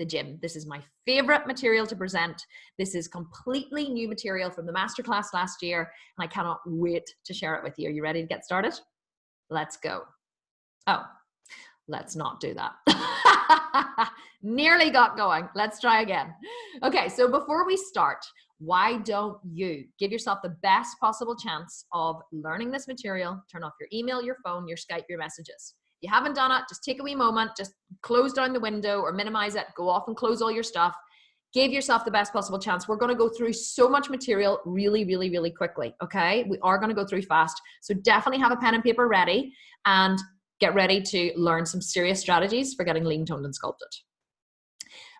the gym. This is my favorite material to present. This is completely new material from the Masterclass last year, and I cannot wait to share it with you. Are you ready to get started? Let's go. Oh, let's not do that. Nearly got going. Let's try again. Okay, so before we start, why don't you give yourself the best possible chance of learning this material? Turn off your email, your phone, your Skype, your messages. If you haven't done it, just take a wee moment, just close down the window or minimize it, go off and close all your stuff. Give yourself the best possible chance. We're going to go through so much material really, really, really quickly, okay? We are going to go through fast. So definitely have a pen and paper ready and get ready to learn some serious strategies for getting lean, toned, and sculpted.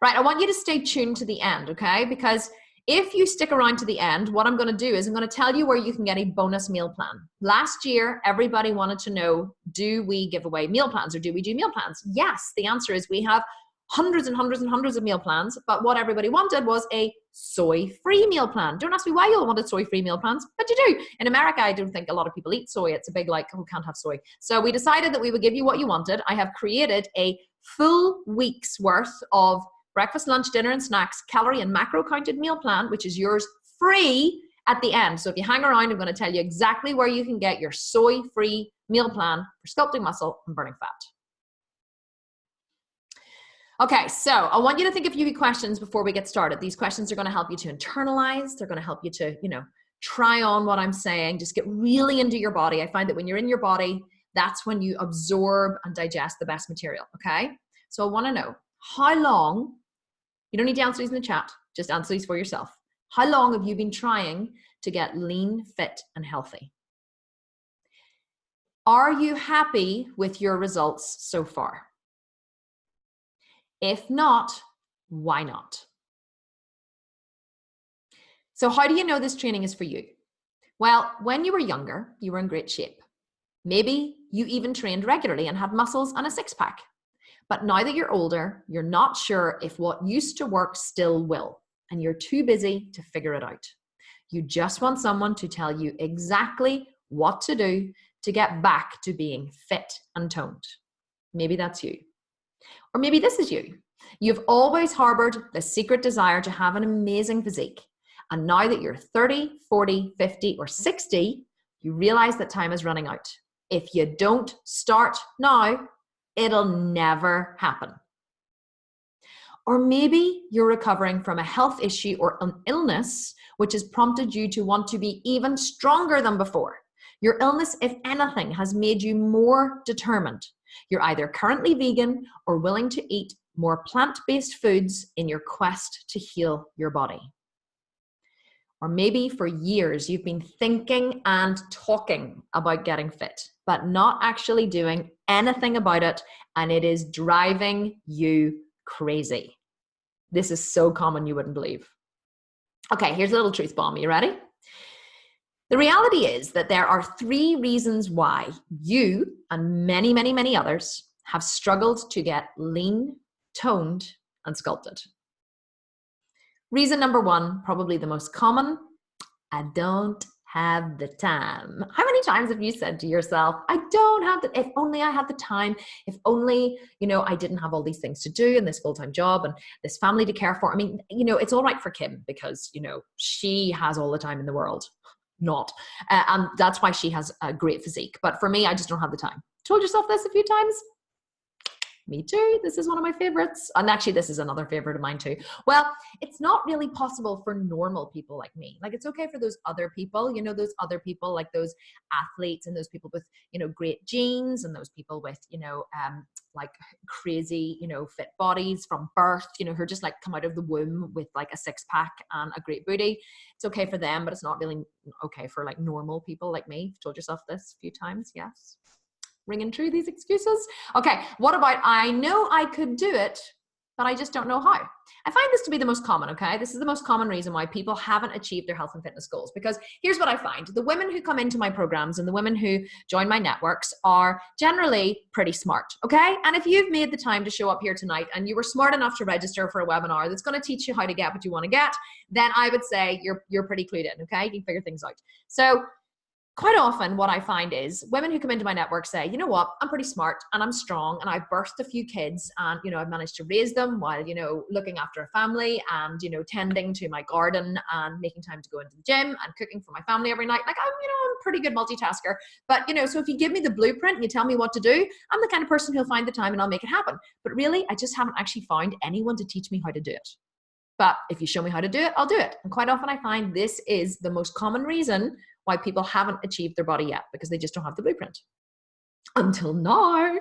Right, I want you to stay tuned to the end, okay? Because if you stick around to the end, what I'm going to do is I'm going to tell you where you can get a bonus meal plan. Last year, everybody wanted to know, do we give away meal plans or do we do meal plans? Yes, the answer is we have hundreds and hundreds and hundreds of meal plans, but what everybody wanted was a soy-free meal plan. Don't ask me why you all wanted soy-free meal plans, but you do. In America, I don't think a lot of people eat soy. It's a big like, oh, can't have soy. So we decided that we would give you what you wanted. I have created a full week's worth of breakfast, lunch, dinner, and snacks, calorie and macro counted meal plan, which is yours free at the end. So if you hang around, I'm going to tell you exactly where you can get your soy-free meal plan for sculpting muscle and burning fat. Okay, so I want you to think of a few questions before we get started. These questions are going to help you to internalize. They're going to help you to, try on what I'm saying. Just get really into your body. I find that when you're in your body, that's when you absorb and digest the best material, okay? So I want to know, how long, you don't need to answer these in the chat, just answer these for yourself. How long have you been trying to get lean, fit, and healthy? Are you happy with your results so far? If not, why not? So how do you know this training is for you? Well, when you were younger, you were in great shape. Maybe you even trained regularly and had muscles and a six-pack. But now that you're older, you're not sure if what used to work still will, and you're too busy to figure it out. You just want someone to tell you exactly what to do to get back to being fit and toned. Maybe that's you. Or maybe this is you. You've always harbored the secret desire to have an amazing physique. And now that you're 30, 40, 50, or 60, you realize that time is running out. If you don't start now, it'll never happen. Or maybe you're recovering from a health issue or an illness, which has prompted you to want to be even stronger than before. Your illness, if anything, has made you more determined. You're either currently vegan or willing to eat more plant-based foods in your quest to heal your body. Or maybe for years you've been thinking and talking about getting fit, but not actually doing anything about it, and it is driving you crazy. This is so common you wouldn't believe. Okay, here's a little truth bomb. Are you ready? The reality is that there are 3 reasons why you and many, many, many others have struggled to get lean, toned, and sculpted. Reason number 1, probably the most common, I don't have the time. How many times have you said to yourself, I don't have the, if only I had the time, if only, I didn't have all these things to do and this full-time job and this family to care for. I mean, it's all right for Kim because, she has all the time in the world. Not. And that's why she has a great physique. But for me, I just don't have the time. Told yourself this a few times? Me too. This is one of my favorites. And actually, this is another favorite of mine too. Well, it's not really possible for normal people like me. Like, it's okay for those other people, those other people like those athletes and those people with, great genes and those people with, like crazy, fit bodies from birth, who are just like come out of the womb with like a six-pack and a great booty. It's okay for them, but it's not really okay for like normal people like me. You've told yourself this a few times. Yes. Ringing true, these excuses? Okay, what about I know I could do it, but I just don't know how? I find this to be the most common, okay? This is the most common reason why people haven't achieved their health and fitness goals. Because here's what I find. The women who come into my programs and the women who join my networks are generally pretty smart, okay? And if you've made the time to show up here tonight and you were smart enough to register for a webinar that's going to teach you how to get what you want to get, then I would say you're pretty clued in, okay? You can figure things out. So quite often what I find is women who come into my network say, you know what, I'm pretty smart and I'm strong and I've birthed a few kids and, you know, I've managed to raise them while, you know, looking after a family and, you know, tending to my garden and making time to go into the gym and cooking for my family every night. Like I'm, you know, I'm a pretty good multitasker, but, you know, so if you give me the blueprint and you tell me what to do, I'm the kind of person who'll find the time and I'll make it happen. But really, I just haven't actually found anyone to teach me how to do it. But if you show me how to do it, I'll do it. And quite often I find this is the most common reason why people haven't achieved their body yet, because they just don't have the blueprint. Until now.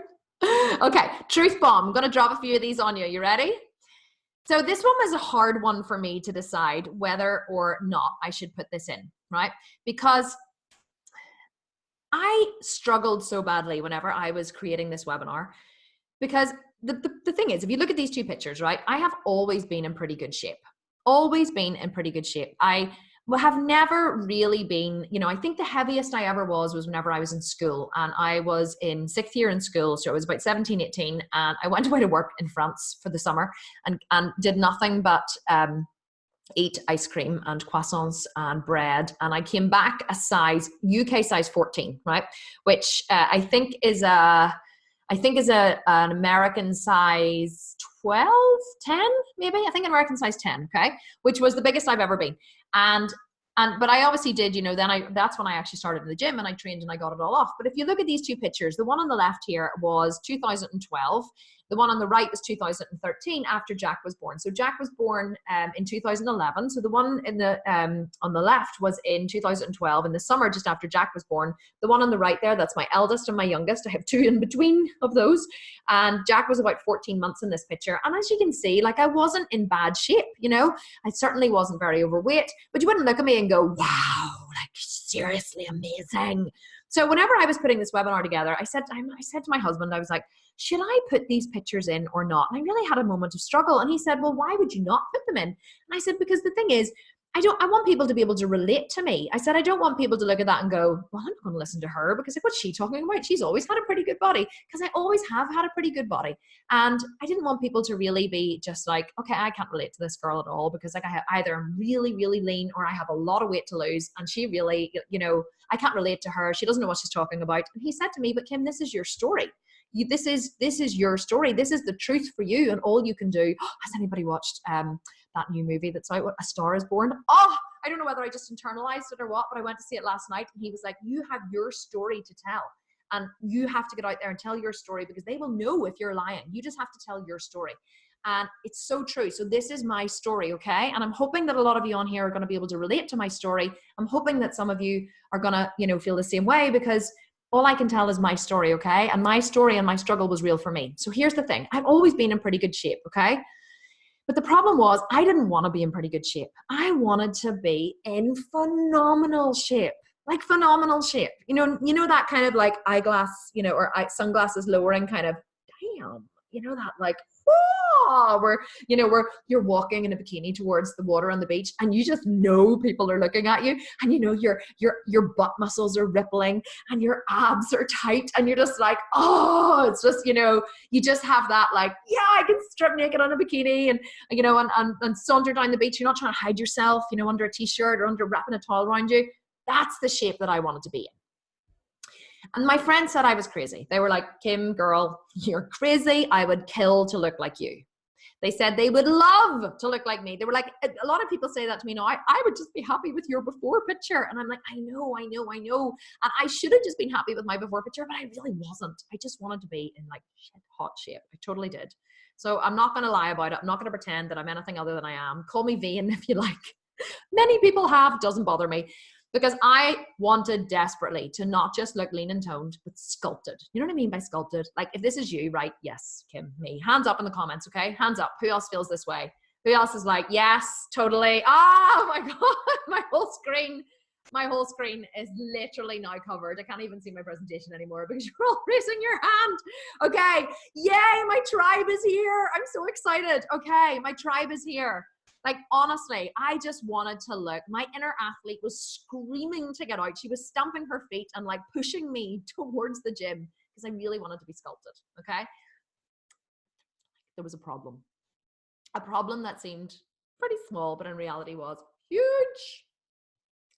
Okay, truth bomb. I'm going to drop a few of these on you. You ready? So this one was a hard one for me to decide whether or not I should put this in, right? Because I struggled so badly whenever I was creating this webinar, because the thing is, if you look at these two pictures, right, I have always been in pretty good shape. Always been in pretty good shape. I have never really been, you know, I think the heaviest I ever was whenever I was in school, and I was in 6th year in school. So I was about 17, 18, and I went away to work in France for the summer and did nothing but eat ice cream and croissants and bread. And I came back a size, UK size 14, right? Which I think is an American size 12, 10, maybe. I think an American size 10, okay? Which was the biggest I've ever been. But I obviously did, you know, that's when I actually started in the gym and I trained and I got it all off. But if you look at these two pictures, the one on the left here was 2012. The one on the right was 2013 after Jack was born. So Jack was born in 2011. So the one in the on the left was in 2012 in the summer just after Jack was born. The one on the right there, that's my eldest and my youngest. I have two in between of those. And Jack was about 14 months in this picture. And as you can see, like I wasn't in bad shape, you know. I certainly wasn't very overweight, but you wouldn't look at me and go, wow, like seriously amazing. So whenever I was putting this webinar together, I said to my husband, I was like, should I put these pictures in or not? And I really had a moment of struggle. And he said, well, why would you not put them in? And I said, because the thing is, I want people to be able to relate to me. I said, I don't want people to look at that and go, well, I'm not going to listen to her because like, what's she talking about? She's always had a pretty good body, because I always have had a pretty good body. And I didn't want people to really be just like, okay, I can't relate to this girl at all because like I have either I'm really, really lean or I have a lot of weight to lose. And she really, you know, I can't relate to her. She doesn't know what she's talking about. And he said to me, but Kim, this is your story. This is your story. This is the truth for you, and all you can do. Has anybody watched that new movie that's out, A Star Is Born? Oh, I don't know whether I just internalized it or what, but I went to see it last night, and he was like, you have your story to tell, and you have to get out there and tell your story because they will know if you're lying. You just have to tell your story. And it's so true. So this is my story, okay? And I'm hoping that a lot of you on here are going to be able to relate to my story. I'm hoping that some of you are going to, you know, feel the same way, because all I can tell is my story, okay? And my story and my struggle was real for me. So here's the thing. I've always been in pretty good shape, okay? But the problem was I didn't want to be in pretty good shape. I wanted to be in phenomenal shape, like phenomenal shape. You know that kind of like eyeglass, you know, or sunglasses lowering kind of, damn, you know, that like, where you're walking in a bikini towards the water on the beach and you just know people are looking at you, and you know your butt muscles are rippling and your abs are tight and you're just like, oh, it's just, you know, you just have that like, yeah, I can strip naked on a bikini and, you know, and saunter down the beach. You're not trying to hide yourself, you know, under a t-shirt or under wrapping a towel around you. That's the shape that I wanted to be in. And my friends said I was crazy. They were like, Kim, girl, you're crazy. I would kill to look like you. They said they would love to look like me. They were like, a lot of people say that to me now. I would just be happy with your before picture. And I'm like, I know. And I should have just been happy with my before picture, but I really wasn't. I just wanted to be in like shit hot shape. I totally did. So I'm not going to lie about it. I'm not going to pretend that I'm anything other than I am. Call me vain if you like. Many people have, doesn't bother me. Because I wanted desperately to not just look lean and toned, but sculpted. You know what I mean by sculpted? Like if this is you, right? Yes, Kim, me. Hands up in the comments, okay? Hands up. Who else feels this way? Who else is like, yes, totally. Oh my God, my whole screen is literally now covered. I can't even see my presentation anymore because you're all raising your hand. Okay, yay, my tribe is here. I'm so excited. Okay, my tribe is here. Like, honestly, I just wanted to look. My inner athlete was screaming to get out. She was stamping her feet and like pushing me towards the gym because I really wanted to be sculpted, okay? There was a problem that seemed pretty small, but in reality was huge.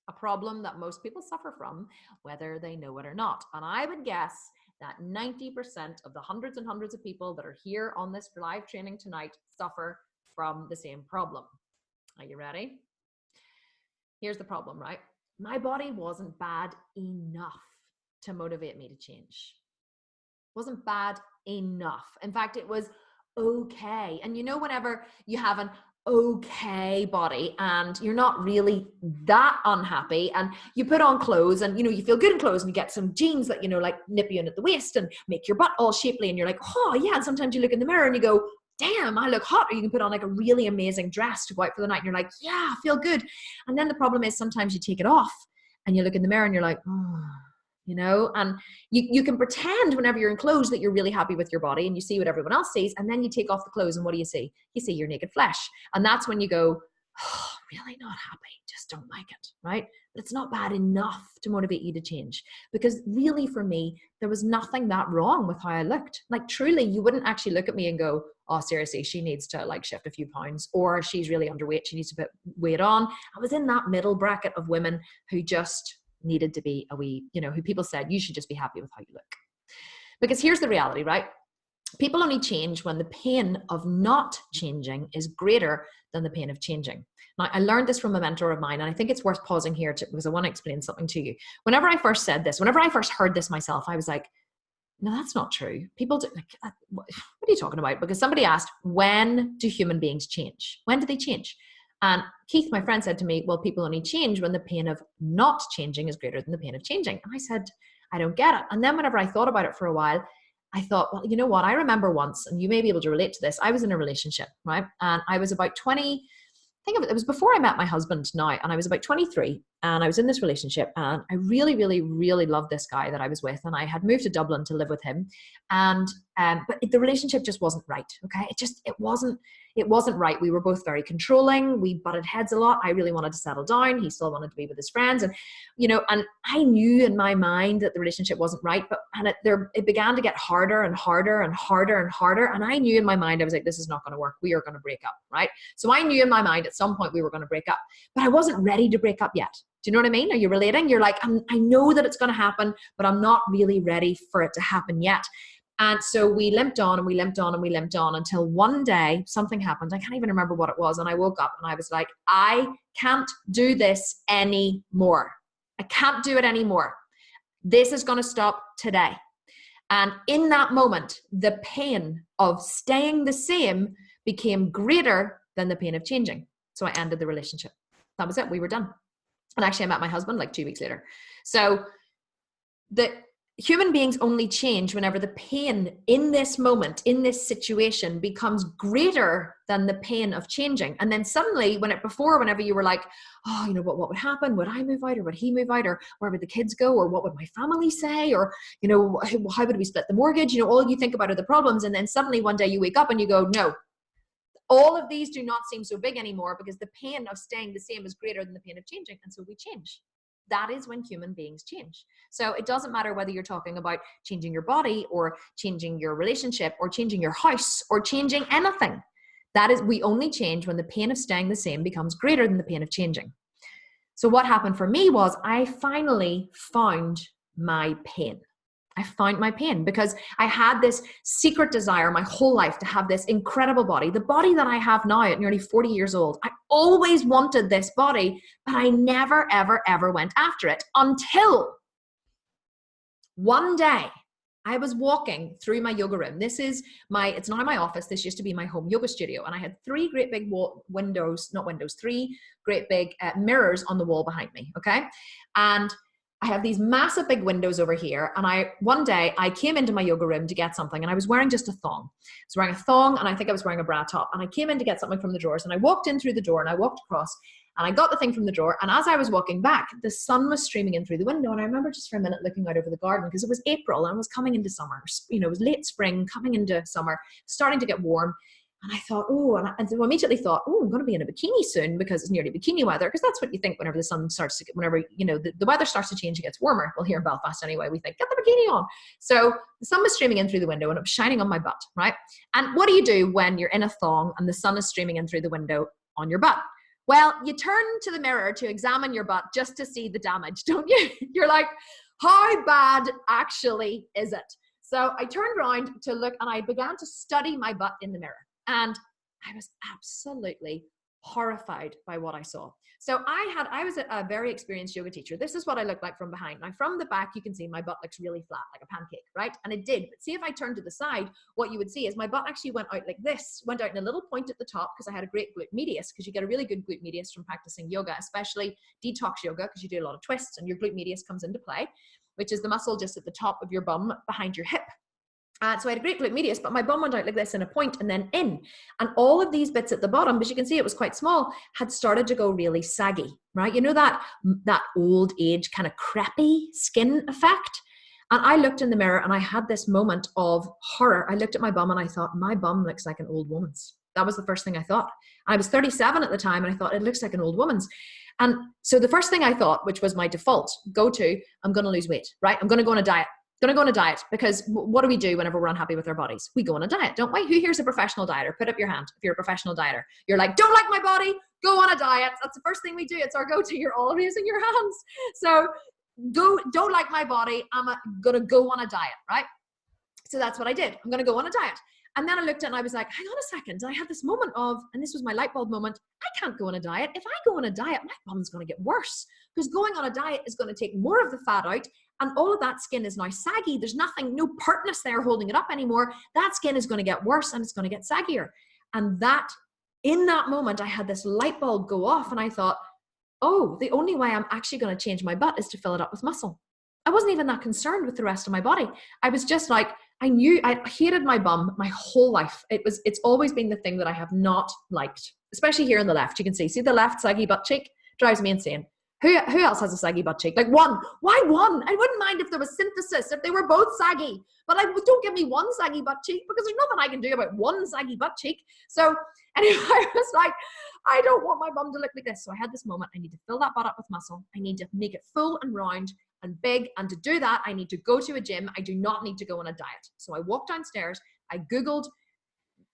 a problem that most people suffer from, whether they know it or not. And I would guess that 90% of the hundreds and hundreds of people that are here on this live training tonight suffer from the same problem. Are you ready? Here's the problem, right? My body wasn't bad enough to motivate me to change. It wasn't bad enough. In fact, it was okay. And you know, whenever you have an okay body and you're not really that unhappy and you put on clothes and, you know, you feel good in clothes and you get some jeans that, you know, like nip you in at the waist and make your butt all shapely and you're like, oh yeah. And sometimes you look in the mirror and you go, damn, I look hot. Or you can put on like a really amazing dress to go out for the night and you're like, yeah, I feel good. And then the problem is sometimes you take it off and you look in the mirror and you're like, oh, you know, and you can pretend whenever you're in clothes that you're really happy with your body and you see what everyone else sees. And then you take off the clothes and what do you see? You see your naked flesh. And that's when you go, oh, really not happy. Just don't like it, right? But it's not bad enough to motivate you to change, because really for me, there was nothing that wrong with how I looked. Like truly, you wouldn't actually look at me and go, oh, seriously, she needs to like shift a few pounds, or she's really underweight, she needs to put weight on. I was in that middle bracket of women who just needed to be a wee, you know, who people said, you should just be happy with how you look. Because here's the reality, right? People only change when the pain of not changing is greater than the pain of changing. Now, I learned this from a mentor of mine, and I think it's worth pausing here because I want to explain something to you. Whenever I first said this, whenever I first heard this myself, I was like, no, that's not true. People do, like, what are you talking about? Because somebody asked, when do human beings change? When do they change? And Keith, my friend, said to me, well, people only change when the pain of not changing is greater than the pain of changing. And I said, I don't get it. And then whenever I thought about it for a while, I thought, well, you know what? I remember once, and you may be able to relate to this. I was in a relationship, right? And I was about 20, I think it was before I met my husband now, and I was about 23, and I was in this relationship, and I really, really, really loved this guy that I was with, and I had moved to Dublin to live with him, and but the relationship just wasn't right. Okay, it wasn't right. We were both very controlling. We butted heads a lot. I really wanted to settle down. He still wanted to be with his friends, and you know, and I knew in my mind that the relationship wasn't right, but it began to get harder and harder and harder and harder, and I knew in my mind I was like, this is not going to work. We are going to break up, right? So I knew in my mind at some point we were going to break up, but I wasn't ready to break up yet. Do you know what I mean? Are you relating? You're like, I know that it's going to happen, but I'm not really ready for it to happen yet. And so we limped on and we limped on and we limped on until one day something happened. I can't even remember what it was. And I woke up and I was like, I can't do this anymore. I can't do it anymore. This is going to stop today. And in that moment, the pain of staying the same became greater than the pain of changing. So I ended the relationship. That was it. We were done. And actually I met my husband like 2 weeks later. So the human beings only change whenever the pain in this moment, in this situation, becomes greater than the pain of changing. And then suddenly, whenever you were like, oh, you know, what would happen? Would I move out, or would he move out, or where would the kids go, or what would my family say, or, you know, how would we split the mortgage? You know, all you think about are the problems. And then suddenly one day you wake up and you go, no, all of these do not seem so big anymore, because the pain of staying the same is greater than the pain of changing. And so we change. That is when human beings change. So it doesn't matter whether you're talking about changing your body or changing your relationship or changing your house or changing anything. We only change when the pain of staying the same becomes greater than the pain of changing. So what happened for me was I finally found my pain. I found my pain because I had this secret desire my whole life to have this incredible body, the body that I have now at nearly 40 years old. I always wanted this body, but I never, ever, ever went after it until one day I was walking through my yoga room. It's not my office. This used to be my home yoga studio. And I had three great big three great big mirrors on the wall behind me. Okay. And I have these massive big windows over here. And one day I came into my yoga room to get something, and I was wearing just a thong. I was wearing a thong, and I think I was wearing a bra top. And I came in to get something from the drawers, and I walked in through the door, and I walked across, and I got the thing from the drawer. And as I was walking back, the sun was streaming in through the window. And I remember just for a minute looking out over the garden, because it was April and it was coming into summer. You know, it was late spring, coming into summer, starting to get warm. And I thought, and so I immediately thought, I'm going to be in a bikini soon, because it's nearly bikini weather. Because that's what you think whenever the sun starts to get, whenever, you know, the weather starts to change, it gets warmer. Well, here in Belfast anyway, we think, get the bikini on. So the sun was streaming in through the window and it was shining on my butt, right? And what do you do when you're in a thong and the sun is streaming in through the window on your butt? Well, you turn to the mirror to examine your butt just to see the damage, don't you? You're like, how bad actually is it? So I turned around to look and I began to study my butt in the mirror. And I was absolutely horrified by what I saw. So I was a very experienced yoga teacher. This is what I look like from behind. Now from the back, you can see my butt looks really flat, like a pancake, right? And it did. But see, if I turned to the side, what you would see is my butt actually went out like this, went out in a little point at the top because I had a great glute medius, because you get a really good glute medius from practicing yoga, especially detox yoga, because you do a lot of twists and your glute medius comes into play, which is the muscle just at the top of your bum behind your hip. So I had a great glute medius, but my bum went out like this in a point and then in. And all of these bits at the bottom, as you can see, it was quite small, had started to go really saggy, right? You know that old age kind of crappy skin effect? And I looked in the mirror and I had this moment of horror. I looked at my bum and I thought, my bum looks like an old woman's. That was the first thing I thought. I was 37 at the time and I thought, it looks like an old woman's. And so the first thing I thought, which was my default go-to, I'm going to lose weight, right? I'm going to go on a diet. Because what do we do whenever we're unhappy with our bodies? We go on a diet, don't we? Who here's a professional dieter? Put up your hand if you're a professional dieter. You're like, don't like my body, go on a diet. That's the first thing we do. It's our go-to. You're all raising your hands. So don't like my body. I'm going to go on a diet, right? So that's what I did. I'm going to go on a diet. And then I looked at it and I was like, hang on a second. I had this moment of, and this was my light bulb moment, I can't go on a diet. If I go on a diet, my bum's going to get worse, because going on a diet is going to take more of the fat out. And all of that skin is now saggy. There's nothing, no pertness there holding it up anymore. That skin is going to get worse and it's going to get saggier. And in that moment, I had this light bulb go off and I thought, oh, the only way I'm actually going to change my butt is to fill it up with muscle. I wasn't even that concerned with the rest of my body. I was just like, I knew I hated my bum my whole life. It's always been the thing that I have not liked, especially here on the left. You can see the left saggy butt cheek drives me insane. Who else has a saggy butt cheek? Like one. Why one? I wouldn't mind if there was synthesis, if they were both saggy. But don't give me one saggy butt cheek, because there's nothing I can do about one saggy butt cheek. So anyway, I was like, I don't want my bum to look like this. So I had this moment. I need to fill that butt up with muscle. I need to make it full and round and big. And to do that, I need to go to a gym. I do not need to go on a diet. So I walked downstairs. I Googled,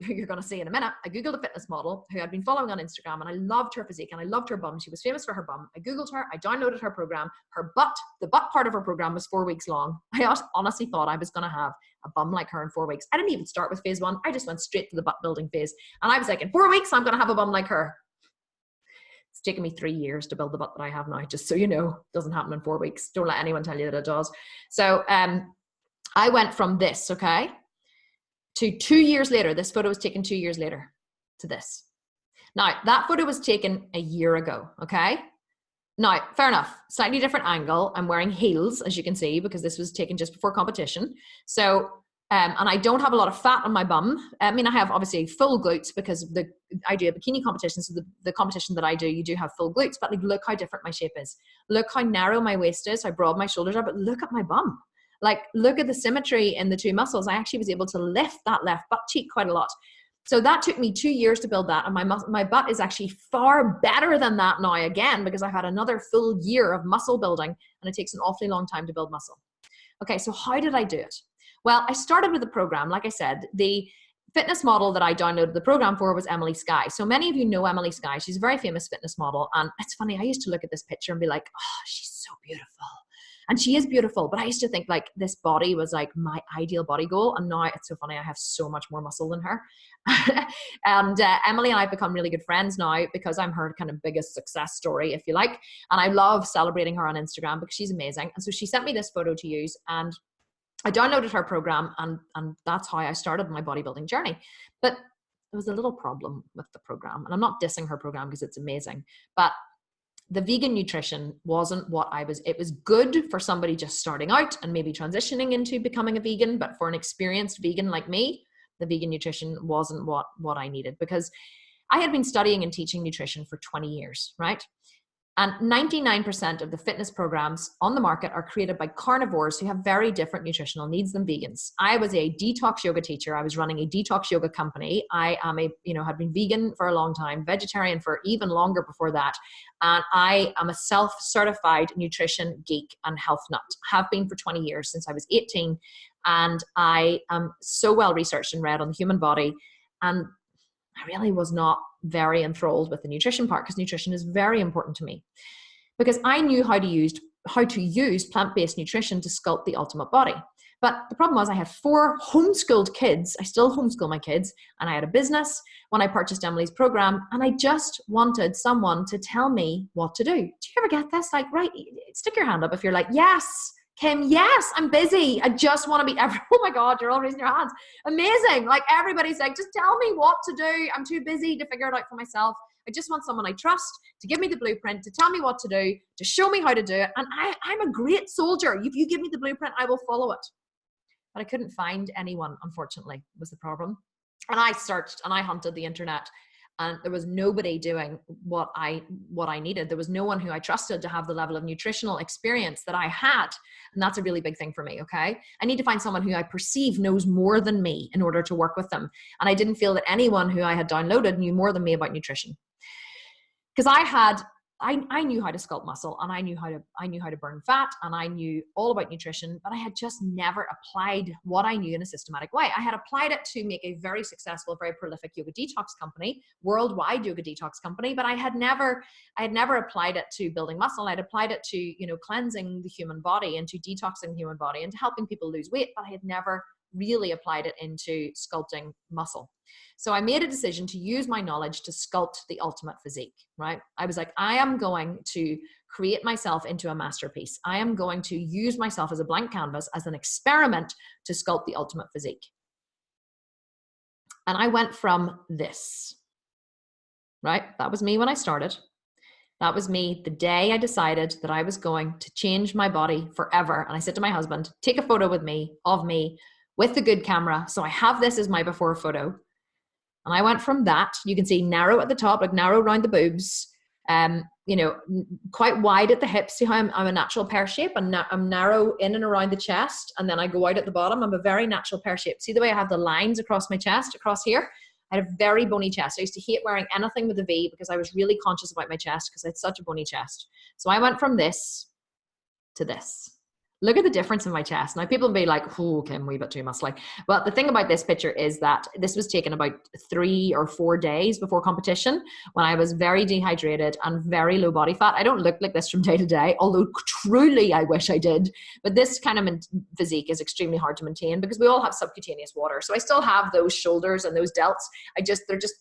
who you're going to see in a minute, I Googled a fitness model who I'd been following on Instagram, and I loved her physique and I loved her bum. She was famous for her bum. I Googled her, I downloaded her program. The butt part of her program was 4 weeks long. I honestly thought I was going to have a bum like her in 4 weeks. I didn't even start with phase 1. I just went straight to the butt building phase. And I was like, in 4 weeks, I'm going to have a bum like her. It's taken me 3 years to build the butt that I have now, just so you know. It doesn't happen in 4 weeks. Don't let anyone tell you that it does. So I went from this, okay, to 2 years later. This photo was taken 2 years later to this. Now, that photo was taken a year ago, okay? Now, fair enough, slightly different angle. I'm wearing heels, as you can see, because this was taken just before competition. So, and I don't have a lot of fat on my bum. I mean, I have obviously full glutes because I do a bikini competition. So the competition that I do, you do have full glutes, but like, look how different my shape is. Look how narrow my waist is, how broad my shoulders are, but look at my bum. Like, look at the symmetry in the two muscles. I actually was able to lift that left butt cheek quite a lot. So that took me 2 years to build that. And my butt is actually far better than that now again, because I've had another full year of muscle building, and it takes an awfully long time to build muscle. Okay, so how did I do it? Well, I started with a program. Like I said, the fitness model that I downloaded the program for was Emily Skye. So many of you know Emily Skye. She's a very famous fitness model. And it's funny, I used to look at this picture and be like, oh, she's so beautiful. And she is beautiful, but I used to think like this body was like my ideal body goal. And now it's so funny, I have so much more muscle than her. And Emily and I have become really good friends now because I'm her kind of biggest success story, if you like. And I love celebrating her on Instagram because she's amazing. And so she sent me this photo to use, and I downloaded her program, and that's how I started my bodybuilding journey. But there was a little problem with the program, and I'm not dissing her program because it's amazing, but the vegan nutrition wasn't what it was good for somebody just starting out and maybe transitioning into becoming a vegan, but for an experienced vegan like me, the vegan nutrition wasn't what I needed, because I had been studying and teaching nutrition for 20 years, right? And 99% of the fitness programs on the market are created by carnivores who have very different nutritional needs than vegans. I was a detox yoga teacher. I was running a detox yoga company. I am had been vegan for a long time, vegetarian for even longer before that. And I am a self-certified nutrition geek and health nut. Have been for 20 years, since I was 18. And I am so well researched and read on the human body. And I really was not very enthralled with the nutrition part, because nutrition is very important to me. Because I knew how to use plant-based nutrition to sculpt the ultimate body. But the problem was I had 4 homeschooled kids. I still homeschool my kids, and I had a business when I purchased Emily's program, and I just wanted someone to tell me what to do. Do you ever get this? Like, right, stick your hand up if you're like, yes, Kim, yes, I'm busy. I just want to be oh my God, you're all raising your hands. Amazing. Like, everybody's like, just tell me what to do. I'm too busy to figure it out for myself. I just want someone I trust to give me the blueprint, to tell me what to do, to show me how to do it. And I'm a great soldier. If you give me the blueprint, I will follow it. But I couldn't find anyone, unfortunately, was the problem. And I searched and I hunted the internet, and there was nobody doing what I needed. There was no one who I trusted to have the level of nutritional experience that I had. And that's a really big thing for me, okay? I need to find someone who I perceive knows more than me in order to work with them. And I didn't feel that anyone who I had downloaded knew more than me about nutrition. Because I knew how to sculpt muscle, and I knew how to burn fat, and I knew all about nutrition, but I had just never applied what I knew in a systematic way. I had applied it to make a very successful, very prolific yoga detox company, worldwide yoga detox company, but I had never applied it to building muscle. I'd applied it to, cleansing the human body and to detoxing the human body and to helping people lose weight, but I had never really applied it into sculpting muscle. So I made a decision to use my knowledge to sculpt the ultimate physique, right? I was like, I am going to create myself into a masterpiece. I am going to use myself as a blank canvas, as an experiment to sculpt the ultimate physique. And I went from this, right? That was me when I started. That was me the day I decided that I was going to change my body forever. And I said to my husband, take a photo with me, of me, with the good camera. So I have this as my before photo. And I went from that, you can see narrow at the top, like narrow around the boobs, quite wide at the hips. See how I'm a natural pear shape, and I'm narrow in and around the chest. And then I go out at the bottom. I'm a very natural pear shape. See the way I have the lines across my chest, across here? I had a very bony chest. I used to hate wearing anything with a V because I was really conscious about my chest because I had such a bony chest. So I went from this to this. Look at the difference in my chest. Now people will be like, oh, Kim, wee bit too muscly. Well, the thing about this picture is that this was taken about 3 or 4 days before competition, when I was very dehydrated and very low body fat. I don't look like this from day to day, although truly I wish I did. But this kind of physique is extremely hard to maintain because we all have subcutaneous water. So I still have those shoulders and those delts. They're just,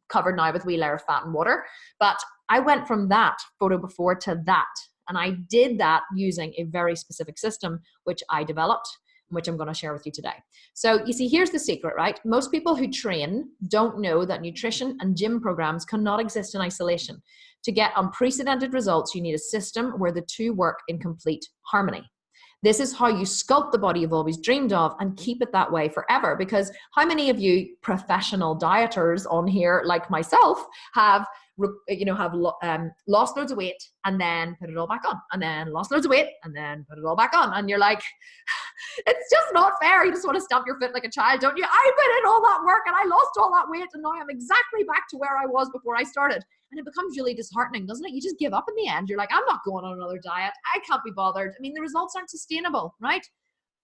covered now with a wee layer of fat and water. But I went from that photo before to that. And I did that using a very specific system, which I developed, which I'm going to share with you today. So you see, here's the secret, right? Most people who train don't know that nutrition and gym programs cannot exist in isolation. To get unprecedented results, you need a system where the two work in complete harmony. This is how you sculpt the body you've always dreamed of and keep it that way forever. Because how many of you professional dieters on here, like myself, have lost loads of weight and then put it all back on, and then lost loads of weight and then put it all back on, and you're like, it's just not fair. You just want to stamp your foot like a child, don't you? I put in all that work and I lost all that weight, and now I'm exactly back to where I was before I started. And it becomes really disheartening, doesn't it? You just give up in the end. You're like, I'm not going on another diet. I can't be bothered. I mean, the results aren't sustainable, right?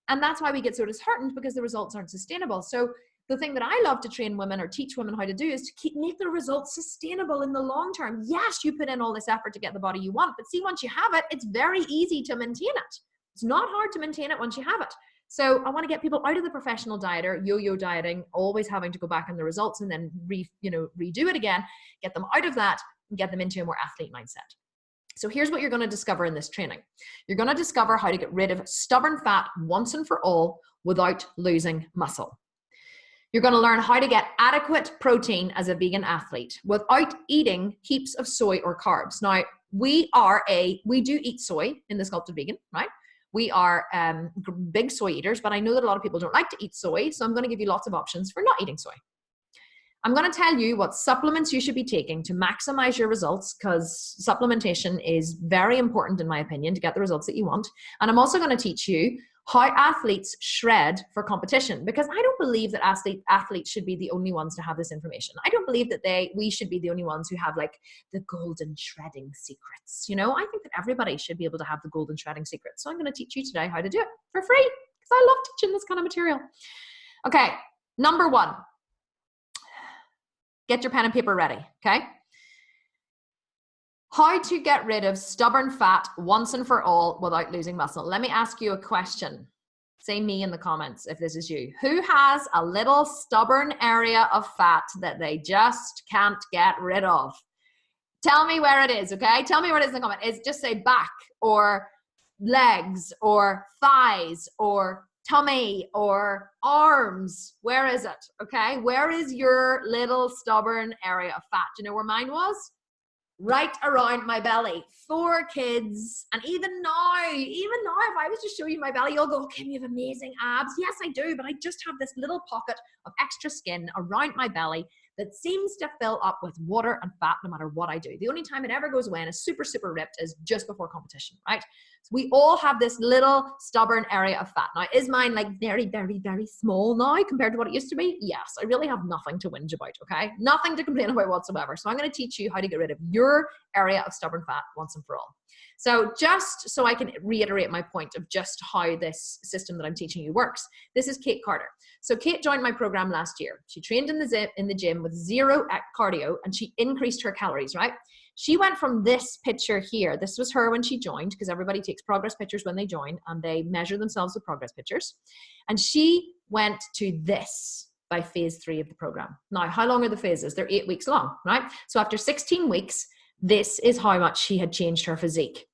And that's why we get so disheartened, because the results aren't sustainable. So the thing that I love to train women or teach women how to do is to make the results sustainable in the long term. Yes, you put in all this effort to get the body you want, but see, once you have it, it's very easy to maintain it. It's not hard to maintain it once you have it. So I want to get people out of the professional dieter, yo-yo dieting, always having to go back on the results and then redo it again, get them out of that and get them into a more athlete mindset. So here's what you're going to discover in this training. You're going to discover how to get rid of stubborn fat once and for all without losing muscle. You're going to learn how to get adequate protein as a vegan athlete without eating heaps of soy or carbs. Now, we do eat soy in the Sculpted Vegan, right? We are big soy eaters, but I know that a lot of people don't like to eat soy, so I'm going to give you lots of options for not eating soy. I'm going to tell you what supplements you should be taking to maximize your results, because supplementation is very important, in my opinion, to get the results that you want. And I'm also going to teach you how athletes shred for competition, because I don't believe that athletes should be the only ones to have this information. I don't believe that we should be the only ones who have like the golden shredding secrets. I think that everybody should be able to have the golden shredding secrets. So I'm going to teach you today how to do it for free, because I love teaching this kind of material. Okay, number 1. Get your pen and paper ready, okay? How to get rid of stubborn fat once and for all without losing muscle. Let me ask you a question. Say me in the comments if this is you. Who has a little stubborn area of fat that they just can't get rid of? Tell me where it is, okay? Tell me where it is in the comment. It's just say back or legs or thighs or tummy or arms. Where is it, okay? Where is your little stubborn area of fat? Do you know where mine was? Right around my belly. 4 kids. And even now, if I was to show you my belly, you'll go, okay, you have amazing abs. Yes, I do, but I just have this little pocket of extra skin around my belly that seems to fill up with water and fat no matter what I do. The only time it ever goes away and is super, super ripped is just before competition, right? So we all have this little stubborn area of fat. Now, is mine like very, very, very small now compared to what it used to be? Yes, I really have nothing to whinge about, okay? Nothing to complain about whatsoever. So I'm going to teach you how to get rid of your area of stubborn fat once and for all. So just so I can reiterate my point of just how this system that I'm teaching you works, this is Kate Carter. So Kate joined my program last year. She trained in the gym with 0 cardio and she increased her calories, right? She went from this picture here. This was her when she joined, because everybody takes progress pictures when they join and they measure themselves with progress pictures. And she went to this by phase 3 of the program. Now, how long are the phases? They're 8 weeks long, right? So after 16 weeks, this is how much she had changed her physique.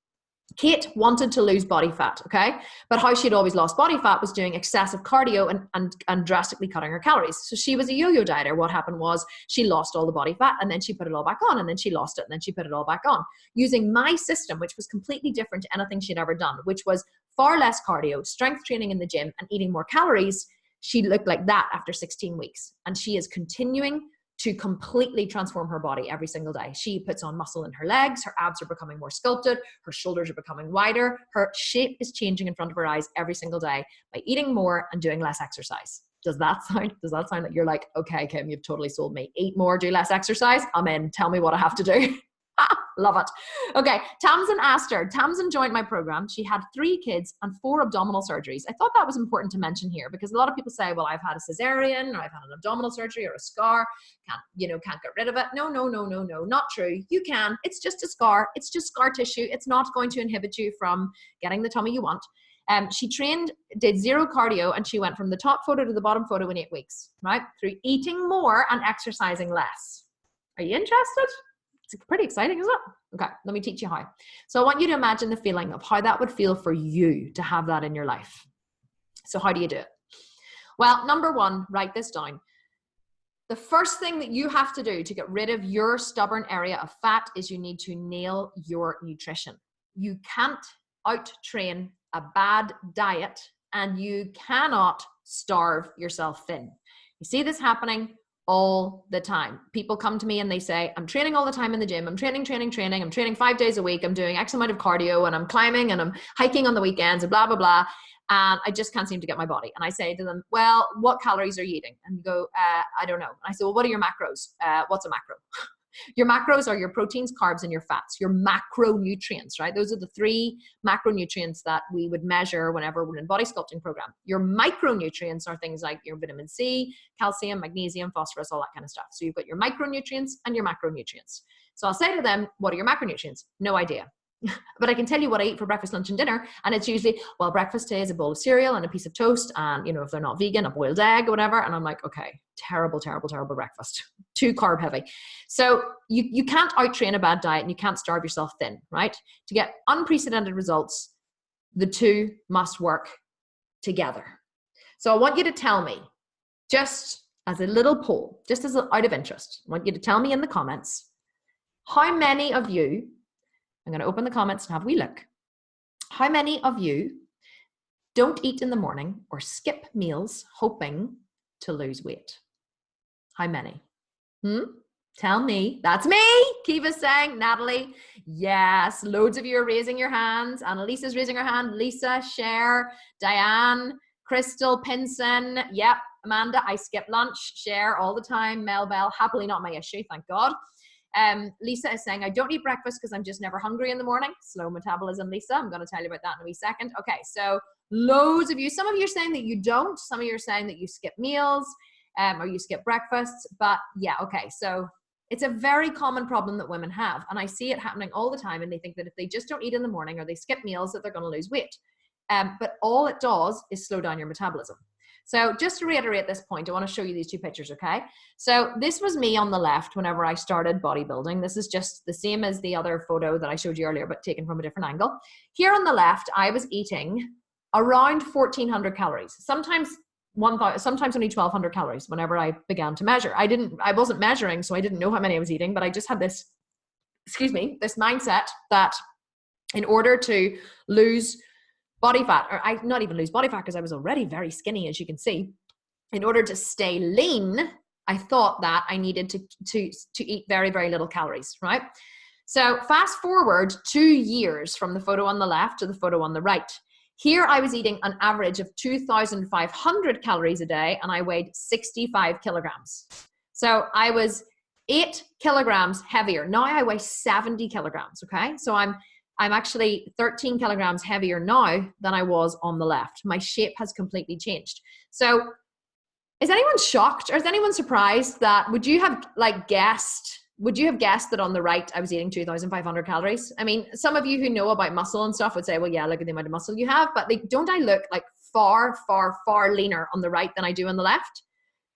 Kate wanted to lose body fat, okay? But how she'd always lost body fat was doing excessive cardio and drastically cutting her calories. So she was a yo-yo dieter. What happened was she lost all the body fat and then she put it all back on, and then she lost it and then she put it all back on. Using my system, which was completely different to anything she'd ever done, which was far less cardio, strength training in the gym, and eating more calories, she looked like that after 16 weeks. And she is continuing to completely transform her body every single day. She puts on muscle in her legs, her abs are becoming more sculpted, her shoulders are becoming wider, her shape is changing in front of her eyes every single day by eating more and doing less exercise. Does that sound like you're like, okay, Kim, you've totally sold me. Eat more, do less exercise? I'm in. Tell me what I have to do. Love it. Okay, Tamsin asked her. Tamsin joined my program. She had 3 kids and 4 abdominal surgeries. I thought that was important to mention here because a lot of people say, well, I've had a cesarean or I've had an abdominal surgery or a scar. Can't get rid of it. No, not true. You can. It's just a scar. It's just scar tissue. It's not going to inhibit you from getting the tummy you want. She did 0 cardio, and she went from the top photo to the bottom photo in 8 weeks, right? Through eating more and exercising less. Are you interested? It's pretty exciting, isn't it? Okay, let me teach you how. So I want you to imagine the feeling of how that would feel for you to have that in your life. So how do you do it? Well, number 1, write this down. The first thing that you have to do to get rid of your stubborn area of fat is you need to nail your nutrition. You can't out-train a bad diet, and you cannot starve yourself thin. You see this happening all the time. People come to me and they say, I'm training all the time in the gym. I'm training. I'm training 5 days a week. I'm doing X amount of cardio and I'm climbing and I'm hiking on the weekends and blah, blah, blah. And I just can't seem to get my body. And I say to them, well, what calories are you eating? And you go, I don't know. And I say, well, what are your macros? What's a macro? Your macros are your proteins, carbs, and your fats, your macronutrients, right? Those are the 3 macronutrients that we would measure whenever we're in body sculpting program. Your micronutrients are things like your vitamin C, calcium, magnesium, phosphorus, all that kind of stuff. So you've got your micronutrients and your macronutrients. So I'll say to them, what are your macronutrients? No idea. But I can tell you what I eat for breakfast, lunch, and dinner. And it's usually, well, breakfast today is a bowl of cereal and a piece of toast. And, if they're not vegan, a boiled egg or whatever. And I'm like, okay, terrible breakfast. Too carb heavy. So you can't out-train a bad diet and you can't starve yourself thin, right? To get unprecedented results, the 2 must work together. So I want you to tell me, just as a little poll, just as out of interest, I want you to tell me in the comments, how many of you, I'm going to open the comments and have a wee look. How many of you don't eat in the morning or skip meals hoping to lose weight? How many? Tell me. That's me. Kiva's saying, Natalie. Yes, loads of you are raising your hands. Annalisa's raising her hand. Lisa, Cher, Diane, Crystal, Pinson. Yep, Amanda, I skip lunch. Cher all the time. Mel Bell, happily not my issue, thank God. Lisa is saying, I don't eat breakfast because I'm just never hungry in the morning. Slow metabolism, Lisa. I'm going to tell you about that in a wee second. Okay, so loads of you. Some of you are saying that you don't. Some of you are saying that you skip meals. or you skip breakfasts. But yeah, okay. So it's a very common problem that women have. And I see it happening all the time. And they think that if they just don't eat in the morning or they skip meals, that they're going to lose weight. But all it does is slow down your metabolism. So just to reiterate this point, I want to show you these two pictures, okay? So this was me on the left whenever I started bodybuilding. This is just the same as the other photo that I showed you earlier, but taken from a different angle. Here on the left, I was eating around 1,400 calories. Sometimes 1,000, sometimes only 1,200 calories whenever I began to measure. I wasn't measuring, so I didn't know how many I was eating, but I just had this, this mindset that in order to lose body fat, or not even lose body fat because I was already very skinny, as you can see. In order to stay lean, I thought that I needed to eat very, very little calories, right? So fast forward 2 years from the photo on the left to the photo on the right. Here I was eating an average of 2,500 calories a day and I weighed 65 kilograms. So I was 8 kilograms heavier. Now I weigh 70 kilograms, okay? So I'm actually 13 kilograms heavier now than I was on the left. My shape has completely changed. So is anyone shocked or is anyone surprised that, would you have guessed that on the right I was eating 2,500 calories? I mean, some of you who know about muscle and stuff would say, well, yeah, look at the amount of muscle you have, but don't I look like far, far, far leaner on the right than I do on the left?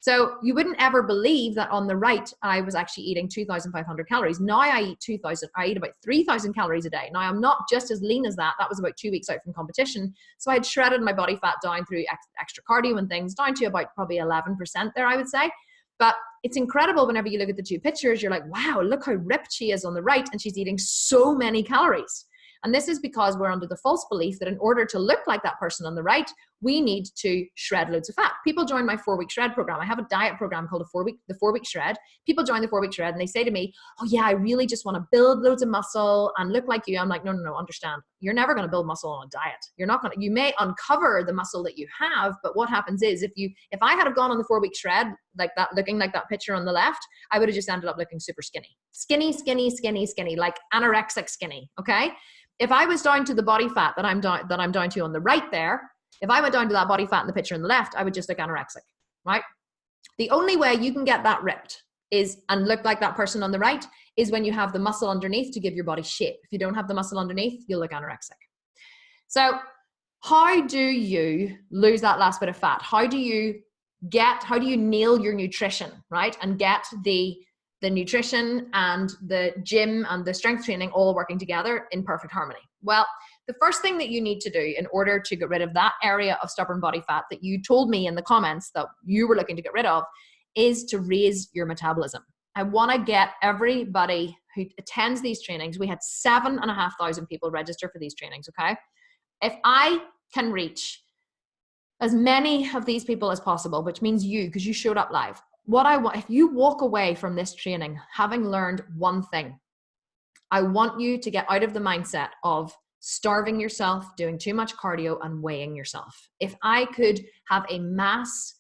So you wouldn't ever believe that on the right, I was actually eating 2,500 calories. Now I eat about 3,000 calories a day. Now I'm not just as lean as that. That was about 2 weeks out from competition. So I had shredded my body fat down through extra cardio and things, down to about probably 11% there, I would say. But it's incredible whenever you look at the two pictures, you're like, wow, look how ripped she is on the right and she's eating so many calories. And this is because we're under the false belief that in order to look like that person on the right, we need to shred loads of fat. People join my 4-week shred program. I have a diet program called the 4-week shred. People join the 4-week shred and they say to me, oh yeah, I really just want to build loads of muscle and look like you. I'm like, no, understand. You're never going to build muscle on a diet. You may uncover the muscle that you have, but what happens is if I had have gone on the 4-week shred like that, looking like that picture on the left, I would have just ended up looking super skinny. Skinny, like anorexic skinny, okay? If I was down to the body fat that I'm down to on the right there, if I went down to that body fat in the picture on the left, I would just look anorexic, right? The only way you can get that ripped and look like that person on the right is when you have the muscle underneath to give your body shape. If you don't have the muscle underneath, you'll look anorexic. So how do you lose that last bit of fat? How do you nail your nutrition, right? And get the nutrition and the gym and the strength training all working together in perfect harmony? Well, the first thing that you need to do in order to get rid of that area of stubborn body fat that you told me in the comments that you were looking to get rid of is to raise your metabolism. I want to get everybody who attends these trainings. We had 7,500 people register for these trainings, okay? If I can reach as many of these people as possible, which means you, because you showed up live, what I want, if you walk away from this training having learned one thing, I want you to get out of the mindset of starving yourself, doing too much cardio, and weighing yourself. If I could have a mass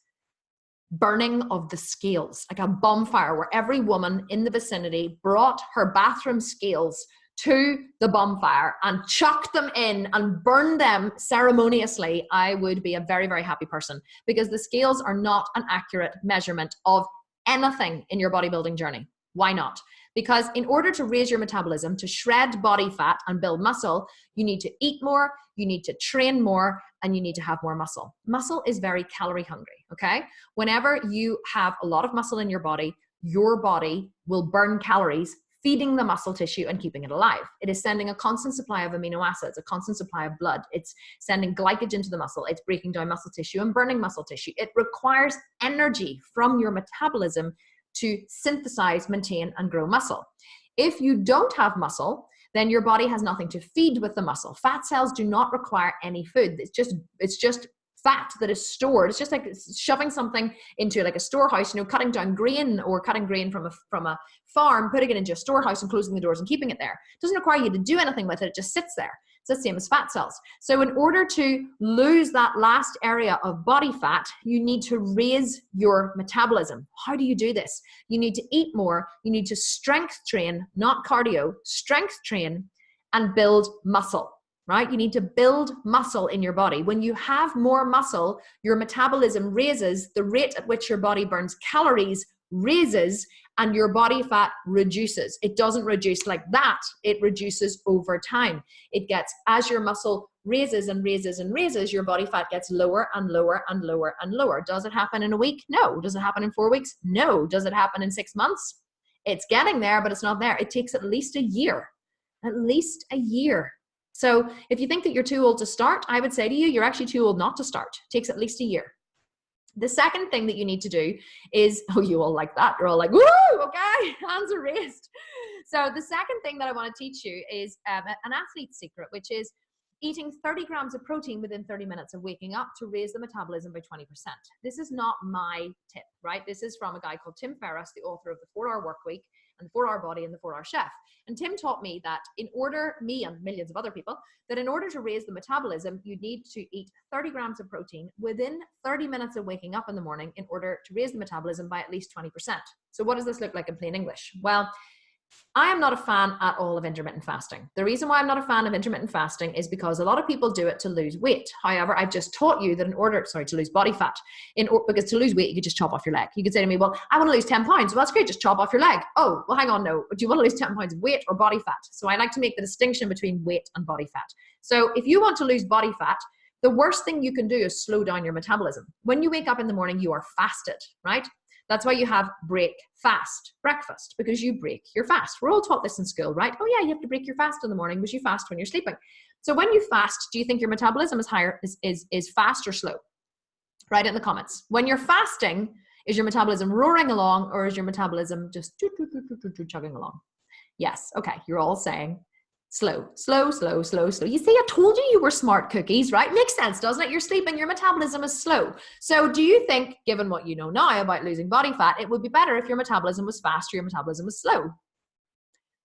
burning of the scales, like a bonfire where every woman in the vicinity brought her bathroom scales to the bonfire and chucked them in and burned them ceremoniously, I would be a very, very happy person, because the scales are not an accurate measurement of anything in your bodybuilding journey. Why not? Because in order to raise your metabolism, to shred body fat and build muscle, you need to eat more, you need to train more, and you need to have more muscle. Muscle is very calorie hungry, okay? Whenever you have a lot of muscle in your body will burn calories, feeding the muscle tissue and keeping it alive. It is sending a constant supply of amino acids, a constant supply of blood. It's sending glycogen to the muscle. It's breaking down muscle tissue and burning muscle tissue. It requires energy from your metabolism to synthesize, maintain, and grow muscle. If you don't have muscle, then your body has nothing to feed with the muscle. Fat cells do not require any food. It's just fat that is stored. It's just like shoving something into like a storehouse, cutting down grain or cutting grain from a farm, putting it into a storehouse and closing the doors and keeping it there. It doesn't require you to do anything with it. It just sits there. It's the same as fat cells. So in order to lose that last area of body fat, you need to raise your metabolism. How do you do this? You need to eat more. You need to strength train, not cardio, strength train and build muscle, right? You need to build muscle in your body. When you have more muscle, your metabolism raises, the rate at which your body burns calories raises, and your body fat reduces. It doesn't reduce like that. It reduces over time. It gets, as your muscle raises and raises and raises, your body fat gets lower and lower and lower and lower. Does it happen in a week? No. Does it happen in 4 weeks? No. Does it happen in 6 months? It's getting there, but it's not there. It takes at least a year. At least a year. So if you think that you're too old to start, I would say to you, you're actually too old not to start. It takes at least a year. The second thing that you need to do is, oh, you all like that. You're all like, woo, okay, hands are raised. So the second thing that I want to teach you is an athlete's secret, which is eating 30 grams of protein within 30 minutes of waking up to raise the metabolism by 20%. This is not my tip, right? This is from a guy called Tim Ferriss, the author of The 4-Hour Workweek and The 4-Hour Body and The 4-Hour Chef. And Tim taught me that me and millions of other people, that in order to raise the metabolism, you need to eat 30 grams of protein within 30 minutes of waking up in the morning in order to raise the metabolism by at least 20%. So what does this look like in plain English? Well, I am not a fan at all of intermittent fasting. The reason why I'm not a fan of intermittent fasting is because a lot of people do it to lose weight. However, I've just taught you that to lose body fat, because to lose weight, you could just chop off your leg. You could say to me, well, I want to lose 10 pounds. Well, that's great. Just chop off your leg. Oh, well, hang on. No. Do you want to lose 10 pounds of weight or body fat? So I like to make the distinction between weight and body fat. So if you want to lose body fat, the worst thing you can do is slow down your metabolism. When you wake up in the morning, you are fasted, right? That's why you have break fast breakfast, because you break your fast. We're all taught this in school, right? Oh yeah, you have to break your fast in the morning because you fast when you're sleeping. So when you fast, do you think your metabolism is higher, is fast or slow? Write it in the comments. When you're fasting, is your metabolism roaring along or is your metabolism just chugging along? Yes, okay, you're all saying slow, slow, slow, slow, slow. You see, I told you were smart cookies, right? Makes sense, doesn't it? You're sleeping, your metabolism is slow. So do you think, given what you know now about losing body fat, it would be better if your metabolism was fast or your metabolism was slow?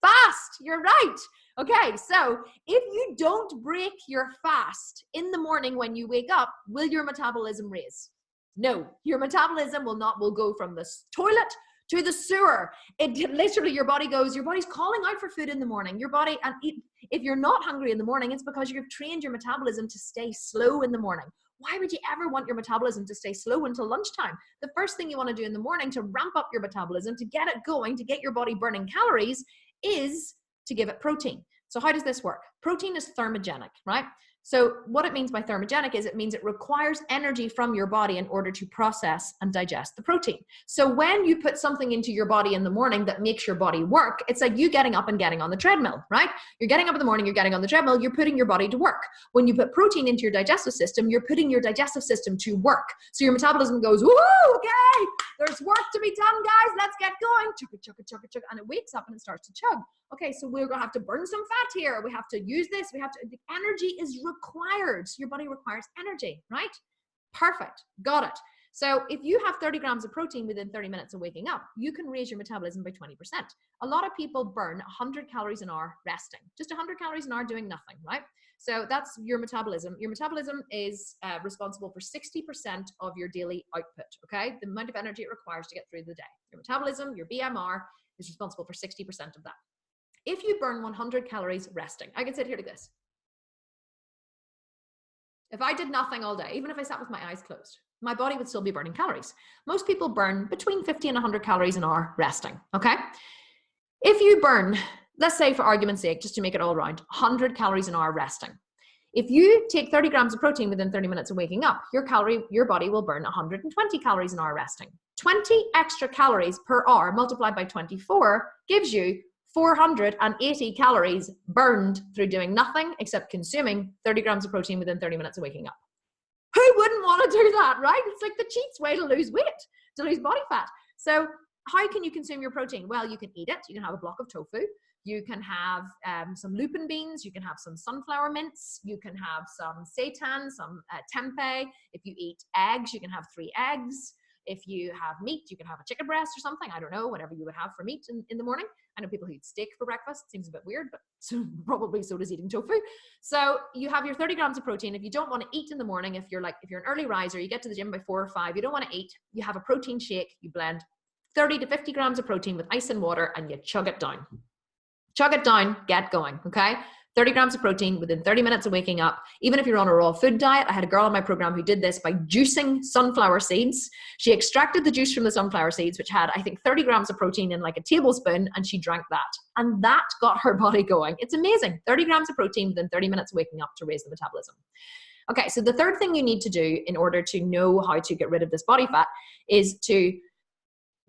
Fast, you're right. Okay, so if you don't break your fast in the morning when you wake up, will your metabolism raise? No, your metabolism will go from the toilet to the sewer. It literally, your body's calling out for food in the morning. Your body, and if you're not hungry in the morning, it's because you've trained your metabolism to stay slow in the morning. Why would you ever want your metabolism to stay slow until lunchtime? The first thing you want to do in the morning to ramp up your metabolism, to get it going, to get your body burning calories, is to give it protein. So how does this work? Protein is thermogenic, right? So what it means by thermogenic is it means it requires energy from your body in order to process and digest the protein. So when you put something into your body in the morning that makes your body work, it's like you getting up and getting on the treadmill, right? You're getting up in the morning, you're getting on the treadmill, you're putting your body to work. When you put protein into your digestive system, you're putting your digestive system to work. So your metabolism goes, woo, okay, there's work to be done, guys, let's get going. Chug it, chug it, chug it, chug it, and it wakes up and it starts to chug. Okay, so we're gonna have to burn some fat here. We have to use this. The energy is required. So your body requires energy, right? Perfect, got it. So if you have 30 grams of protein within 30 minutes of waking up, you can raise your metabolism by 20%. A lot of people burn 100 calories an hour resting, just 100 calories an hour doing nothing, right? So that's your metabolism. Your metabolism is responsible for 60% of your daily output, okay? The amount of energy it requires to get through the day. Your metabolism, your BMR, is responsible for 60% of that. If you burn 100 calories resting, I can sit here like this. If I did nothing all day, even if I sat with my eyes closed, my body would still be burning calories. Most people burn between 50 and 100 calories an hour resting, okay? If you burn, let's say for argument's sake, just to make it all round, 100 calories an hour resting. If you take 30 grams of protein within 30 minutes of waking up, your body will burn 120 calories an hour resting. 20 extra calories per hour multiplied by 24 gives you 480 calories burned through doing nothing except consuming 30 grams of protein within 30 minutes of waking up. Who wouldn't want to do that, right? It's like the cheapest way to lose weight, to lose body fat. So how can you consume your protein? Well, you can eat it. You can have a block of tofu. You can have some lupin beans. You can have some sunflower mince. You can have some seitan, some tempeh. If you eat eggs, you can have 3 eggs. If you have meat, you can have a chicken breast or something. I don't know, whatever you would have for meat in the morning. I know people who eat steak for breakfast. Seems a bit weird, but probably so does eating tofu. So you have your 30 grams of protein. If you don't want to eat in the morning, if you're an early riser, you get to the gym by 4 or 5, you don't want to eat, you have a protein shake, you blend 30 to 50 grams of protein with ice and water and you chug it down. Chug it down, get going, okay? 30 grams of protein within 30 minutes of waking up. Even if you're on a raw food diet, I had a girl on my program who did this by juicing sunflower seeds. She extracted the juice from the sunflower seeds, which had, I think, 30 grams of protein in like a tablespoon, and she drank that. And that got her body going. It's amazing. 30 grams of protein within 30 minutes of waking up to raise the metabolism. Okay, so the third thing you need to do in order to know how to get rid of this body fat is to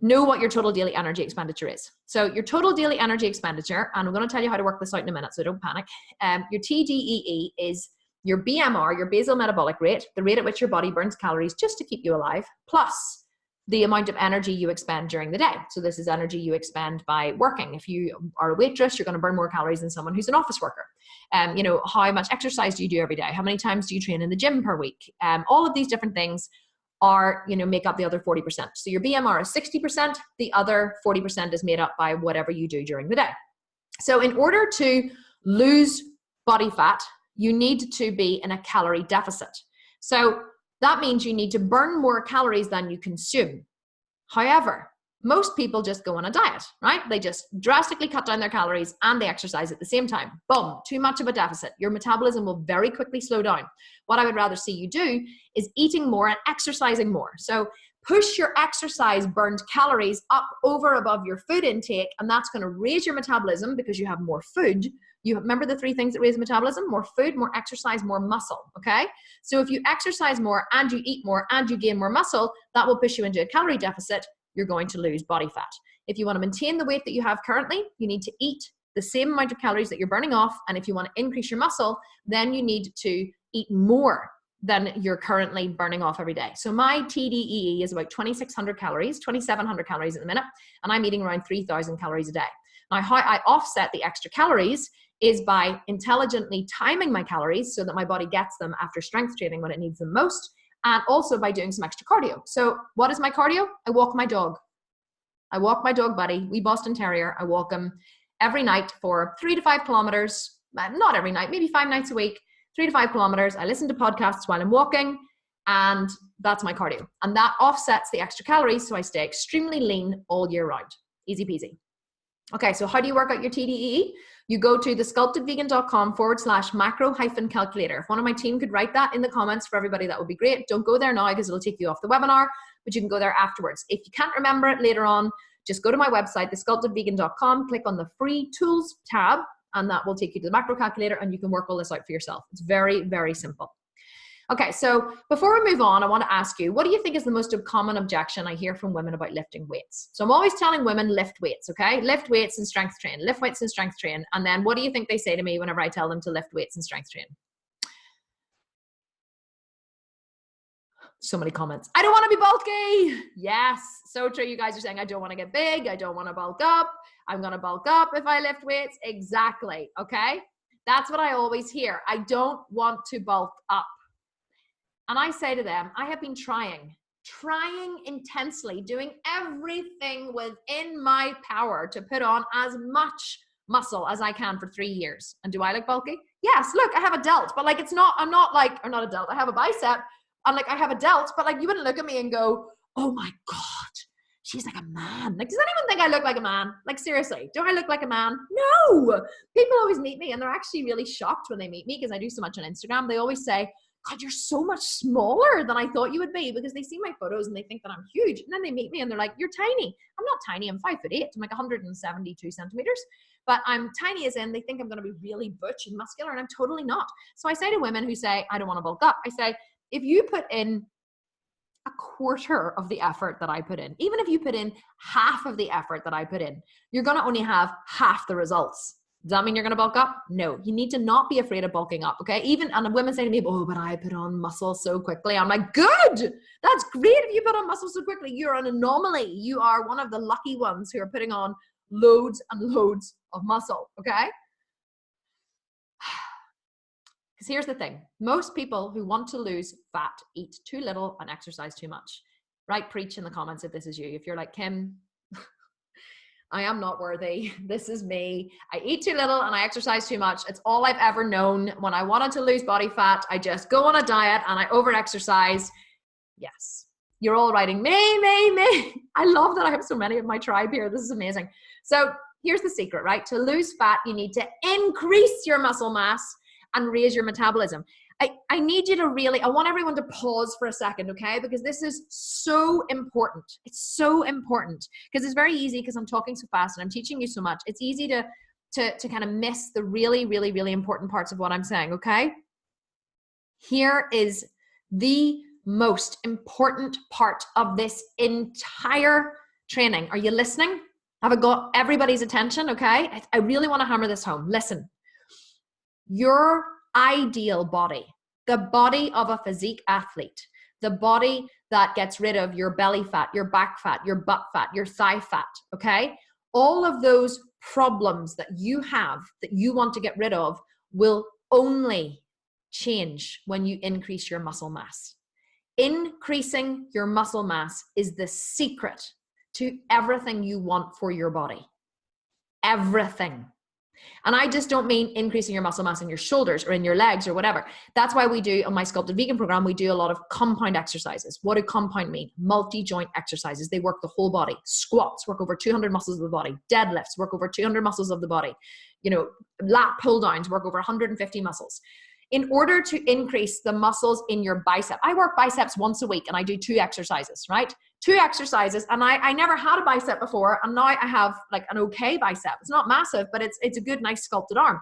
know what your total daily energy expenditure is. So your total daily energy expenditure, and I'm going to tell you how to work this out in a minute, so don't panic. Your TDEE is your BMR, your basal metabolic rate, the rate at which your body burns calories just to keep you alive, plus the amount of energy you expend during the day. So this is energy you expend by working. If you are a waitress, you're going to burn more calories than someone who's an office worker. You know, how much exercise do you do every day? How many times do you train in the gym per week? All of these different things are, you know, make up the other 40%. So your BMR is 60%. The other 40% is made up by whatever you do during the day. So in order to lose body fat, you need to be in a calorie deficit. So that means you need to burn more calories than you consume. However, most people just go on a diet, right? They just drastically cut down their calories and they exercise at the same time. Boom, too much of a deficit. Your metabolism will very quickly slow down. What I would rather see you do is eating more and exercising more. So push your exercise burned calories up over above your food intake, and that's going to raise your metabolism because you have more food. You remember the 3 things that raise metabolism? More food, more exercise, more muscle, okay? So if you exercise more and you eat more and you gain more muscle, that will push you into a calorie deficit. You're going to lose body fat. If you want to maintain the weight that you have currently, you need to eat the same amount of calories that you're burning off. And if you want to increase your muscle, then you need to eat more than you're currently burning off every day. So my TDEE is about 2,600 calories, 2,700 calories at the minute, and I'm eating around 3,000 calories a day. Now, how I offset the extra calories is by intelligently timing my calories so that my body gets them after strength training when it needs them most, and also by doing some extra cardio. So what is my cardio? I walk my dog. I walk my dog Buddy, wee Boston Terrier. I walk him every night for 3 to 5 kilometers. Not every night, maybe 5 nights a week, 3 to 5 kilometers. I listen to podcasts while I'm walking, and that's my cardio. And that offsets the extra calories, so I stay extremely lean all year round. Easy peasy. Okay, so how do you work out your TDEE? You go to thesculptedvegan.com/macro-calculator. If one of my team could write that in the comments for everybody, that would be great. Don't go there now because it'll take you off the webinar, but you can go there afterwards. If you can't remember it later on, just go to my website, thesculptedvegan.com, click on the free tools tab, and that will take you to the macro calculator, and you can work all this out for yourself. It's very, very simple. Okay, so before we move on, I want to ask you, what do you think is the most common objection I hear from women about lifting weights? So I'm always telling women lift weights, okay? Lift weights and strength train, lift weights and strength train. And then what do you think they say to me whenever I tell them to lift weights and strength train? So many comments. I don't want to be bulky. Yes, so true. You guys are saying, I don't want to get big. I don't want to bulk up. I'm going to bulk up if I lift weights. Exactly, okay? That's what I always hear. I don't want to bulk up. And I say to them, I have been trying intensely, doing everything within my power to put on as much muscle as I can for 3 years. And do I look bulky? Yes, look, I have a delt, but like, it's not, I'm not like, or not a delt, I have a bicep, and like, I have a delt, but like, you wouldn't look at me and go, oh my God, she's like a man. Like, does anyone think I look like a man? Like, seriously, do I look like a man? No. People always meet me and they're actually really shocked when they meet me because I do so much on Instagram. They always say, God, you're so much smaller than I thought you would be, because they see my photos and they think that I'm huge. And then they meet me and they're like, you're tiny. I'm not tiny. I'm 5'8". I'm like 172 centimeters, but I'm tiny as in they think I'm going to be really butch and muscular, and I'm totally not. So I say to women who say, I don't want to bulk up, I say, if you put in a quarter of the effort that I put in, even if you put in half of the effort that I put in, you're going to only have half the results. Does that mean you're going to bulk up? No, you need to not be afraid of bulking up, okay? Even, and women say to me, oh, but I put on muscle so quickly. I'm like, good, that's great if you put on muscle so quickly. You're an anomaly. You are one of the lucky ones who are putting on loads and loads of muscle, okay? Because here's the thing. Most people who want to lose fat eat too little and exercise too much. Right? Preach in the comments if this is you. If you're like, Kim, I am not worthy. This is me. I eat too little and I exercise too much. It's all I've ever known. When I wanted to lose body fat, I just go on a diet and I over-exercise. Yes. You're all writing, me. I love that I have so many of my tribe here. This is amazing. So here's the secret, right? To lose fat, you need to increase your muscle mass and raise your metabolism. I need you to really, I want everyone to pause for a second, okay? Because this is so important. It's so important because it's very easy, because I'm talking so fast and I'm teaching you so much. It's easy to kind of miss the really, really, really important parts of what I'm saying, okay? Here is the most important part of this entire training. Are you listening? Have I got everybody's attention? Okay. I really want to hammer this home. Listen, your ideal body, the body of a physique athlete, the body that gets rid of your belly fat, your back fat, your butt fat, your thigh fat. Okay. All of those problems that you have that you want to get rid of will only change when you increase your muscle mass. Increasing your muscle mass is the secret to everything you want for your body. Everything. And I just don't mean increasing your muscle mass in your shoulders or in your legs or whatever. That's why we do, on my Sculpted Vegan program, we do a lot of compound exercises. What do compound mean? Multi-joint exercises. They work the whole body. Squats work over 200 muscles of the body. Deadlifts work over 200 muscles of the body. You know, lat pull downs work over 150 muscles. In order to increase the muscles in your bicep, I work biceps once a week and I do 2 exercises, right? 2 exercises, and I never had a bicep before, and now I have like an okay bicep. It's not massive, but it's a good, nice sculpted arm.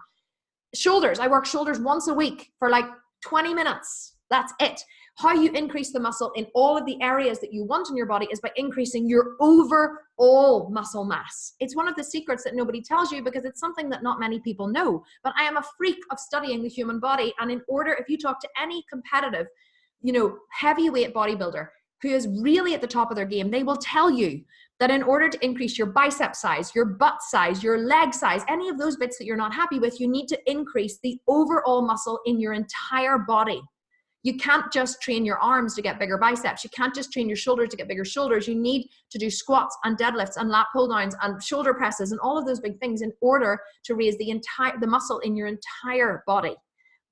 Shoulders, I work shoulders once a week for like 20 minutes. That's it. How you increase the muscle in all of the areas that you want in your body is by increasing your overall muscle mass. It's one of the secrets that nobody tells you because it's something that not many people know. But I am a freak of studying the human body. And in order, if you talk to any competitive, you know, heavyweight bodybuilder who is really at the top of their game, they will tell you that in order to increase your bicep size, your butt size, your leg size, any of those bits that you're not happy with, you need to increase the overall muscle in your entire body. You can't just train your arms to get bigger biceps. You can't just train your shoulders to get bigger shoulders. You need to do squats and deadlifts and lat pull downs and shoulder presses and all of those big things in order to raise the muscle in your entire body.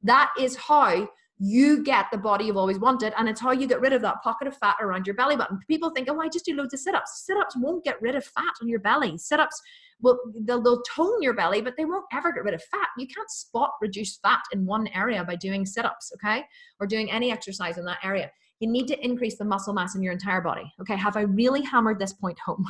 That is how you get the body you've always wanted, and it's how you get rid of that pocket of fat around your belly button. People think, oh, I just do loads of sit-ups. Sit-ups won't get rid of fat on your belly. Sit-ups they'll tone your belly, but they won't ever get rid of fat. You can't spot reduce fat in one area by doing sit-ups, okay? Or doing any exercise in that area. You need to increase the muscle mass in your entire body. Okay, have I really hammered this point home?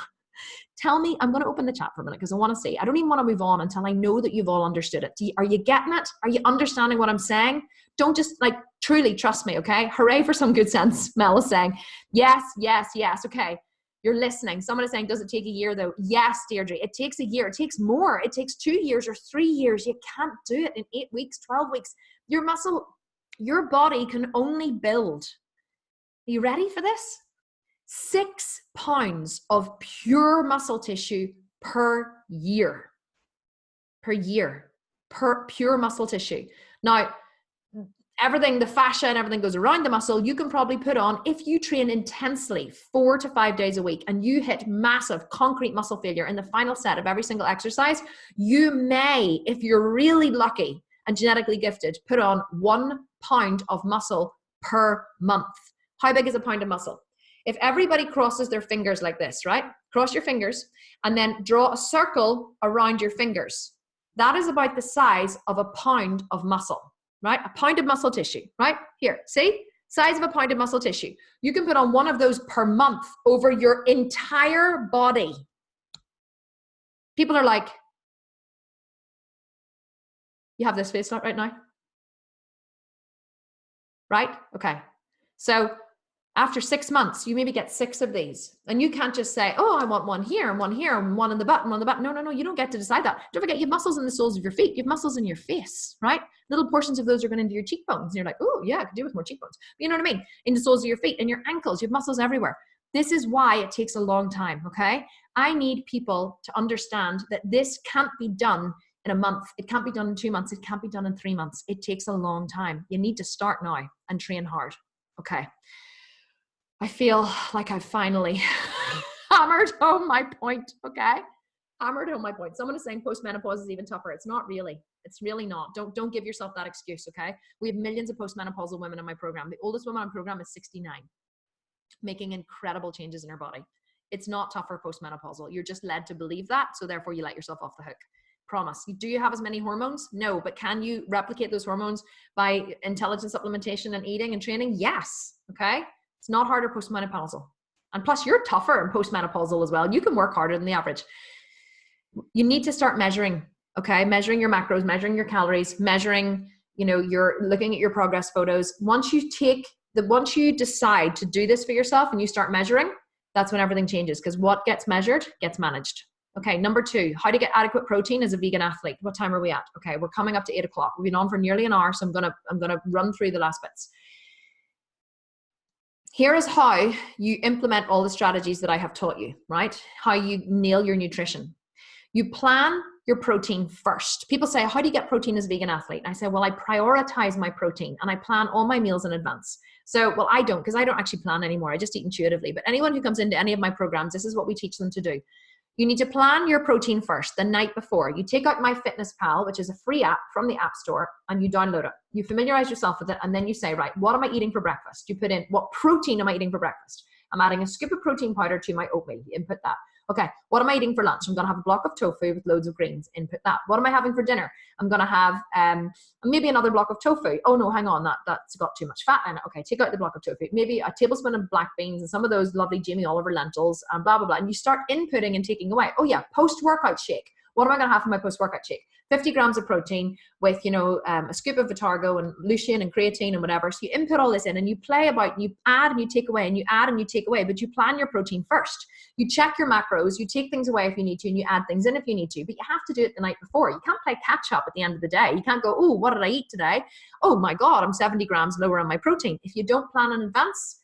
Tell me, I'm going to open the chat for a minute because I want to see. I don't even want to move on until I know that you've all understood it. Are you getting it? Are you understanding what I'm saying? Don't just like truly trust me, okay? Hooray for some good sense. Mel is saying, yes, yes, yes. Okay, you're listening. Someone is saying, does it take a year though? Yes, Deirdre, it takes a year. It takes more. It takes 2 years or 3 years. You can't do it in 8 weeks, 12 weeks. Your muscle, your body can only build. Are you ready for this? 6 pounds of pure muscle tissue per year. Per year. Per pure muscle tissue. Now, everything, the fascia and everything goes around the muscle, you can probably put on, if you train intensely 4 to 5 days a week and you hit massive concrete muscle failure in the final set of every single exercise, you may, if you're really lucky and genetically gifted, put on 1 pound of muscle per month. How big is a pound of muscle? If everybody crosses their fingers like this, right? Cross your fingers and then draw a circle around your fingers. That is about the size of a pound of muscle, right? A pound of muscle tissue, right? Here, see? Size of a pound of muscle tissue. You can put on 1 of those per month over your entire body. People are like, you have this face right now? Right? Okay. So after 6 months, you maybe get 6 of these. And you can't just say, oh, I want 1 here and 1 here and 1 in the butt and 1 on the butt. No, no, no, you don't get to decide that. Don't forget, you have muscles in the soles of your feet. You have muscles in your face, right? Little portions of those are going into your cheekbones. And you're like, oh, yeah, I could do with more cheekbones. But you know what I mean? In the soles of your feet and your ankles, you have muscles everywhere. This is why it takes a long time, okay? I need people to understand that this can't be done in a month. It can't be done in 2 months. It can't be done in 3 months. It takes a long time. You need to start now and train hard, okay? I feel like I've finally hammered home my point, okay? Hammered home my point. Someone is saying postmenopause is even tougher. It's not really. It's really not. Don't give yourself that excuse, okay? We have millions of postmenopausal women in my program. The oldest woman on program is 69, making incredible changes in her body. It's not tougher postmenopausal. You're just led to believe that. So therefore you let yourself off the hook. Promise. Do you have as many hormones? No, but can you replicate those hormones by intelligent supplementation and eating and training? Yes. Okay. It's not harder postmenopausal. And plus you're tougher in postmenopausal as well. You can work harder than the average. You need to start measuring, okay? Measuring your macros, measuring your calories, measuring, you're looking at your progress photos. Once you decide to do this for yourself and you start measuring, that's when everything changes, because what gets measured gets managed. Okay, number 2, how to get adequate protein as a vegan athlete. What time are we at? Okay, we're coming up to 8 o'clock. We've been on for nearly an hour, so I'm gonna run through the last bits. Here is how you implement all the strategies that I have taught you, right? How you nail your nutrition. You plan your protein first. People say, how do you get protein as a vegan athlete? And I say, well, I prioritize my protein and I plan all my meals in advance. So, well, I don't, because I don't actually plan anymore. I just eat intuitively. But anyone who comes into any of my programs, this is what we teach them to do. You need to plan your protein first, the night before. You take out MyFitnessPal, which is a free app from the App Store, and you download it. You familiarize yourself with it, and then you say, right, what am I eating for breakfast? You put in, what protein am I eating for breakfast? I'm adding a scoop of protein powder to my oatmeal. You input that. Okay, what am I eating for lunch? I'm going to have a block of tofu with loads of greens. Input that. What am I having for dinner? I'm going to have maybe another block of tofu. Oh no, hang on, that's got too much fat in it. Okay, take out the block of tofu. Maybe a tablespoon of black beans and some of those lovely Jamie Oliver lentils and blah, blah, blah. And you start inputting and taking away. Oh yeah, post-workout shake. What am I going to have for my post-workout shake? 50 grams of protein with, a scoop of Vitargo and lutein and creatine and whatever. So you input all this in and you play about, and you add and you take away and you add and you take away, but you plan your protein first. You check your macros, you take things away if you need to, and you add things in if you need to, but you have to do it the night before. You can't play catch up at the end of the day. You can't go, oh, what did I eat today? Oh my God, I'm 70 grams lower on my protein. If you don't plan in advance,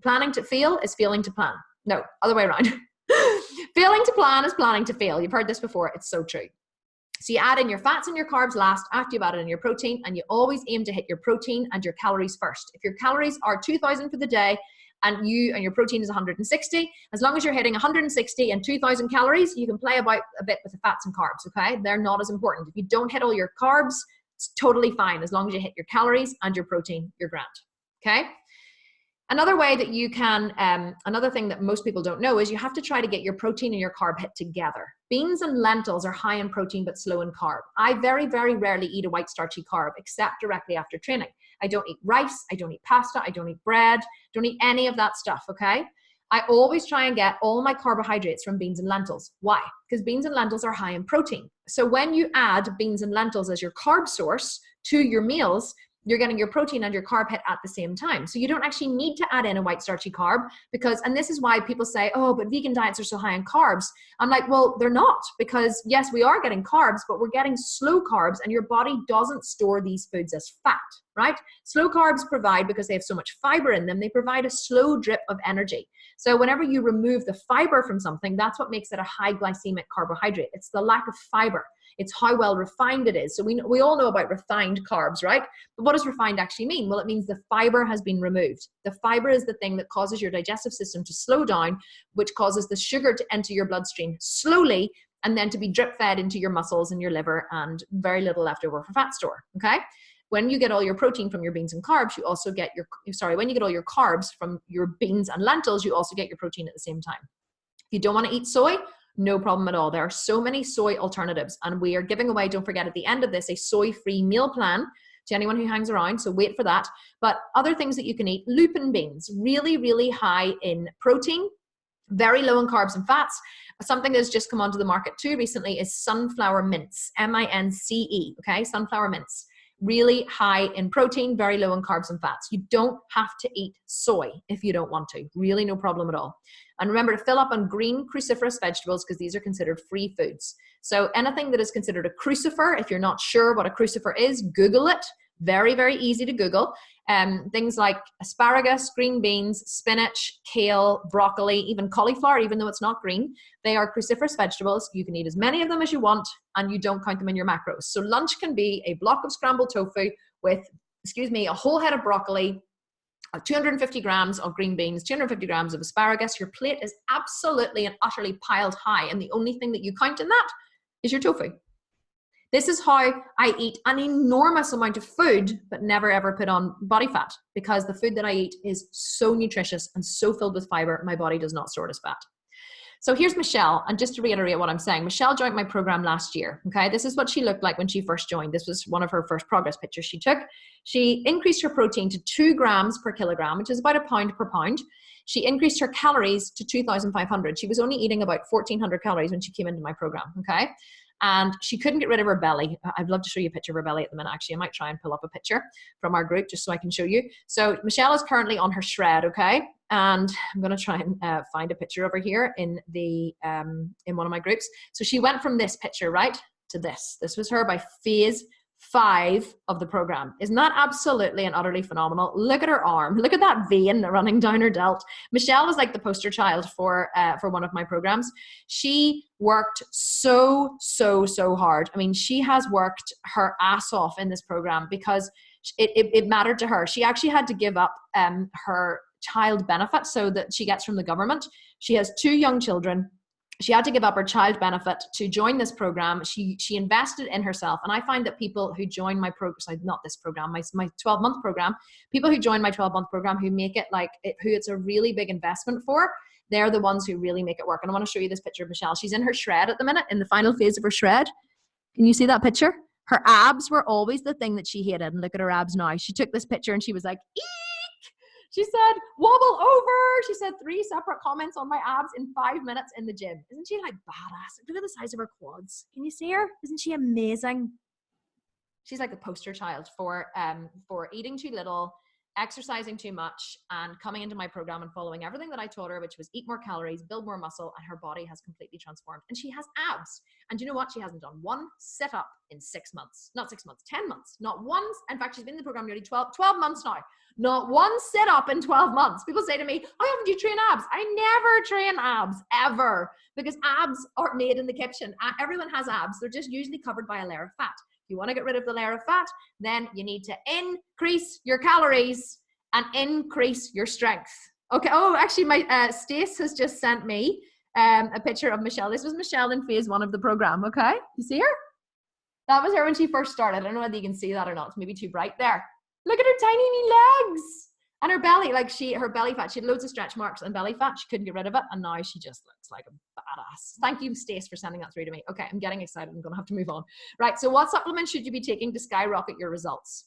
planning to fail is failing to plan. No, other way around. Failing to plan is planning to fail. You've heard this before. It's so true. So you add in your fats and your carbs last after you've added in your protein, and you always aim to hit your protein and your calories first. If your calories are 2,000 for the day and your protein is 160, as long as you're hitting 160 and 2,000 calories, you can play about a bit with the fats and carbs, okay? They're not as important. If you don't hit all your carbs, it's totally fine. As long as you hit your calories and your protein, you're grand, okay? Another way that you can, another thing that most people don't know is you have to try to get your protein and your carb hit together. Beans and lentils are high in protein but slow in carb. I very, very rarely eat a white starchy carb except directly after training. I don't eat rice, I don't eat pasta, I don't eat bread, don't eat any of that stuff, okay? I always try and get all my carbohydrates from beans and lentils. Why? Because beans and lentils are high in protein. So when you add beans and lentils as your carb source to your meals, you're getting your protein and your carb hit at the same time. So you don't actually need to add in a white starchy carb because, and this is why people say, oh, but vegan diets are so high in carbs. I'm like, well, they're not, because yes, we are getting carbs, but we're getting slow carbs and your body doesn't store these foods as fat, right? Slow carbs provide, because they have so much fiber in them, they provide a slow drip of energy. So whenever you remove the fiber from something, that's what makes it a high glycemic carbohydrate. It's the lack of fiber. It's how well refined it is. So we all know about refined carbs, right? But what does refined actually mean? Well, it means the fiber has been removed. The fiber is the thing that causes your digestive system to slow down, which causes the sugar to enter your bloodstream slowly and then to be drip fed into your muscles and your liver, and very little left over for fat store, okay? When you get all your protein from your beans and carbs, you also get when you get all your carbs from your beans and lentils, you also get your protein at the same time. If you don't want to eat soy, no problem at all. There are so many soy alternatives, and we are giving away, don't forget at the end of this, a soy-free meal plan to anyone who hangs around, so wait for that. But other things that you can eat, lupin beans, really, really high in protein, very low in carbs and fats. Something that's just come onto the market too recently is sunflower mince, M-I-N-C-E, okay, sunflower mince. Really high in protein, very low in carbs and fats. You don't have to eat soy if you don't want to. Really no problem at all. And remember to fill up on green cruciferous vegetables, because these are considered free foods. So anything that is considered a crucifer, if you're not sure what a crucifer is, Google it. Very, very easy to Google. Things like asparagus, green beans, spinach, kale, broccoli, even cauliflower, even though it's not green. They are cruciferous vegetables. You can eat as many of them as you want, and you don't count them in your macros. So lunch can be a block of scrambled tofu with, a whole head of broccoli, 250 grams of green beans, 250 grams of asparagus. Your plate is absolutely and utterly piled high, and the only thing that you count in that is your tofu. This is how I eat an enormous amount of food, but never ever put on body fat, because the food that I eat is so nutritious and so filled with fiber, my body does not store it as fat. So here's Michelle. And just to reiterate what I'm saying, Michelle joined my program last year. Okay. This is what she looked like when she first joined. This was one of her first progress pictures she took. She increased her protein to 2 grams per kilogram, which is about a pound per pound. She increased her calories to 2,500. She was only eating about 1,400 calories when she came into my program. Okay. And she couldn't get rid of her belly. I'd love to show you a picture of her belly at the minute. Actually, I might try and pull up a picture from our group just so I can show you. So Michelle is currently on her shred, okay? And I'm going to try and find a picture over here in the in one of my groups. So she went from this picture, right, to this. This was her by phase 5 of the program. Isn't that absolutely and utterly phenomenal? Look at her arm. Look at that vein running down her delt. Michelle was like the poster child for one of my programs. She worked so hard. I mean, she has worked her ass off in this program because it mattered to her. She actually had to give up her child benefit so that she gets from the government. She has 2 young children. She had to give up her child benefit to join this program. She invested in herself. And I find that people who join my program, not this program, my 12-month program, people who join my 12-month program who make it who it's a really big investment for, they're the ones who really make it work. And I want to show you this picture of Michelle. She's in her shred at the minute, in the final phase of her shred. Can you see that picture? Her abs were always the thing that she hated. And look at her abs now. She took this picture and she was like, eek! She said, wobble over. She said 3 separate comments on my abs in 5 minutes in the gym. Isn't she like badass? Look at the size of her quads. Can you see her? Isn't she amazing? She's like the poster child for eating too little, exercising too much, and coming into my program and following everything that I taught her, which was eat more calories, build more muscle, and her body has completely transformed. And she has abs. And you know what? She hasn't done 1 sit-up in 6 months. Not 6 months, 10 months. Not one. In fact, she's been in the program nearly 12 months now. Not 1 sit-up in 12 months. People say to me, "How often do you train abs?" I never train abs, ever. Because abs aren't made in the kitchen. Everyone has abs. They're just usually covered by a layer of fat. If you want to get rid of the layer of fat, then you need to increase your calories and increase your strength. Okay. Oh, actually, my Stace has just sent me a picture of Michelle. This was Michelle in phase 1 of the program. Okay. You see her? That was her when she first started. I don't know whether you can see that or not. It's maybe too bright there. Look at her tiny wee legs and her belly. Like her belly fat. She had loads of stretch marks and belly fat. She couldn't get rid of it. And now she just looks like a badass. Thank you, Stace, for sending that through to me. Okay. I'm getting excited. I'm going to have to move on. Right. So what supplements should you be taking to skyrocket your results?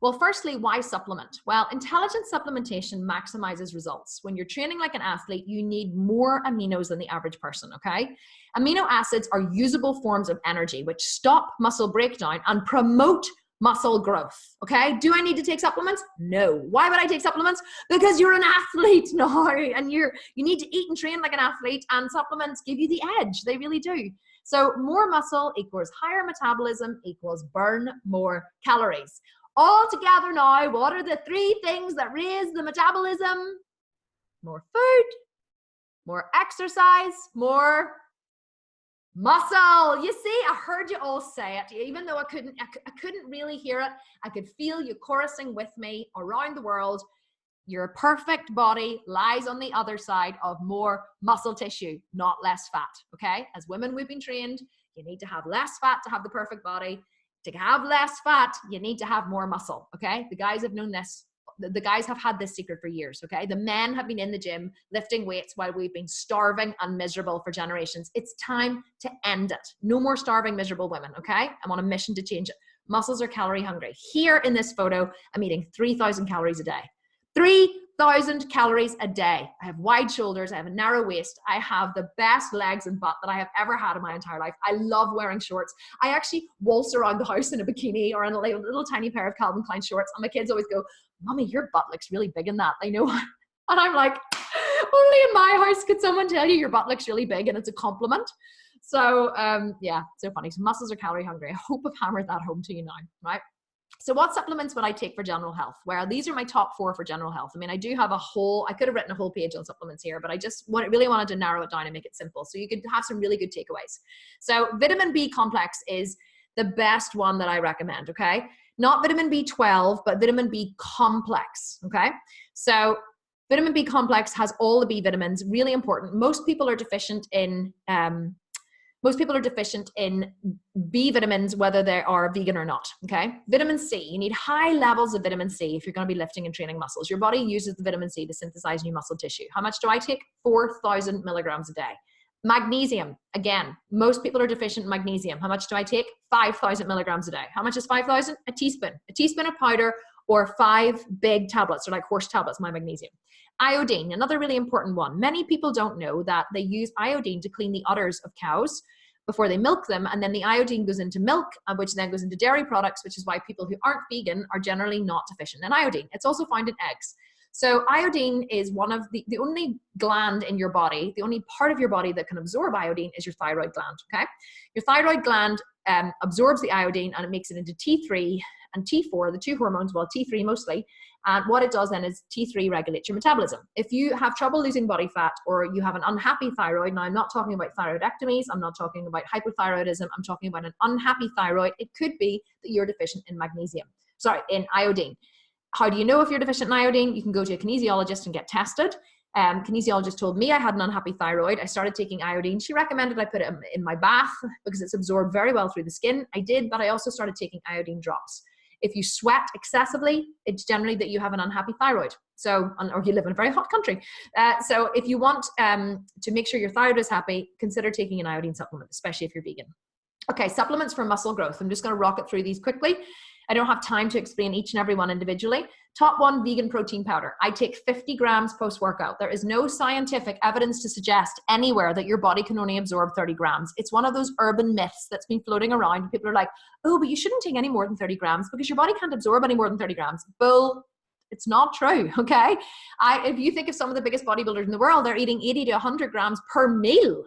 Well, firstly, why supplement? Well, intelligent supplementation maximizes results. When you're training like an athlete, you need more aminos than the average person, okay? Amino acids are usable forms of energy which stop muscle breakdown and promote muscle growth, okay? Do I need to take supplements? No. Why would I take supplements? Because you're an athlete now and you need to eat and train like an athlete, and supplements give you the edge. They really do. So more muscle equals higher metabolism equals burn more calories. All together now, what are the 3 things that raise the metabolism? More food, more exercise, more muscle. You see, I heard you all say it, even though I couldn't really hear it. I could feel you chorusing with me around the world. Your perfect body lies on the other side of more muscle tissue, not less fat, okay? As women, we've been trained, you need to have less fat to have the perfect body. To have less fat, you need to have more muscle, okay? The guys have known this. The guys have had this secret for years, okay? The men have been in the gym lifting weights while we've been starving and miserable for generations. It's time to end it. No more starving, miserable women, okay? I'm on a mission to change it. Muscles are calorie hungry. Here in this photo, I'm eating 3,000 calories a day. 3,000 calories a day. I have wide shoulders. I have a narrow waist. I have the best legs and butt that I have ever had in my entire life. I love wearing shorts. I actually waltz around the house in a bikini or in a little tiny pair of Calvin Klein shorts. And my kids always go, "Mommy, your butt looks really big in that." I know. And I'm like, only in my house could someone tell you your butt looks really big and it's a compliment. So yeah, so funny. So muscles are calorie hungry. I hope I've hammered that home to you now, right? So what supplements would I take for general health? Well, these are my top 4 for general health. I mean, I do have I could have written a whole page on supplements here, but I just really wanted to narrow it down and make it simple so you could have some really good takeaways. So vitamin B complex is the best one that I recommend, okay? Not vitamin B12, but vitamin B complex, okay? So vitamin B complex has all the B vitamins, really important. Most people are deficient in Most people are deficient in B vitamins, whether they are vegan or not, okay? Vitamin C, you need high levels of vitamin C if you're gonna be lifting and training muscles. Your body uses the vitamin C to synthesize new muscle tissue. How much do I take? 4,000 milligrams a day. Magnesium, again, most people are deficient in magnesium. How much do I take? 5,000 milligrams a day. How much is 5,000? A teaspoon of powder, or 5 big tablets, or like horse tablets, my magnesium. Iodine, another really important one. Many people don't know that they use iodine to clean the udders of cows before they milk them, and then the iodine goes into milk, which then goes into dairy products, which is why people who aren't vegan are generally not deficient in iodine. It's also found in eggs. So iodine is one of the only gland in your body, the only part of your body that can absorb iodine is your thyroid gland, okay? Your thyroid gland absorbs the iodine and it makes it into T3 and T4, the 2 hormones, well, T3 mostly. And what it does then is T3 regulates your metabolism. If you have trouble losing body fat or you have an unhappy thyroid, now I'm not talking about thyroidectomies, I'm not talking about hypothyroidism, I'm talking about an unhappy thyroid. It could be that you're deficient in in iodine. How do you know if you're deficient in iodine? You can go to a kinesiologist and get tested. Kinesiologist told me I had an unhappy thyroid. I started taking iodine. She recommended I put it in my bath because it's absorbed very well through the skin. I did, but I also started taking iodine drops. If you sweat excessively, it's generally that you have an unhappy thyroid. So, or you live in a very hot country. So if you want to make sure your thyroid is happy, consider taking an iodine supplement, especially if you're vegan. Okay, supplements for muscle growth. I'm just going to rocket through these quickly. I don't have time to explain each and every one individually. Top one, vegan protein powder. I take 50 grams post-workout. There is no scientific evidence to suggest anywhere that your body can only absorb 30 grams. It's one of those urban myths that's been floating around. People are like, oh, but you shouldn't take any more than 30 grams because your body can't absorb any more than 30 grams. Bull. It's not true, okay? If you think of some of the biggest bodybuilders in the world, they're eating 80 to 100 grams per meal.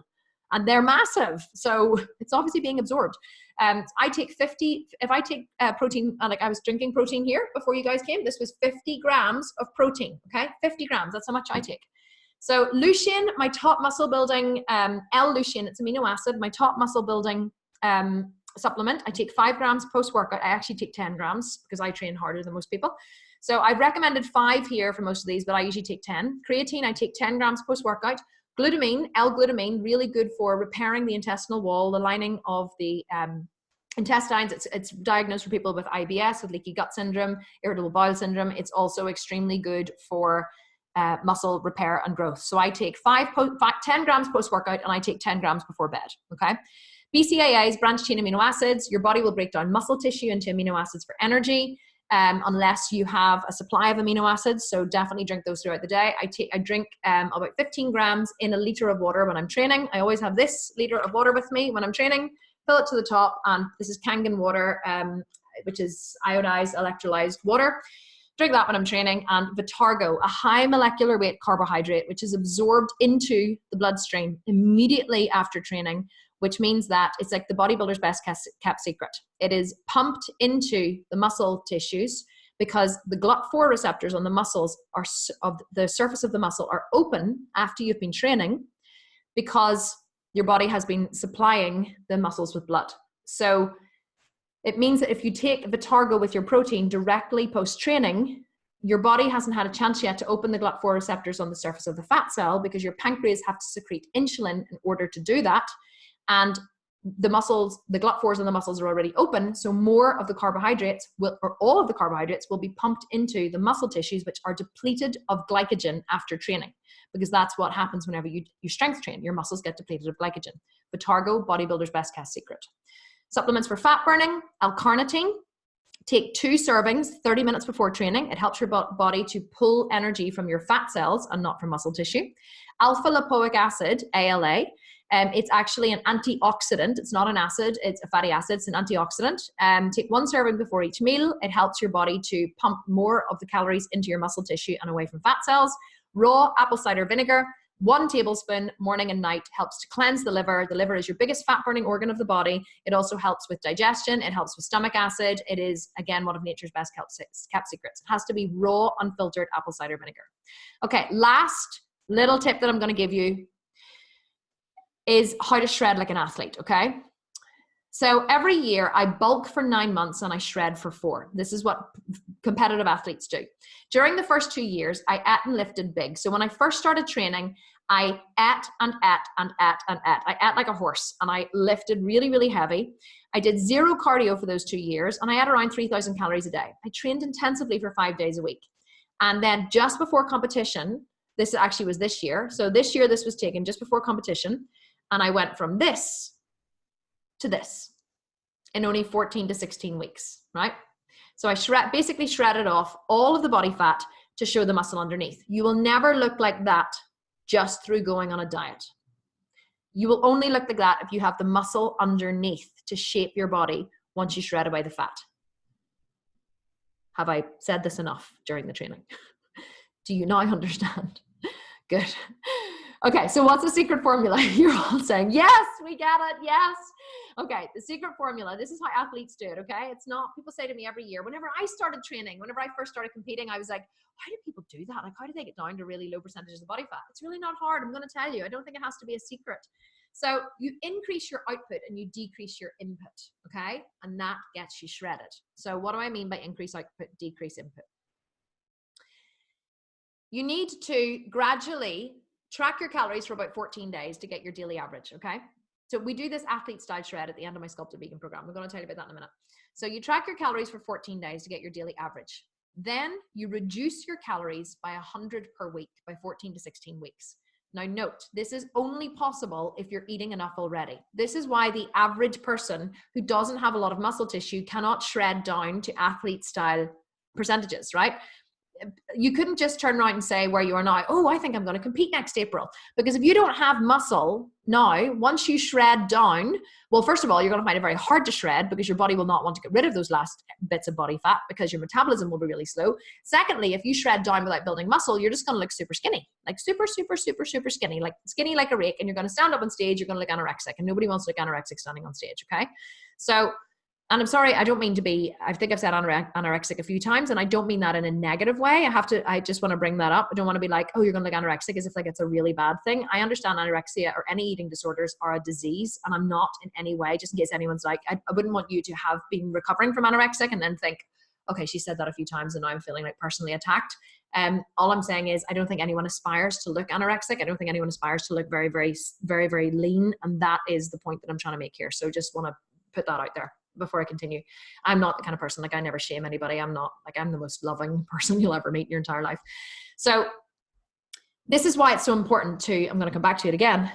And they're massive. So it's obviously being absorbed. I take 50, if I take protein, like I was drinking protein here before you guys came, this was 50 grams of protein, okay? 50 grams, that's how much I take. So lutein, my top muscle building, L-leucine, it's amino acid, my top muscle building supplement. I take 5 grams post-workout. I actually take 10 grams because I train harder than most people. So I've recommended 5 here for most of these, but I usually take 10. Creatine, I take 10 grams post-workout. Glutamine, L-glutamine, really good for repairing the intestinal wall, the lining of the intestines. It's diagnosed for people with IBS, with leaky gut syndrome, irritable bowel syndrome. It's also extremely good for muscle repair and growth. So I take 10 grams post-workout and I take 10 grams before bed, okay? BCAAs, branched chain amino acids. Your body will break down muscle tissue into amino acids for energy. Unless you have a supply of amino acids. So definitely drink those throughout the day. I drink about 15 grams in a liter of water when I'm training. I always have this liter of water with me when I'm training, fill it to the top. And this is Kangen water, which is iodized, electrolyzed water. Drink that when I'm training. And Vitargo, a high molecular weight carbohydrate, which is absorbed into the bloodstream immediately after training, which means that it's like the bodybuilder's best kept secret. It is pumped into the muscle tissues because the GLUT4 receptors on the muscles of the surface of the muscle are open after you've been training because your body has been supplying the muscles with blood. So it means that if you take Vitargo with your protein directly post-training, your body hasn't had a chance yet to open the GLUT4 receptors on the surface of the fat cell because your pancreas have to secrete insulin in order to do that. And the muscles, the GLUT4s in the muscles are already open, so more of the carbohydrates or all of the carbohydrates will be pumped into the muscle tissues, which are depleted of glycogen after training, because that's what happens whenever you strength train. Your muscles get depleted of glycogen. Vitargo, bodybuilder's best kept secret. Supplements for fat burning, L-carnitine. Take 2 servings 30 minutes before training. It helps your body to pull energy from your fat cells and not from muscle tissue. Alpha-lipoic acid, ALA. It's actually an antioxidant. It's not an acid, it's a fatty acid. It's an antioxidant. Take 1 serving before each meal. It helps your body to pump more of the calories into your muscle tissue and away from fat cells. Raw apple cider vinegar, 1 tablespoon morning and night, helps to cleanse the liver. The liver is your biggest fat burning organ of the body. It also helps with digestion. It helps with stomach acid. It is, again, one of nature's best kept secrets. It has to be raw, unfiltered apple cider vinegar. Okay, last little tip that I'm going to give you is how to shred like an athlete, okay? So every year I bulk for 9 months and I shred for 4. This is what competitive athletes do. During the first 2 years, I ate and lifted big. So when I first started training, I ate and ate and ate and ate. I ate like a horse, and I lifted really, really heavy. I did zero cardio for those 2 years, and I ate around 3,000 calories a day. I trained intensively for 5 days a week. And then just before competition, this actually was this year. So this year, this was taken just before competition. And I went from this to this in only 14 to 16 weeks, right? So I basically shredded off all of the body fat to show the muscle underneath. You will never look like that just through going on a diet. You will only look like that if you have the muscle underneath to shape your body once you shred away the fat. Have I said this enough during the training? Do you now understand? Good. Okay, so what's the secret formula? You're all saying, yes, we get it, yes. Okay, the secret formula, this is how athletes do it, okay? It's not, people say to me every year, whenever I started training, whenever I first started competing, I was like, how do people do that? Like, how do they get down to really low percentages of body fat? It's really not hard, I'm gonna tell you. I don't think it has to be a secret. So you increase your output and you decrease your input, okay? And that gets you shredded. So what do I mean by increase output, decrease input? You need to gradually track your calories for about 14 days to get your daily average, okay? So we do this athlete style shred at the end of my Sculpted Vegan program. I'm going to tell you about that in a minute. So you track your calories for 14 days to get your daily average. Then you reduce your calories by 100 per week by 14 to 16 weeks. Now note, this is only possible if you're eating enough already. This is why the average person who doesn't have a lot of muscle tissue cannot shred down to athlete style percentages, right? You couldn't just turn around and say where you are now, oh, I think I'm going to compete next April. Because if you don't have muscle now, once you shred down, well, first of all, you're going to find it very hard to shred because your body will not want to get rid of those last bits of body fat because your metabolism will be really slow. Secondly, if you shred down without building muscle, you're just going to look super skinny, like super skinny like a rake. And you're going to stand up on stage, you're going to look anorexic, and nobody wants to look anorexic standing on stage, okay? So, and I'm sorry, I don't mean to be, I think I've said anorexic a few times, and I don't mean that in a negative way. I just want to bring that up. I don't want to be like, oh, you're going to look anorexic as if like it's a really bad thing. I understand anorexia or any eating disorders are a disease, and I'm not in any way, just in case anyone's like, I wouldn't want you to have been recovering from anorexic and then think, okay, she said that a few times and now I'm feeling like personally attacked. All I'm saying is I don't think anyone aspires to look anorexic. I don't think anyone aspires to look very, very, very, very lean. And that is the point that I'm trying to make here. So just want to put that out there before I continue. I'm not the kind of person, like I never shame anybody. I'm not like, I'm the most loving person you'll ever meet in your entire life. So this is why it's so important to, I'm going to come back to it again,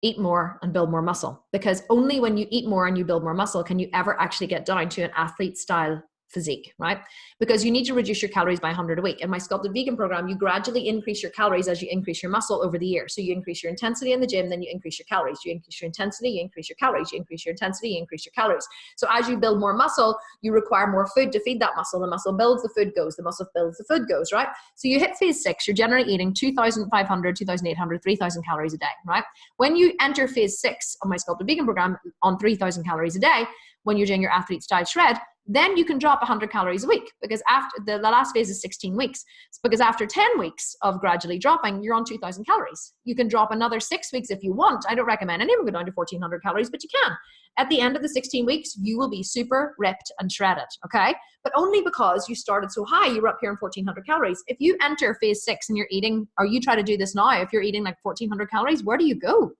eat more and build more muscle, because only when you eat more and you build more muscle can you ever actually get down to an athlete style physique, right? Because you need to reduce your calories by 100 a week. In my Sculpted Vegan program, you gradually increase your calories as you increase your muscle over the year. So you increase your intensity in the gym, then you increase your calories. You increase your intensity, you increase your calories. You increase your intensity, you increase your calories. So as you build more muscle, you require more food to feed that muscle. The muscle builds, the food goes. The muscle builds, the food goes, right? So you hit phase 6, you're generally eating 2,500, 2,800, 3,000 calories a day, right? When you enter phase 6 of my Sculpted Vegan program on 3,000 calories a day, when you're doing your athlete style shred, then you can drop 100 calories a week, because after the last phase is 16 weeks. Because after 10 weeks of gradually dropping, you're on 2,000 calories. You can drop another 6 weeks if you want. I don't recommend anyone go down to 1,400 calories, but you can. At the end of the 16 weeks, you will be super ripped and shredded, okay? But only because you started so high, you were up here in 1,400 calories. If you enter phase 6 and you're eating, or you try to do this now, if you're eating like 1,400 calories, where do you go?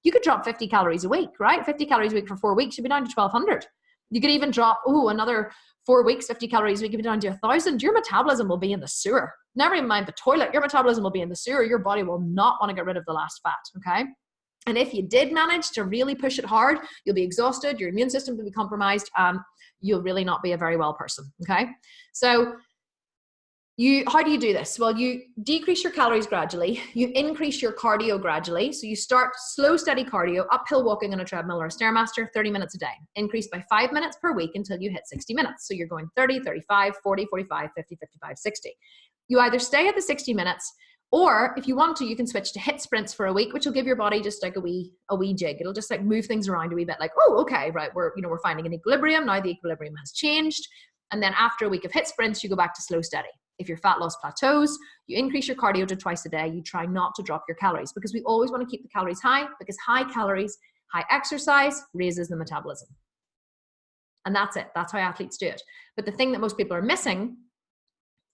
You could drop 50 calories a week, right? 50 calories a week for 4 weeks, you'd be down to 1,200. You could even drop, another 4 weeks, 50 calories a week, you'd be down to 1,000. Your metabolism will be in the sewer. Never even mind the toilet. Your metabolism will be in the sewer. Your body will not want to get rid of the last fat, okay? And if you did manage to really push it hard, you'll be exhausted, your immune system will be compromised, you'll really not be a very well person, okay? So how do you do this? Well, you decrease your calories gradually, you increase your cardio gradually. So you start slow, steady cardio, uphill walking on a treadmill or a Stairmaster, 30 minutes a day. Increase by 5 minutes per week until you hit 60 minutes. So you're going 30, 35, 40, 45, 50, 55, 60. You either stay at the 60 minutes, or if you want to, you can switch to HIIT sprints for a week, which will give your body just like a wee jig. It'll just like move things around a wee bit, like, oh, okay, right, we're finding an equilibrium. Now the equilibrium has changed. And then after a week of HIIT sprints, you go back to slow, steady. If your fat loss plateaus, you increase your cardio to twice a day. You try not to drop your calories, because we always want to keep the calories high, because high calories, high exercise raises the metabolism. And that's it. That's how athletes do it. But the thing that most people are missing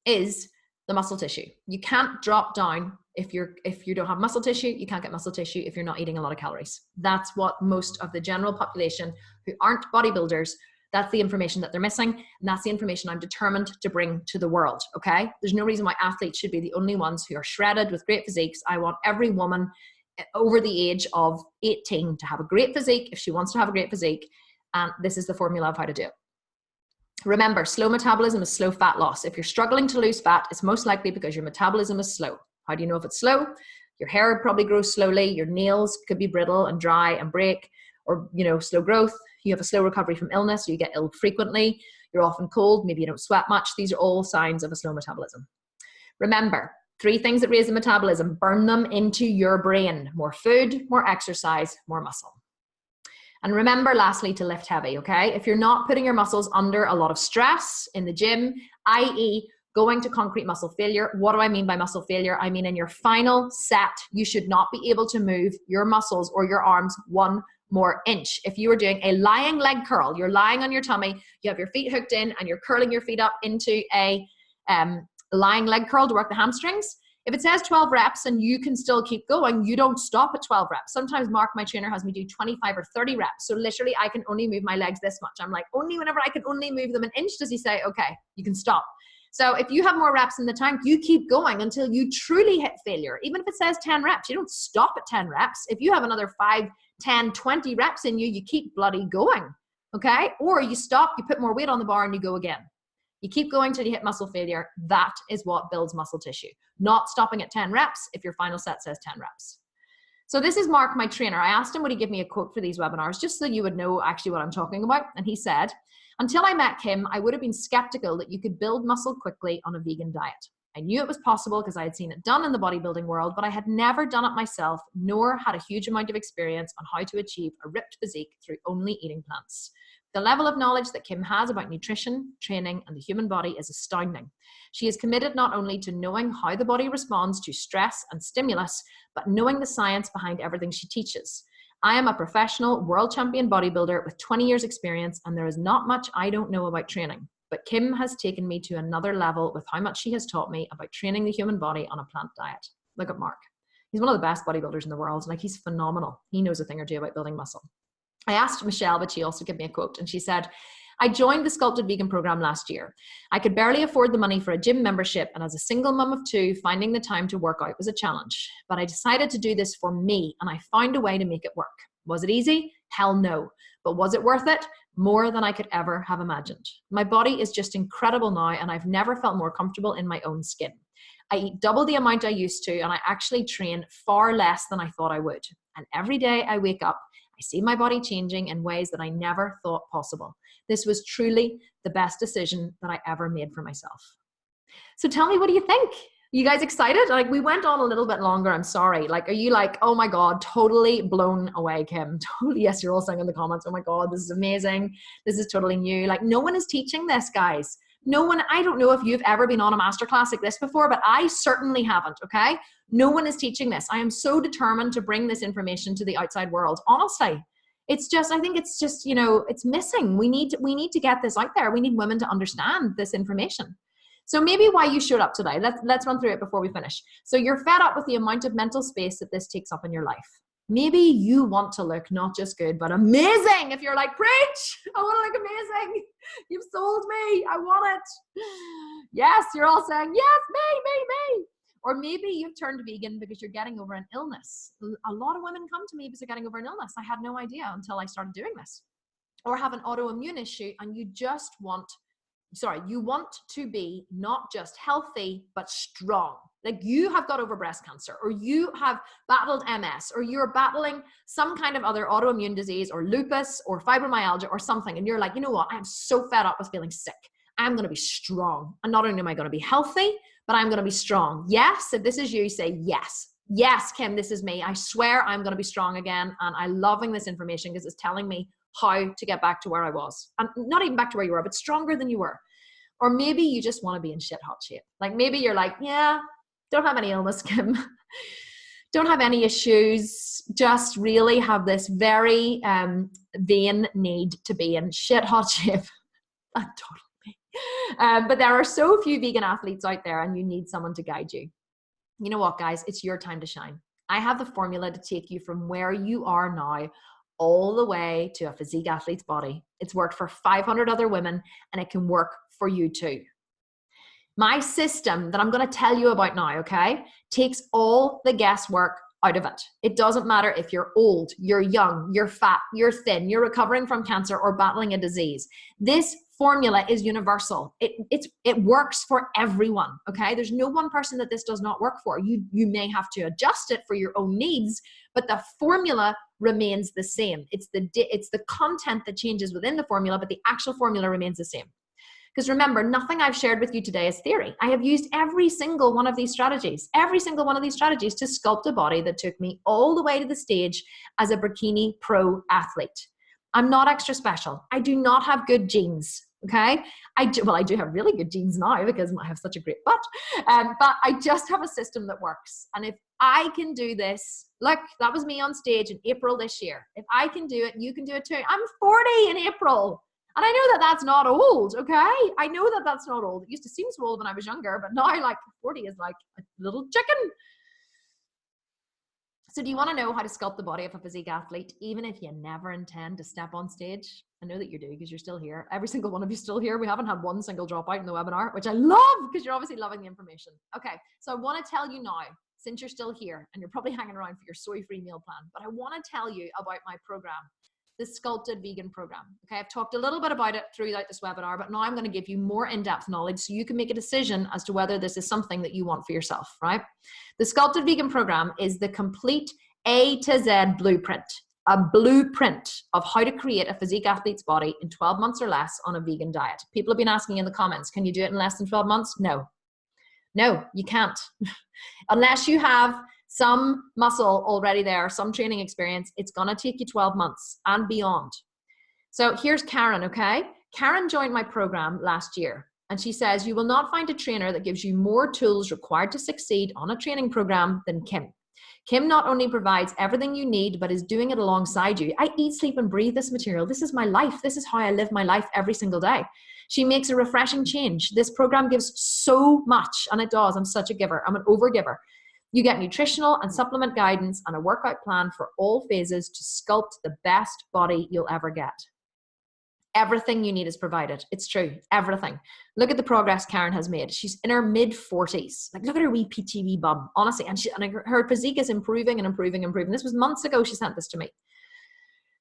is the muscle tissue. You can't drop down if you don't have muscle tissue. You can't get muscle tissue if you're not eating a lot of calories. That's what most of the general population who aren't bodybuilders, that's the information that they're missing. And that's the information I'm determined to bring to the world, okay? There's no reason why athletes should be the only ones who are shredded with great physiques. I want every woman over the age of 18 to have a great physique if she wants to have a great physique. And this is the formula of how to do it. Remember, slow metabolism is slow fat loss. If you're struggling to lose fat, it's most likely because your metabolism is slow. How do you know if it's slow? Your hair probably grows slowly. Your nails could be brittle and dry and break, or, slow growth. You have a slow recovery from illness. You get ill frequently. You're often cold. Maybe you don't sweat much. These are all signs of a slow metabolism. Remember, 3 things that raise the metabolism. Burn them into your brain. More food, more exercise, more muscle. And remember, lastly, to lift heavy, okay? If you're not putting your muscles under a lot of stress in the gym, i.e. going to concrete muscle failure. What do I mean by muscle failure? I mean in your final set, you should not be able to move your muscles or your arms 1 more inch. If you were doing a lying leg curl, you're lying on your tummy, you have your feet hooked in and you're curling your feet up into a lying leg curl to work the hamstrings. If it says 12 reps and you can still keep going, you don't stop at 12 reps. Sometimes Mark, my trainer, has me do 25 or 30 reps. So literally I can only move my legs this much. I'm like, only whenever I can only move them an inch, does he say, okay, you can stop. So if you have more reps in the tank, you keep going until you truly hit failure. Even if it says 10 reps, you don't stop at 10 reps. If you have another 5, 10, 20 reps in you, you keep bloody going, okay? Or you stop, you put more weight on the bar and you go again. You keep going till you hit muscle failure. That is what builds muscle tissue. Not stopping at 10 reps if your final set says 10 reps. So this is Mark, my trainer. I asked him would he give me a quote for these webinars, just so you would know actually what I'm talking about. And he said, until I met Kim, I would have been skeptical that you could build muscle quickly on a vegan diet. I knew it was possible because I had seen it done in the bodybuilding world, but I had never done it myself, nor had a huge amount of experience on how to achieve a ripped physique through only eating plants. The level of knowledge that Kim has about nutrition, training, and the human body is astounding. She is committed not only to knowing how the body responds to stress and stimulus, but knowing the science behind everything she teaches. I am a professional world champion bodybuilder with 20 years experience, and there is not much I don't know about training. But Kim has taken me to another level with how much she has taught me about training the human body on a plant diet. Look at Mark. He's one of the best bodybuilders in the world. Like, he's phenomenal. He knows a thing or two about building muscle. I asked Michelle, but she also gave me a quote, and she said, I joined the Sculpted Vegan program last year. I could barely afford the money for a gym membership, and as a single mum of 2, finding the time to work out was a challenge. But I decided to do this for me, and I found a way to make it work. Was it easy? Hell no. But was it worth it? More than I could ever have imagined. My body is just incredible now, and I've never felt more comfortable in my own skin. I eat double the amount I used to, and I actually train far less than I thought I would. And every day I wake up, I see my body changing in ways that I never thought possible. This was truly the best decision that I ever made for myself. So tell me, what do you think? You guys excited? Like, we went on a little bit longer. I'm sorry. Like, are you like, oh my God, totally blown away, Kim? Totally. Yes, you're all saying in the comments, oh my God, this is amazing. This is totally new. Like, no one is teaching this, guys. No one, I don't know if you've ever been on a masterclass like this before, but I certainly haven't, okay? No one is teaching this. I am so determined to bring this information to the outside world. Honestly, it's just, I think it's just, it's missing. We need to get this out there. We need women to understand this information. So maybe why you showed up today. Let's run through it before we finish. So you're fed up with the amount of mental space that this takes up in your life. Maybe you want to look not just good, but amazing. If you're like, preach, I want to look amazing. You've sold me. I want it. Yes, you're all saying, yes, me. Or maybe you've turned vegan because you're getting over an illness. A lot of women come to me because they're getting over an illness. I had no idea until I started doing this. Or have an autoimmune issue and you want to be not just healthy, but strong. Like, you have got over breast cancer, or you have battled MS, or you're battling some kind of other autoimmune disease, or lupus, or fibromyalgia, or something. And you're like, you know what? I'm so fed up with feeling sick. I'm going to be strong. And not only am I going to be healthy, but I'm going to be strong. Yes. If this is you, say yes. Yes, Kim, this is me. I swear I'm going to be strong again. And I'm loving this information because it's telling me how to get back to where I was. And not even back to where you were, but stronger than you were. Or maybe you just want to be in shit hot shape. Like, maybe you're like, yeah, don't have any illness, Kim. Don't have any issues. Just really have this very vain need to be in shit hot shape. That's totally me. But there are so few vegan athletes out there, and you need someone to guide you. You know what, guys? It's your time to shine. I have the formula to take you from where you are now all the way to a physique athlete's body. It's worked for 500 other women, and it can work for you too. My system that I'm going to tell you about now, okay, takes all the guesswork out of it. It doesn't matter if you're old, you're young, you're fat, you're thin, you're recovering from cancer or battling a disease. This formula is universal. It works for everyone, okay? There's no one person that this does not work for. You may have to adjust it for your own needs, but the formula remains the same. It's the content that changes within the formula, but the actual formula remains the same. Because remember, nothing I've shared with you today is theory. I have used every single one of these strategies to sculpt a body that took me all the way to the stage as a bikini pro athlete. I'm not extra special. I do not have good genes, okay? I do have really good genes now because I have such a great butt, but I just have a system that works. And if I can do this, look, that was me on stage in April this year. If I can do it, you can do it too. I'm 40 in April. And I know that that's not old, okay? I know that that's not old. It used to seem so old when I was younger, but now like 40 is like a little chicken. So do you want to know how to sculpt the body of a physique athlete, even if you never intend to step on stage? I know that you do because you're still here. Every single one of you still here. We haven't had one single dropout in the webinar, which I love because you're obviously loving the information. Okay, so I want to tell you now, since you're still here and you're probably hanging around for your soy-free meal plan, but I want to tell you about my program, the Sculpted Vegan Program. Okay, I've talked a little bit about it throughout this webinar, but now I'm going to give you more in-depth knowledge so you can make a decision as to whether this is something that you want for yourself, right? The Sculpted Vegan Program is the complete A to Z blueprint, a blueprint of how to create a physique athlete's body in 12 months or less on a vegan diet. People have been asking in the comments, can you do it in less than 12 months? No, you can't. Unless you have some muscle already there, some training experience, it's gonna take you 12 months and beyond. So here's Karen, okay? Karen joined my program last year, and she says, you will not find a trainer that gives you more tools required to succeed on a training program than Kim. Kim not only provides everything you need, but is doing it alongside you. I eat, sleep, and breathe this material. This is my life. This is how I live my life every single day. She makes a refreshing change. This program gives so much, and it does. I'm such a giver. I'm an overgiver. You get nutritional and supplement guidance and a workout plan for all phases to sculpt the best body you'll ever get. Everything you need is provided. It's true. Everything. Look at the progress Karen has made. She's in her mid-40s. Like, look at her wee PTV bum, honestly. And her physique is improving and improving and improving. This was months ago she sent this to me.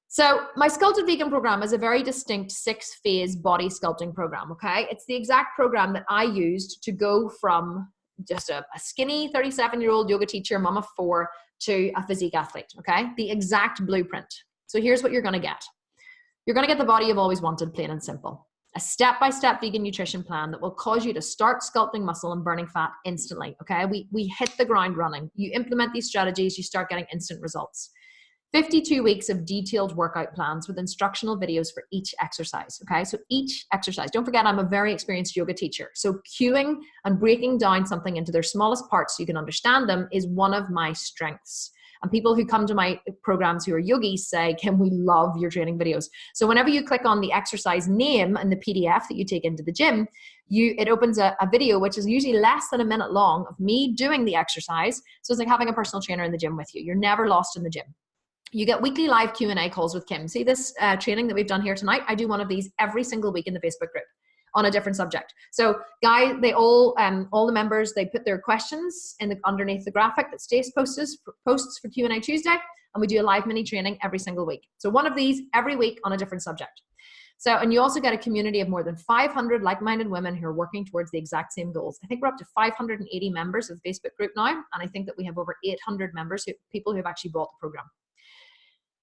So my Sculpted Vegan Program is a very distinct 6-phase body sculpting program, okay? It's the exact program that I used to go from just a skinny 37-year-old yoga teacher, mom of 4, to a physique athlete, okay? The exact blueprint. So here's what you're gonna get. You're gonna get the body you've always wanted, plain and simple. A step-by-step vegan nutrition plan that will cause you to start sculpting muscle and burning fat instantly, okay? We hit the ground running. You implement these strategies, you start getting instant results. 52 weeks of detailed workout plans with instructional videos for each exercise, okay? So each exercise, don't forget I'm a very experienced yoga teacher, so cueing and breaking down something into their smallest parts so you can understand them is one of my strengths. And people who come to my programs who are yogis say, Kim, we love your training videos. So whenever you click on the exercise name and the PDF that you take into the gym, it opens a video, which is usually less than a minute long, of me doing the exercise. So it's like having a personal trainer in the gym with you. You're never lost in the gym. You get weekly live Q&A calls with Kim. See this training that we've done here tonight? I do one of these every single week in the Facebook group on a different subject. So guys, they all the members, they put their questions underneath the graphic that Stace posts for Q&A Tuesday, and we do a live mini training every single week. So one of these every week on a different subject. So, and you also get a community of more than 500 like-minded women who are working towards the exact same goals. I think we're up to 580 members of the Facebook group now, and I think that we have over 800 members, people who have actually bought the program.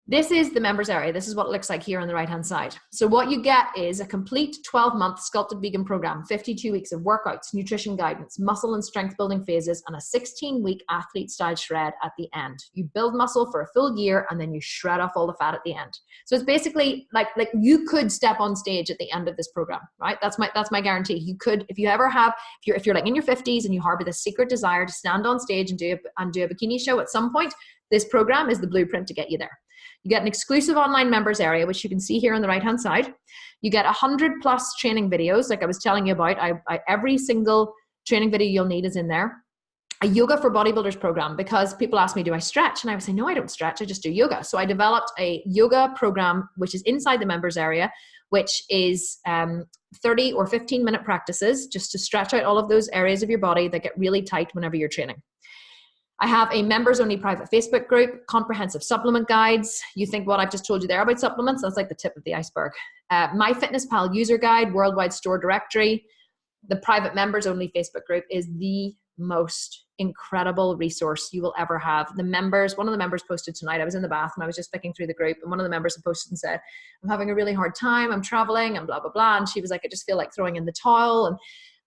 This is the members area. This is what it looks like here on the right-hand side. So what you get is a complete 12-month Sculpted Vegan Program, 52 weeks of workouts, nutrition guidance, muscle and strength building phases, and a 16-week athlete-style shred at the end. You build muscle for a full year, and then you shred off all the fat at the end. So it's basically like you could step on stage at the end of this program, right? That's my guarantee. You could, if you're like in your 50s and you harbor this secret desire to stand on stage and do a bikini show at some point, This program is the blueprint to get you there. You get an exclusive online members area, which you can see here on the right-hand side. You get 100+ training videos, like I was telling you about. Every single training video you'll need is in there. A yoga for bodybuilders program, because people ask me, do I stretch? And I would say, no, I don't stretch. I just do yoga. So I developed a yoga program, which is inside the members area, which is 30 or 15-minute practices just to stretch out all of those areas of your body that get really tight whenever you're training. I have a members-only private Facebook group, comprehensive supplement guides. You think what I've just told you there about supplements, that's like the tip of the iceberg. MyFitnessPal user guide, worldwide store directory. The private members-only Facebook group is the most incredible resource you will ever have. The members, one of the members posted tonight, I was in the bath and I was just flicking through the group, and one of the members had posted and said, I'm having a really hard time, I'm traveling and blah, blah, blah. And she was like, I just feel like throwing in the towel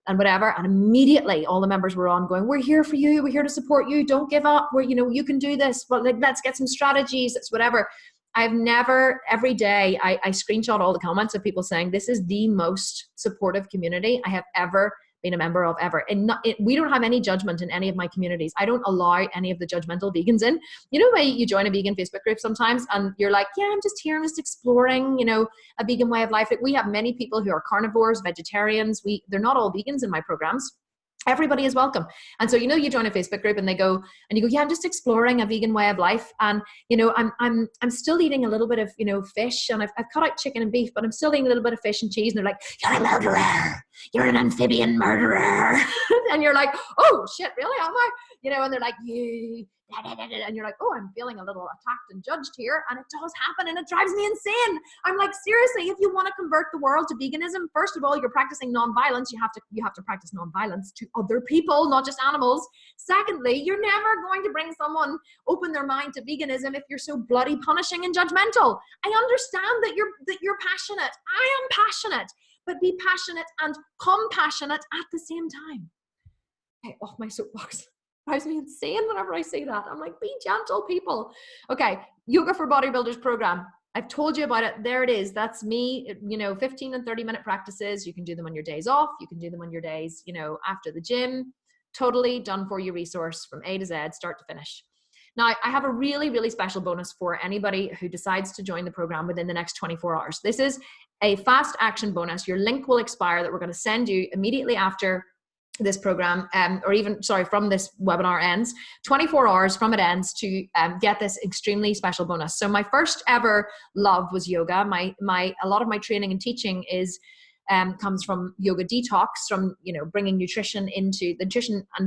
and whatever. And immediately all the members were on going, we're here for you. We're here to support you. Don't give up. You can do this. But let's get some strategies. It's whatever. I've never, every day, I screenshot all the comments of people saying, this is the most supportive community I have ever been a member of ever. And we don't have any judgment in any of my communities. I don't allow any of the judgmental vegans in. You know, when you join a vegan Facebook group sometimes and you're like, yeah, I'm just here, I'm just exploring, a vegan way of life. Like, we have many people who are carnivores, vegetarians. They're not all vegans in my programs. Everybody is welcome. And so, you join a Facebook group and you go, yeah, I'm just exploring a vegan way of life. And, I'm still eating a little bit of, fish, and I've cut out chicken and beef, but I'm still eating a little bit of fish and cheese. And they're like, you're a murderer. You're an amphibian murderer. And you're like, oh shit, really? Am I? And they're like, and you're like, oh, I'm feeling a little attacked and judged here. And it does happen, and it drives me insane. I'm like, seriously, if you want to convert the world to veganism, first of all, you're practicing nonviolence. You have to practice nonviolence to other people, not just animals. Secondly, you're never going to bring someone open their mind to veganism if you're so bloody punishing and judgmental. I understand that you're passionate. I am passionate, but be passionate and compassionate at the same time. Okay, off my soapbox. Drives me insane whenever I say that. I'm like, be gentle, people. Okay, yoga for bodybuilders program. I've told you about it. There it is. That's me. 15 and 30-minute practices. You can do them on your days off. You can do them on your days, after the gym. Totally done for you resource from A to Z, start to finish. Now, I have a really, really special bonus for anybody who decides to join the program within the next 24 hours. This is a fast action bonus. Your link will expire that we're going to send you immediately after this program, from this webinar ends, 24 hours from it ends to get this extremely special bonus. So my first ever love was yoga. A lot of my training and teaching comes from yoga detox, from bringing nutrition and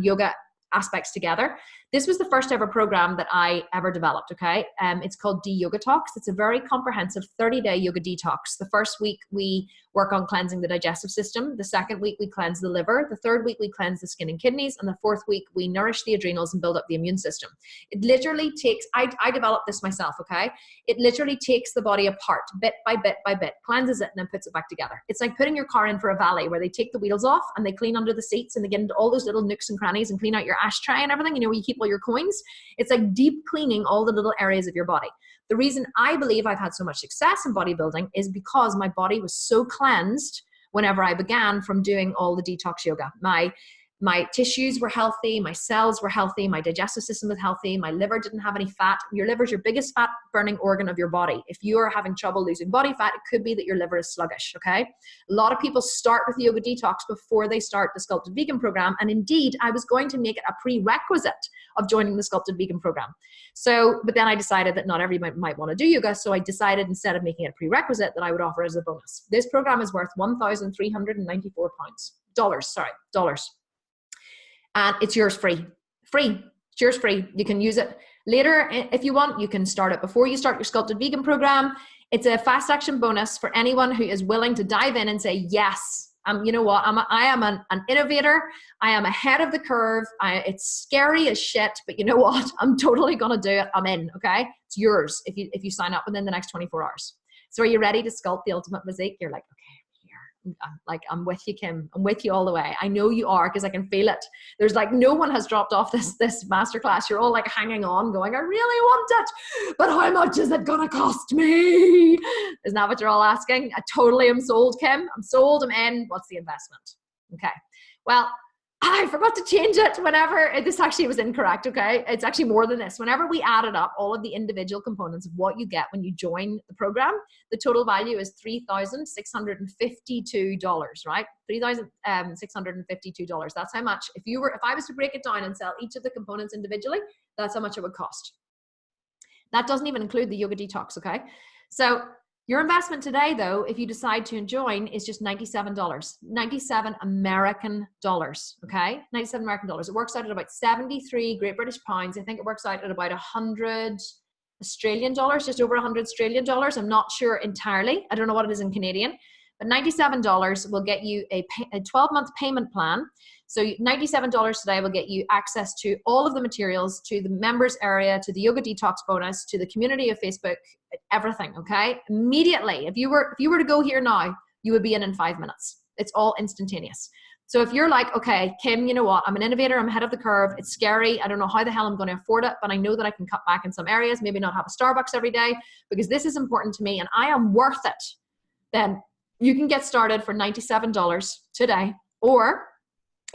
yoga aspects together. This was the first ever program that I ever developed, okay? It's called D-Yoga Talks. It's a very comprehensive 30-day yoga detox. The first week, we work on cleansing the digestive system. The second week, we cleanse the liver. The third week, we cleanse the skin and kidneys. And the fourth week, we nourish the adrenals and build up the immune system. It literally takes, I developed this myself, okay? It literally takes the body apart, bit by bit by bit, cleanses it, and then puts it back together. It's like putting your car in for a valet where they take the wheels off and they clean under the seats and they get into all those little nooks and crannies and clean out your ashtray and everything, where you keep all your coins. It's like deep cleaning all the little areas of your body. The reason I believe I've had so much success in bodybuilding is because my body was so cleansed whenever I began from doing all the detox yoga. My tissues were healthy, my cells were healthy, my digestive system was healthy, my liver didn't have any fat. Your liver is your biggest fat burning organ of your body. If you are having trouble losing body fat, it could be that your liver is sluggish, okay? A lot of people start with yoga detox before they start the Sculpted Vegan program, and indeed, I was going to make it a prerequisite of joining the Sculpted Vegan program. But then I decided that not everybody might want to do yoga, so I decided instead of making it a prerequisite that I would offer as a bonus. This program is worth $1,394. Dollars. And it's yours free. It's yours free. You can use it later if you want. You can start it before you start your Sculpted Vegan program. It's a fast action bonus for anyone who is willing to dive in and say, yes, you know what? I am an innovator. I am ahead of the curve. It's scary as shit, but you know what? I'm totally going to do it. I'm in, okay? It's yours if you sign up within the next 24 hours. So are you ready to sculpt the ultimate physique? You're like, okay. I'm with you, Kim. I'm with you all the way. I know you are, because I can feel it. There's like no one has dropped off this masterclass. You're all like hanging on going, I really want it, but how much is it gonna cost me? Isn't that what you're all asking? I totally am sold, Kim. I'm sold. I'm in. What's the investment? Okay. Well, I forgot to change it whenever, this actually was incorrect, okay? It's actually more than this. Whenever we added up all of the individual components of what you get when you join the program, the total value is $3,652, right? $3,652. That's how much, if I was to break it down and sell each of the components individually, that's how much it would cost. That doesn't even include the yoga detox, okay? So your investment today, though, if you decide to join, is just $97. 97 American dollars, okay? 97 American dollars. It works out at about 73 Great British pounds. I think it works out at about 100 Australian dollars, just over 100 Australian dollars. I'm not sure entirely. I don't know what it is in Canadian. But $97 will get you a 12-month payment plan. So $97 today will get you access to all of the materials, to the members area, to the yoga detox bonus, to the community of Facebook, everything, okay? Immediately, if you were to go here now, you would be in 5 minutes. It's all instantaneous. So if you're like, okay, Kim, you know what? I'm an innovator. I'm ahead of the curve. It's scary. I don't know how the hell I'm going to afford it, but I know that I can cut back in some areas, maybe not have a Starbucks every day because this is important to me and I am worth it. Then you can get started for $97 today, or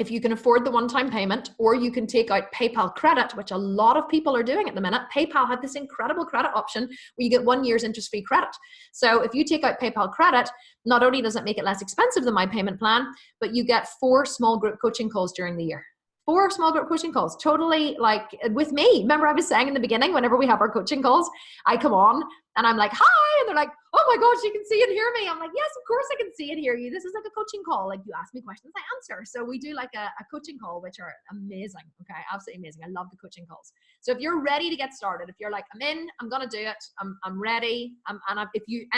if you can afford the one-time payment, or you can take out PayPal credit, which a lot of people are doing at the minute. PayPal had this incredible credit option where you get 1 year's interest-free credit. So if you take out PayPal credit, not only does it make it less expensive than my payment plan, but you get 4 small group coaching calls during the year. 4 small group coaching calls, totally like with me. Remember I was saying in the beginning, whenever we have our coaching calls, I come on and I'm like, hi, and they're like, oh my gosh, you can see and hear me. I'm like, yes, of course I can see and hear you. This is like a coaching call. Like you ask me questions, I answer. So we do like a coaching call, which are amazing. Okay, absolutely amazing. I love the coaching calls. So if you're ready to get started, if you're like, I'm in, I'm gonna do it, I'm ready, and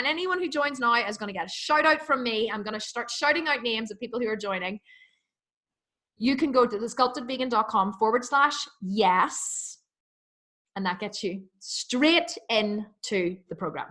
anyone who joins now is gonna get a shout out from me. I'm gonna start shouting out names of people who are joining. You can go to thesculptedvegan.com/yes, and that gets you straight into the program.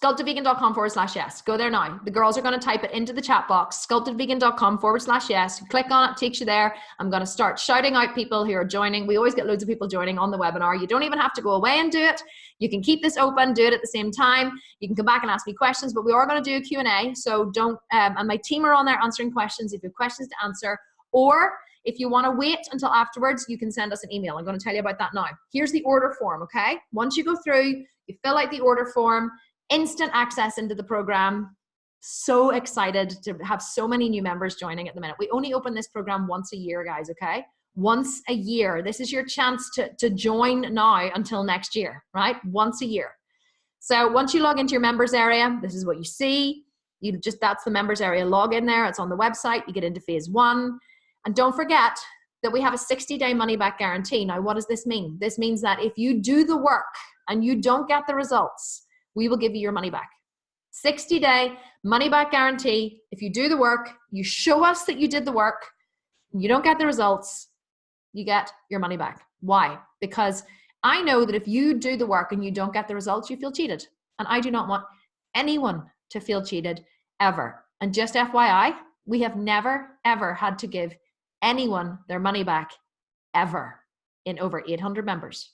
Sculptedvegan.com/yes. Go there now. The girls are going to type it into the chat box. Sculptedvegan.com/yes. Click on it, takes you there. I'm going to start shouting out people who are joining. We always get loads of people joining on the webinar. You don't even have to go away and do it. You can keep this open, do it at the same time. You can come back and ask me questions, but we are going to do a Q&A. So don't, and my team are on there answering questions if you have questions to answer, or if you want to wait until afterwards, you can send us an email. I'm going to tell you about that now. Here's the order form, okay? Once you go through, you fill out the order form, instant access into the program. So excited to have so many new members joining at the minute. We only open this program once a year, guys, okay? Once a year. This is your chance to join now until next year, right? Once a year. So once you log into your members area, this is what you see. That's the members area login there. It's on the website. You get into phase 1. And don't forget that we have a 60-day money-back guarantee. Now, what does this mean? This means that if you do the work and you don't get the results, we will give you your money back. 60-day money-back guarantee. If you do the work, you show us that you did the work, and you don't get the results, you get your money back. Why? Because I know that if you do the work and you don't get the results, you feel cheated. And I do not want anyone to feel cheated ever. And just FYI, we have never, ever had to give anyone their money back ever in over 800 members.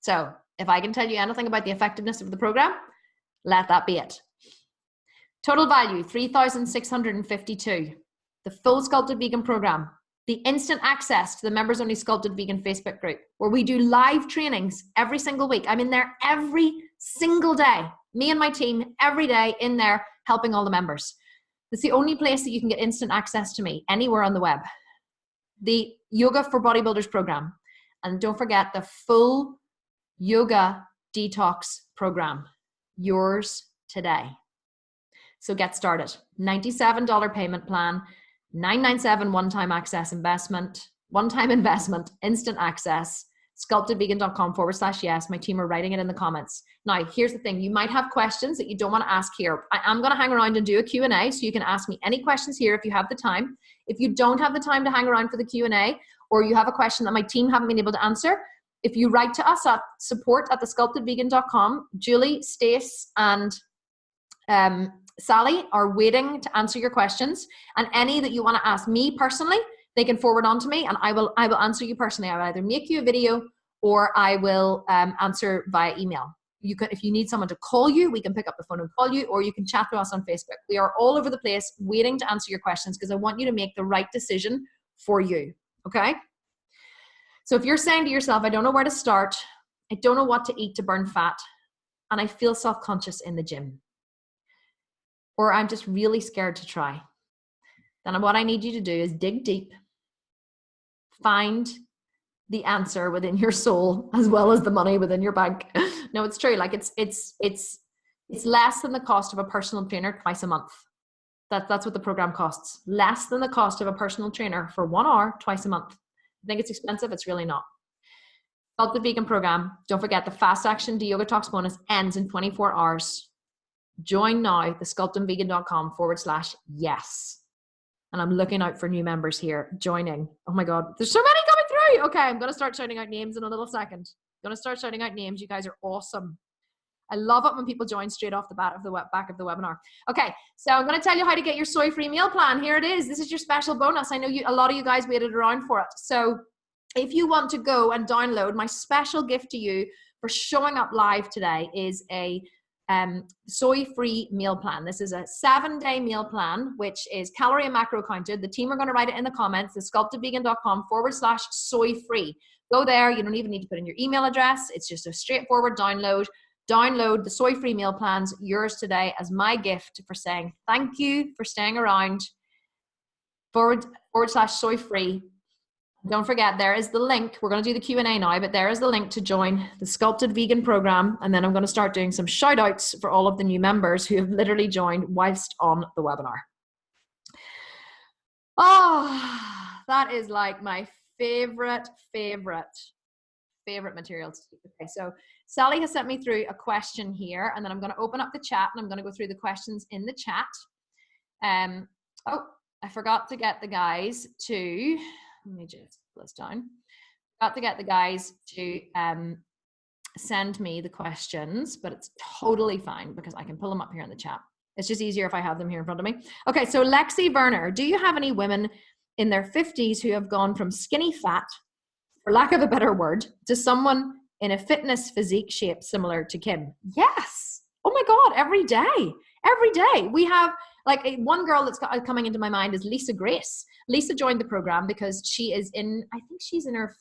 So if I can tell you anything about the effectiveness of the program, let that be it. Total value, $3,652. The full Sculpted Vegan program. The instant access to the members only Sculpted Vegan Facebook group, where we do live trainings every single week. I'm in there every single day. Me and my team every day in there helping all the members. It's the only place that you can get instant access to me anywhere on the web. The Yoga for Bodybuilders program. And don't forget the full yoga detox program. Yours today. So get started. $97 payment plan, $997 one-time investment, instant access, sculptedvegan.com/yes. My team are writing it in the comments. Now, here's the thing. You might have questions that you don't want to ask here. I'm going to hang around and do a Q&A, so you can ask me any questions here if you have the time. If you don't have the time to hang around for the Q&A, or you have a question that my team haven't been able to answer, if you write to us at support@thesculptedvegan.com, Julie, Stace, and Sally are waiting to answer your questions. And any that you want to ask me personally, they can forward on to me, and I will answer you personally. I will either make you a video or I will answer via email. You can, if you need someone to call you, we can pick up the phone and call you, or you can chat to us on Facebook. We are all over the place waiting to answer your questions because I want you to make the right decision for you. Okay? So if you're saying to yourself, I don't know where to start, I don't know what to eat to burn fat, and I feel self-conscious in the gym, or I'm just really scared to try, then what I need you to do is dig deep, find the answer within your soul as well as the money within your bank. No, it's true. Like it's less than the cost of a personal trainer twice a month. That's what the program costs. Less than the cost of a personal trainer for 1 hour twice a month. I think it's expensive. It's really not. Sculpted Vegan program. Don't forget the Fast Action De-Yoga Talks bonus ends in 24 hours. Join now, thesculptandvegan.com/yes. And I'm looking out for new members here joining. Oh my God, there's so many coming through. Okay, I'm going to start shouting out names in a little second. I'm going to start shouting out names. You guys are awesome. I love it when people join straight off the back of the webinar. Okay, so I'm going to tell you how to get your soy-free meal plan. Here it is. This is your special bonus. I know a lot of you guys waited around for it. So if you want to go and download, my special gift to you for showing up live today is a soy-free meal plan. This is a 7-day meal plan, which is calorie and macro counted. The team are going to write it in the comments, thesculptedvegan.com/soy-free. Go there. You don't even need to put in your email address. It's just a straightforward download. Download the soy-free meal plans, yours today, as my gift for saying thank you for staying around, /soy-free. Don't forget, there is the link. We're going to do the Q&A now, but there is the link to join the Sculpted Vegan program. And then I'm going to start doing some shout outs for all of the new members who have literally joined whilst on the webinar. Oh, that is like my favorite material to speak. Okay, so Sally has sent me through a question here, and then I'm going to open up the chat and I'm going to go through the questions in the chat. Oh, I forgot to get the guys to, let me just pull this down. Got to get the guys to send me the questions, but it's totally fine because I can pull them up here in the chat. It's just easier if I have them here in front of me. Okay, so Lexi Werner, do you have any women in their 50s who have gone from skinny fat, for lack of a better word, to someone in a fitness physique shape similar to Kim? Yes. Oh my God, every day. Every day. We have, like, one girl that's coming into my mind is Lisa Grace. Lisa joined the program because she is in, I think she's in her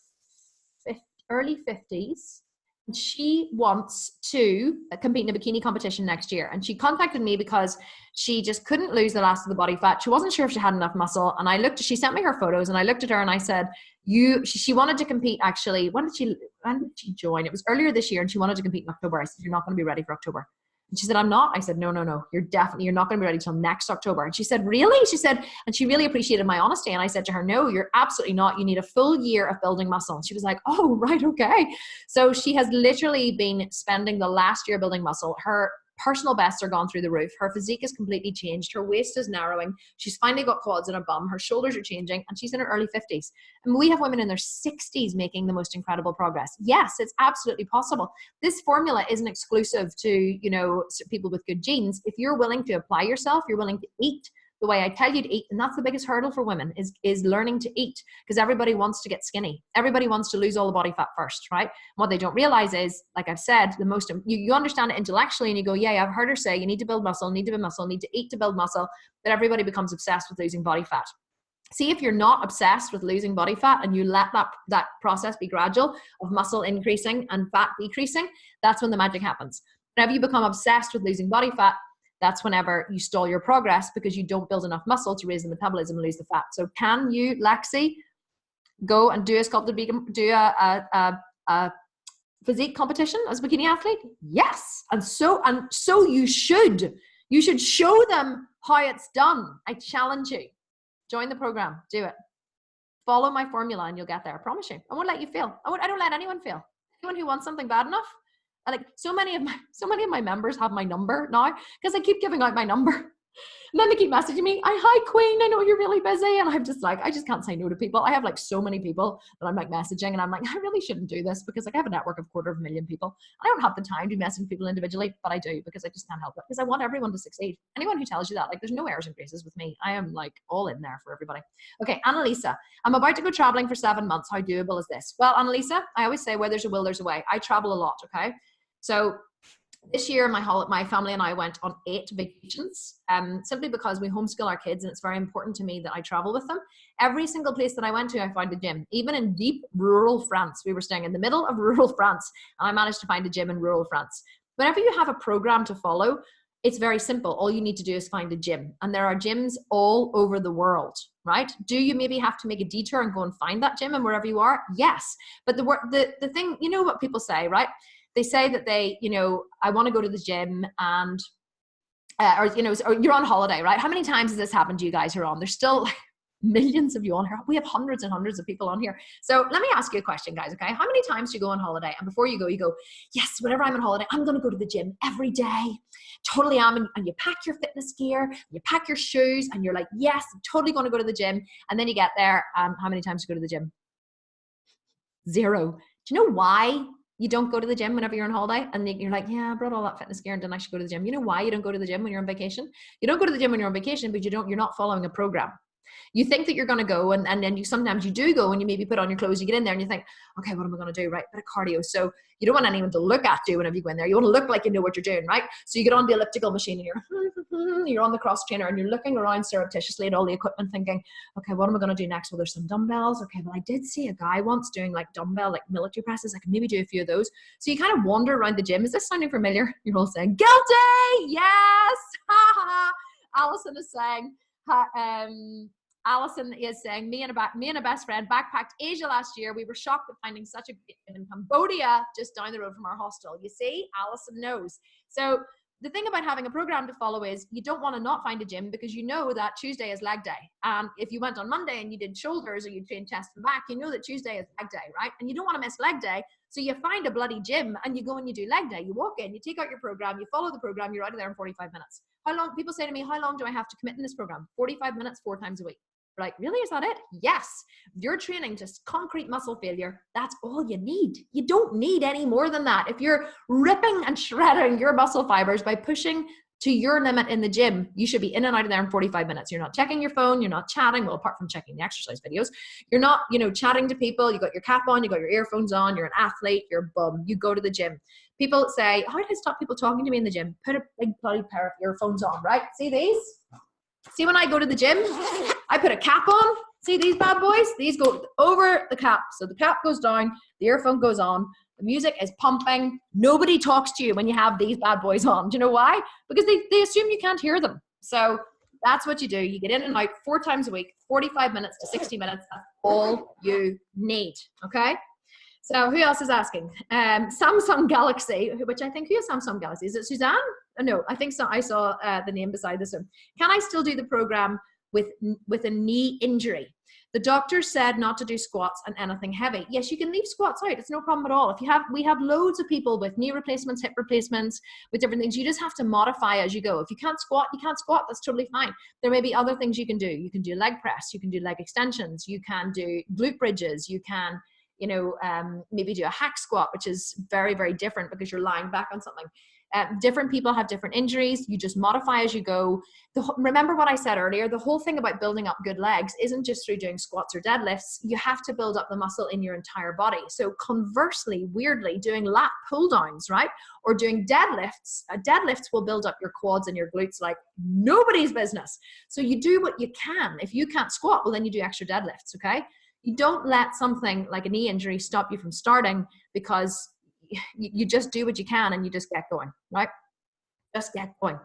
early 50s. And she wants to compete in a bikini competition next year. And she contacted me because she just couldn't lose the last of the body fat. She wasn't sure if she had enough muscle. And she sent me her photos and I looked at her and I said, she wanted to compete actually. When did she join? It was earlier this year and she wanted to compete in October. I said, you're not going to be ready for October. And she said, I'm not. I said, no. You're not going to be ready till next October. And she said, really? She said, and she really appreciated my honesty. And I said to her, no, you're absolutely not. You need a full year of building muscle. And she was like, oh, right. Okay. So she has literally been spending the last year building muscle. Her personal bests are gone through the roof. Her physique is completely changed. Her waist is narrowing. She's finally got quads and a bum. Her shoulders are changing and she's in her early 50s. And we have women in their 60s making the most incredible progress. Yes, it's absolutely possible. This formula isn't exclusive to, people with good genes. If you're willing to apply yourself, you're willing to eat the way I tell you to eat. And that's the biggest hurdle for women is learning to eat, because everybody wants to get skinny. Everybody wants to lose all the body fat first, right? And what they don't realize is, like I've said, you understand it intellectually and you go, yeah, I've heard her say you need to build muscle, need to eat to build muscle, but everybody becomes obsessed with losing body fat. See, if you're not obsessed with losing body fat and you let that process be gradual of muscle increasing and fat decreasing, that's when the magic happens. Whenever you become obsessed with losing body fat, that's whenever you stall your progress because you don't build enough muscle to raise the metabolism and lose the fat. So can you, Lexi, go and do a sculpted vegan, do a physique competition as a bikini athlete? Yes. And so you should. You should show them how it's done. I challenge you. Join the program. Do it. Follow my formula and you'll get there. I promise you. I won't let you fail. I don't let anyone fail. Anyone who wants something bad enough. Like so many of my members have my number now because I keep giving out my number. And then they keep messaging me, hi Queen, I know you're really busy. And I'm just like, I just can't say no to people. I have like so many people that I'm like messaging and I'm like, I really shouldn't do this because like I have a network of 250,000 people. I don't have the time to message people individually, but I do because I just can't help it because I want everyone to succeed. Anyone who tells you that, like there's no errors and graces with me. I am like all in there for everybody. Okay, Annalisa, I'm about to go traveling for 7 months. How doable is this? Well, Annalisa, I always say where there's a will, there's a way. I travel a lot, okay? So This year, my family and I went on 8 vacations, simply because we homeschool our kids, and it's very important to me that I travel with them. Every single place that I went to, I found a gym. Even in deep rural France, we were staying in the middle of rural France, and I managed to find a gym in rural France. Whenever you have a program to follow, it's very simple. All you need to do is find a gym, and there are gyms all over the world, right? Do you maybe have to make a detour and go and find that gym and wherever you are? Yes. But the thing, you know what people say, right? They say that they, you know, I want to go to the gym and, or, you know, or you're on holiday, right? How many times has this happened to you guys who are on? There's still like millions of you on here. We have hundreds and hundreds of people on here. So let me ask you a question, guys, okay? How many times do you go on holiday and before you go, yes, whenever I'm on holiday, I'm going to go to the gym every day. Totally am. And you pack your fitness gear, you pack your shoes, and you're like, yes, I'm totally going to go to the gym. And then you get there, how many times do you go to the gym? 0. Do you know why you don't go to the gym whenever you're on holiday? And you're like, yeah, I brought all that fitness gear and didn't actually go to the gym. You know why you don't go to the gym when you're on vacation? You don't go to the gym when you're on vacation, but you're not following a program. You think that you're going to go, and then sometimes you do go, and you maybe put on your clothes, you get in there and you think, okay, what am I going to do? Right, bit of cardio. So you don't want anyone to look at you whenever you go in there. You want to look like you know what you're doing, right? So you get on the elliptical machine and you're on the cross trainer and you're looking around surreptitiously at all the equipment thinking, okay, what am I going to do next? Well, there's some dumbbells. Okay, well, I did see a guy once doing like dumbbell, like military presses. I can maybe do a few of those. So you kind of wander around the gym. Is this sounding familiar? You're all saying, guilty! Yes! Ha ha! Alison is saying, Alison is saying, me and a best friend backpacked Asia last year. We were shocked at finding such a great gym in Cambodia, just down the road from our hostel. You see, Alison knows. So the thing about having a program to follow is you don't want to not find a gym because you know that Tuesday is leg day. If you went on Monday and you did shoulders or you trained chest and back, you know that Tuesday is leg day, right? And you don't want to miss leg day. So you find a bloody gym and you go and you do leg day. You walk in, you take out your program, you follow the program, you're out of there in 45 minutes. How long? People say to me, how long do I have to commit in this program? 45 minutes, 4 times a week. Like, really? Is that it? Yes. You're training to concrete muscle failure. That's all you need. You don't need any more than that. If you're ripping and shredding your muscle fibers by pushing to your limit in the gym, you should be in and out of there in 45 minutes. You're not checking your phone. You're not chatting. Well, apart from checking the exercise videos, you're not, chatting to people. You got your cap on, you got your earphones on, you're an athlete, you're a bum. You go to the gym. People say, how do I stop people talking to me in the gym? Put a big bloody pair of earphones on, right? See these? See, when I go to the gym, I put a cap on. See these bad boys? These go over the cap. So the cap goes down, the earphone goes on, the music is pumping. Nobody talks to you when you have these bad boys on. Do you know why? Because they assume you can't hear them. So that's what you do. You get in and out 4 times a week, 45 minutes to 60 minutes. That's all you need. Okay? So who else is asking? Samsung Galaxy, which I think, who is Samsung Galaxy? Is it Suzanne? No, I think so. I saw the name beside this one. Can I still do the program with a knee injury? The doctor said not to do squats and anything heavy. Yes, you can leave squats out. It's no problem at all. We have loads of people with knee replacements, hip replacements, with different things. You just have to modify as you go. If you can't squat, you can't squat. That's totally fine. There may be other things you can do. You can do leg press. You can do leg extensions. You can do glute bridges. You can, maybe do a hack squat, which is very, very different because you're lying back on something. Different people have different injuries. You just modify as you go. Remember what I said earlier, the whole thing about building up good legs isn't just through doing squats or deadlifts. You have to build up the muscle in your entire body. So conversely, weirdly, doing lat pull downs, right? Or doing deadlifts. Deadlifts will build up your quads and your glutes like nobody's business. So you do what you can. If you can't squat, well, then you do extra deadlifts, okay? You don't let something like a knee injury stop you from starting, because you just do what you can and you just get going, right? Just get going.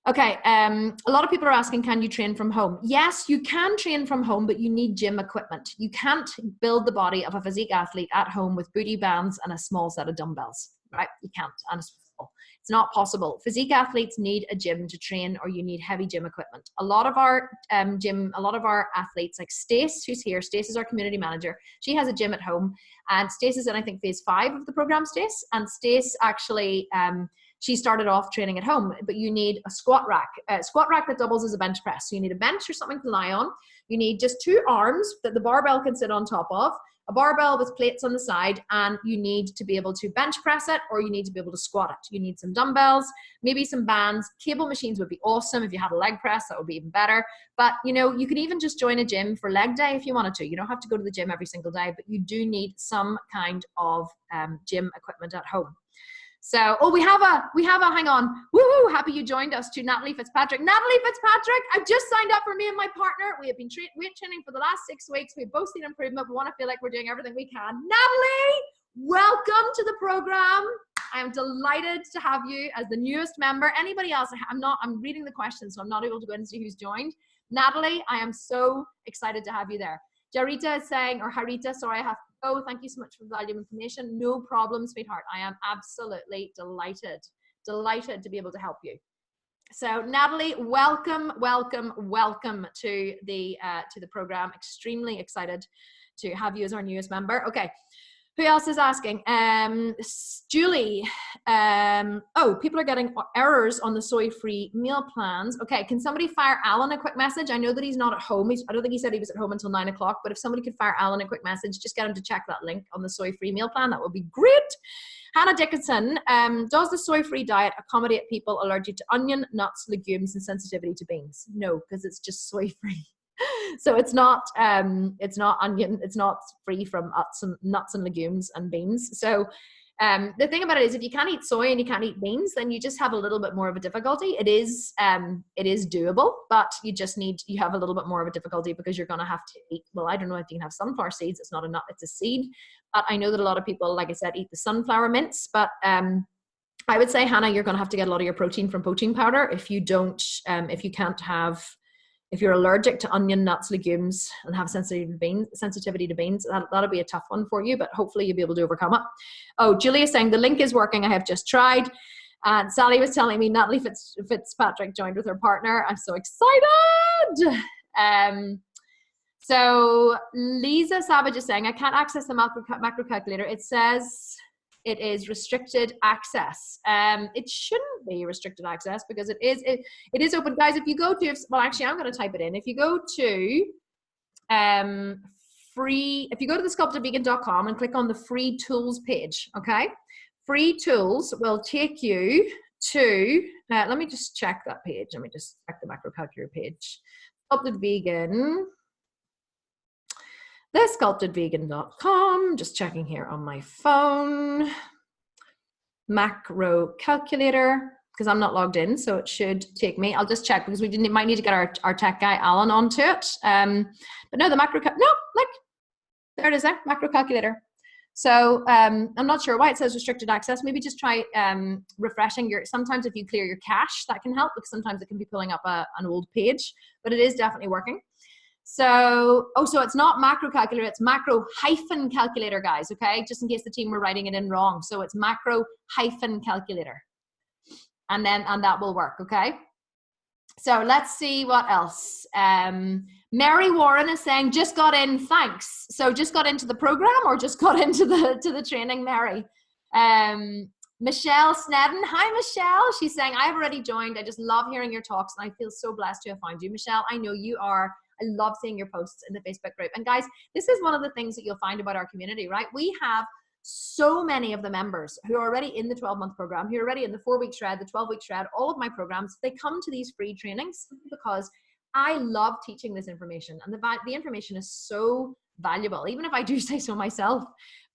Okay, a lot of people are asking, can you train from home? Yes, you can train from home, but you need gym equipment. You can't build the body of a physique athlete at home with booty bands and a small set of dumbbells, right? You can't, and it's not possible. Physique athletes need a gym to train, or you need heavy gym equipment. A lot of our athletes, like Stace, who's here, Stace is our community manager. She has a gym at home, and Stace is in, I think, phase 5 of the program, Stace. And Stace actually, she started off training at home, but you need a squat rack that doubles as a bench press. So you need a bench or something to lie on. You need just 2 arms that the barbell can sit on top of, a barbell with plates on the side, and you need to be able to bench press it, or you need to be able to squat it. You need some dumbbells, maybe some bands. Cable machines would be awesome. If you had a leg press, that would be even better. But you could even just join a gym for leg day if you wanted to. You don't have to go to the gym every single day, but you do need some kind of gym equipment at home. So, oh, we have a, hang on. Woohoo, happy you joined us, to Natalie Fitzpatrick. Natalie Fitzpatrick, I've just signed up for me and my partner. We have been weight training for the last 6 weeks. We've both seen improvement. We want to feel like we're doing everything we can. Natalie, welcome to the program. I am delighted to have you as the newest member. Anybody else? I'm reading the questions, so I'm not able to go in and see who's joined. Natalie, I am so excited to have you there. Jarita is saying, or Harita, sorry, I have to go. Thank you so much for the valuable information. No problem, sweetheart. I am absolutely delighted to be able to help you. So Natalie, welcome to the program. Extremely excited to have you as our newest member. Okay. Who else is asking? Julie. Oh, people are getting errors on the soy-free meal plans. Okay, can somebody fire Alan a quick message? I know that he's not at home. I don't think he said he was at home until 9 o'clock, but if somebody could fire Alan a quick message, just get him to check that link on the soy-free meal plan. That would be great. Hannah Dickinson, does the soy-free diet accommodate people allergic to onion, nuts, legumes, and sensitivity to beans? No, because it's just soy-free. So it's not onion, it's not free from nuts and legumes and beans. So the thing about it is, if you can't eat soy and you can't eat beans, then you just have a little bit more of a difficulty. It is doable, but you have a little bit more of a difficulty because you're going to have to eat, well, I don't know if you can have sunflower seeds. It's not a nut, it's a seed. But I know that a lot of people, like I said, eat the sunflower mince, but I would say, Hannah, you're going to have to get a lot of your protein from protein powder if you don't, if you're allergic to onion, nuts, legumes, and have sensitivity to beans, that'll be a tough one for you, but hopefully you'll be able to overcome it. Oh, Julia is saying, the link is working. I have just tried. And Sally was telling me Natalie Fitzpatrick joined with her partner. I'm so excited. So Lisa Savage is saying, I can't access the macro calculator. It says it is restricted access. It shouldn't be restricted access because it is open. Guys, if you go to, well, actually, I'm going to type it in. If you go to if you go to thesculptedvegan.com and click on the free tools page, okay? Free tools will take you to, let me just check that page. Let me just check the macro calculator page. Sculpted Vegan. thesculptedvegan.com, just checking here on my phone. Macro calculator, because I'm not logged in, so it should take me. I'll just check because we might need to get our tech guy Alan onto it. But no, the look, there it is there, macro calculator. So I'm not sure why it says restricted access. Maybe just try refreshing sometimes if you clear your cache, that can help, because sometimes it can be pulling up an old page, but it is definitely working. So, so it's not macro calculator, it's macro hyphen calculator, guys, okay? Just in case the team were writing it in wrong. So it's macro hyphen calculator. And that will work, okay? So let's see what else. Mary Warren is saying, just got in, thanks. So just got into the program or just got into the training, Mary? Michelle Snedden, hi Michelle. She's saying, I've already joined. I just love hearing your talks and I feel so blessed to have found you. Michelle, I know you are. I love seeing your posts in the Facebook group. And guys, this is one of the things that you'll find about our community, right? We have so many of the members who are already in the 12-month program, who are already in the 4-week shred, the 12-week shred, all of my programs. They come to these free trainings because I love teaching this information, and the information is so valuable, even if I do say so myself,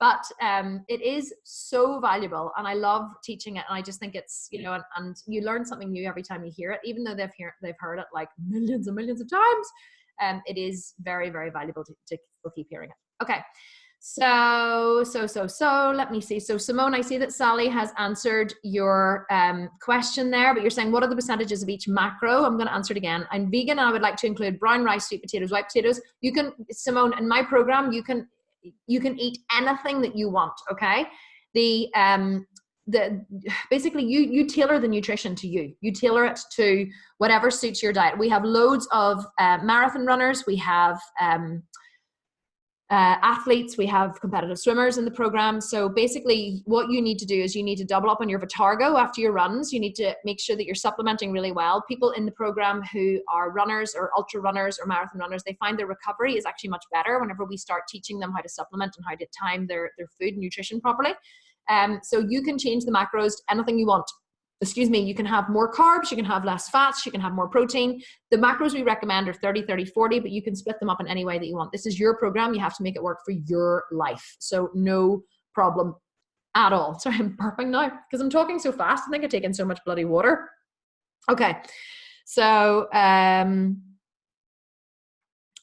but it is so valuable and I love teaching it. And I just think it's, and you learn something new every time you hear it, even though they've heard it like millions and millions of times. It is very, very valuable to still keep hearing it. Okay. So let me see. So Simone, I see that Sally has answered your question there, but you're saying, what are the percentages of each macro? I'm going to answer it again. I'm vegan and I would like to include brown rice, sweet potatoes, white potatoes. You can, Simone, in my program, you can eat anything that you want. Okay. Basically you tailor the nutrition to you. You tailor it to whatever suits your diet. We have loads of marathon runners. We have athletes, we have competitive swimmers in the program. So basically what you need to do is you need to double up on your Vitargo after your runs. You need to make sure that you're supplementing really well. People in the program who are runners or ultra runners or marathon runners, they find their recovery is actually much better whenever we start teaching them how to supplement and how to time their food and nutrition properly. So you can change the macros to anything you want. You can have more carbs, you can have less fats, you can have more protein. The macros we recommend are 30, 30, 40, but you can split them up in any way that you want. This is your program. You have to make it work for your life. So no problem at all. Sorry, I'm burping now because I'm talking so fast. I think I've taken so much bloody water. Okay. So,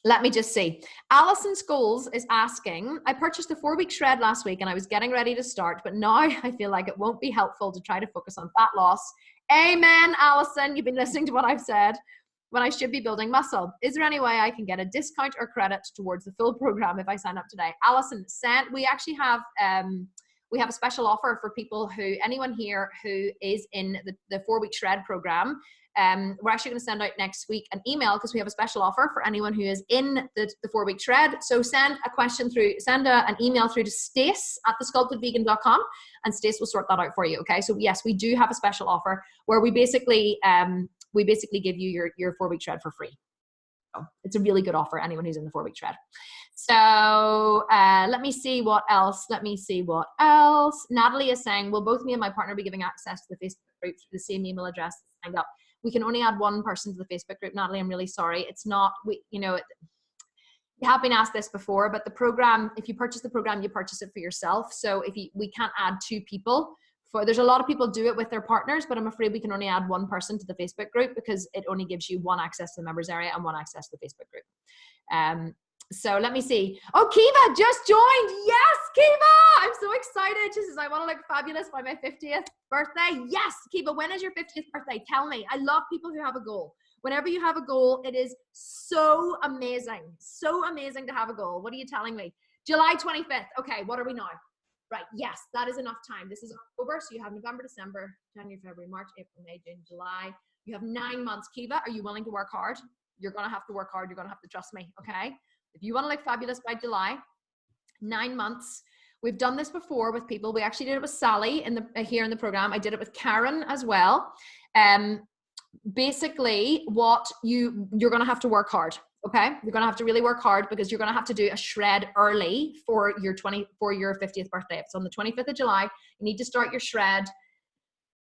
let me just see. Alison Scholes is asking, I purchased a 4-week shred last week and I was getting ready to start, but now I feel like it won't be helpful to try to focus on fat loss. Amen, Alison. You've been listening to what I've said when I should be building muscle. Is there any way I can get a discount or credit towards the full program if I sign up today? Alison, we actually have a special offer for people anyone here who is in the 4-week shred program. We're actually going to send out next week an email because we have a special offer for anyone who is in the 4-week shred. So send an email through to stace@thesculptedvegan.com and Stace will sort that out for you. Okay. So yes, we do have a special offer where we basically give you your 4-week shred for free. So it's a really good offer, anyone who's in the 4-week shred. So let me see what else. Natalie is saying, will both me and my partner be giving access to the Facebook group through the same email address that signed up? We can only add one person to the Facebook group, Natalie. I'm really sorry. It's not, you have been asked this before, but the program, if you purchase the program, you purchase it for yourself. So we can't add 2 people. There's a lot of people do it with their partners, but I'm afraid we can only add 1 person to the Facebook group because it only gives you 1 access to the members area and 1 access to the Facebook group. So let me see. Oh, Kiva just joined. Yes, Kiva. I'm so excited. She says, I want to look fabulous by my 50th birthday. Yes, Kiva, when is your 50th birthday? Tell me. I love people who have a goal. Whenever you have a goal, it is so amazing. So amazing to have a goal. What are you telling me? July 25th. Okay, what are we now? Right, yes, that is enough time. This is October, so you have November, December, January, February, March, April, May, June, July. You have 9 months. Kiva, are you willing to work hard? You're going to have to work hard. You're going to have to trust me, okay? If you want to look fabulous by July, 9 months. We've done this before with people. We actually did it with Sally here in the program. I did it with Karen as well. Basically, you're going to have to work hard. Okay, you're going to have to really work hard because you're going to have to do a shred early for your 50th birthday. It's on the 25th of July. You need to start your shred.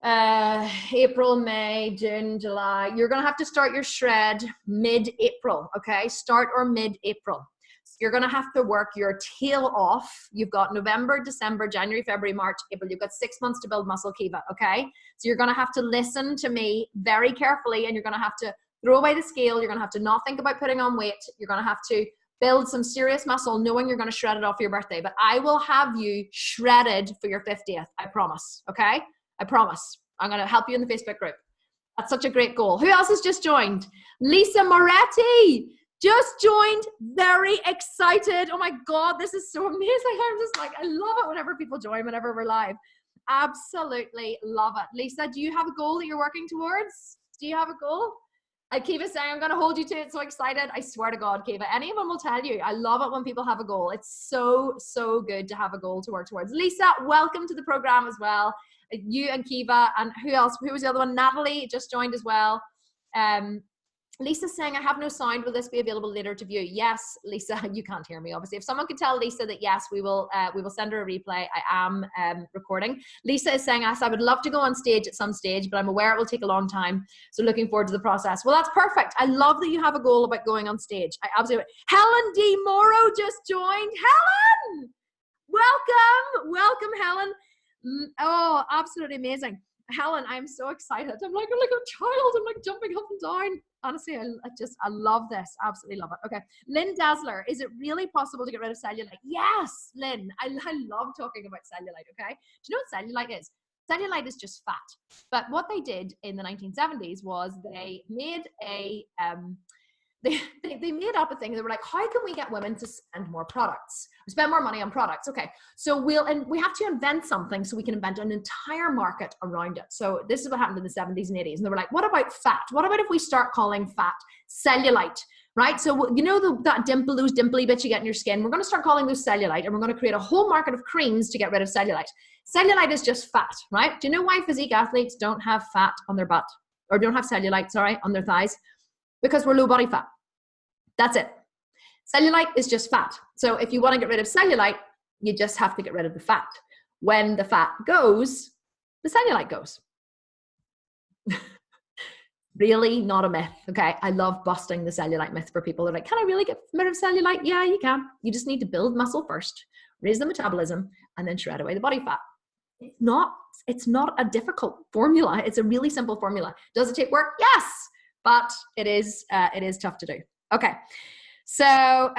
April, May, June, July. You're going to have to start your shred mid-April. Okay, start or mid-April. So you're going to have to work your tail off. You've got November, December, January, February, March, April. You've got 6 months to build muscle, Kiva. Okay, so you're going to have to listen to me very carefully, and you're going to have to throw away the scale. You're going to have to not think about putting on weight. You're going to have to build some serious muscle knowing you're going to shred it off for your birthday. But I will have you shredded for your 50th. I promise. Okay? I promise. I'm going to help you in the Facebook group. That's such a great goal. Who else has just joined? Lisa Moretti just joined. Very excited. Oh my God, this is so amazing. I'm just like, I love it whenever people join, whenever we're live. Absolutely love it. Lisa, do you have a goal that you're working towards? Do you have a goal? Kiva's saying, I'm going to hold you to it. So excited. I swear to God, Kiva, any of them will tell you. I love it when people have a goal. It's so, so good to have a goal to work towards. Lisa, welcome to the program as well. You and Kiva, and who else? Who was the other one? Natalie just joined as well. Lisa's saying, I have no sound. Will this be available later to view? Yes, Lisa, you can't hear me, obviously. If someone could tell Lisa that yes, we will send her a replay. I am recording. Lisa is saying, I would love to go on stage at some stage, but I'm aware it will take a long time. So looking forward to the process. Well, that's perfect. I love that you have a goal about going on stage. I absolutely. Helen D. Morrow just joined. Helen! Welcome, Helen. Oh, absolutely amazing. Helen, I'm so excited. I'm like a child. I'm like jumping up and down. Honestly, I love this. Absolutely love it. Okay. Lynn Dazzler, is it really possible to get rid of cellulite? Yes, Lynn. I love talking about cellulite. Okay. Do you know what cellulite is? Cellulite is just fat. But what they did in the 1970s was they made they made up a thing. They were like, how can we get women to spend more money on products? Okay, so we have to invent something so we can invent an entire market around it. So this is what happened in the 70s and 80s. And they were like, what about fat? What about if we start calling fat cellulite, right? So you know those dimply bits you get in your skin? We're going to start calling those cellulite, and we're going to create a whole market of creams to get rid of cellulite. Cellulite is just fat, right? Do you know why physique athletes don't have fat on their butt, or don't have cellulite, on their thighs? Because we're low body fat. That's it. Cellulite is just fat. So if you want to get rid of cellulite, you just have to get rid of the fat. When the fat goes, the cellulite goes. Really not a myth, okay? I love busting the cellulite myth for people. They're like, can I really get rid of cellulite? Yeah, you can. You just need to build muscle first, raise the metabolism, and then shred away the body fat. It's not a difficult formula. It's a really simple formula. Does it take work? Yes, but it is tough to do. Okay. So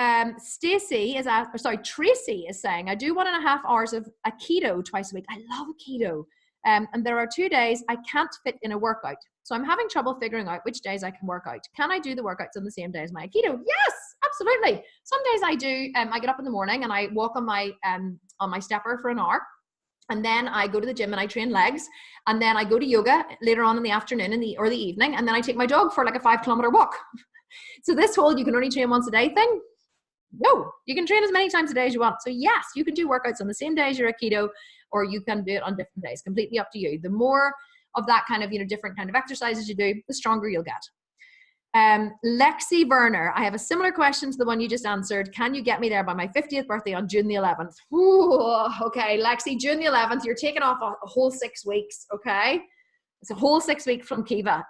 Tracy is saying, I do 1.5 hours of a keto twice a week. I love a keto. And there are 2 days I can't fit in a workout. So I'm having trouble figuring out which days I can work out. Can I do the workouts on the same day as my keto? Yes, absolutely. Some days I do. I get up in the morning and I walk on my stepper for an hour. And then I go to the gym and I train legs. And then I go to yoga later on in the afternoon or the evening. And then I take my dog for like a 5-kilometer walk. So this whole you can only train once a day thing, no, you can train as many times a day as you want. So yes, you can do workouts on the same day as you're a keto, or you can do it on different days, completely up to you. The more of that kind of, different kind of exercises you do, the stronger you'll get. Lexi Werner, I have a similar question to the one you just answered. Can you get me there by my 50th birthday on June the 11th? Ooh, okay, Lexi, June the 11th, you're taking off a whole 6 weeks, okay? It's a whole 6 weeks from Kiva.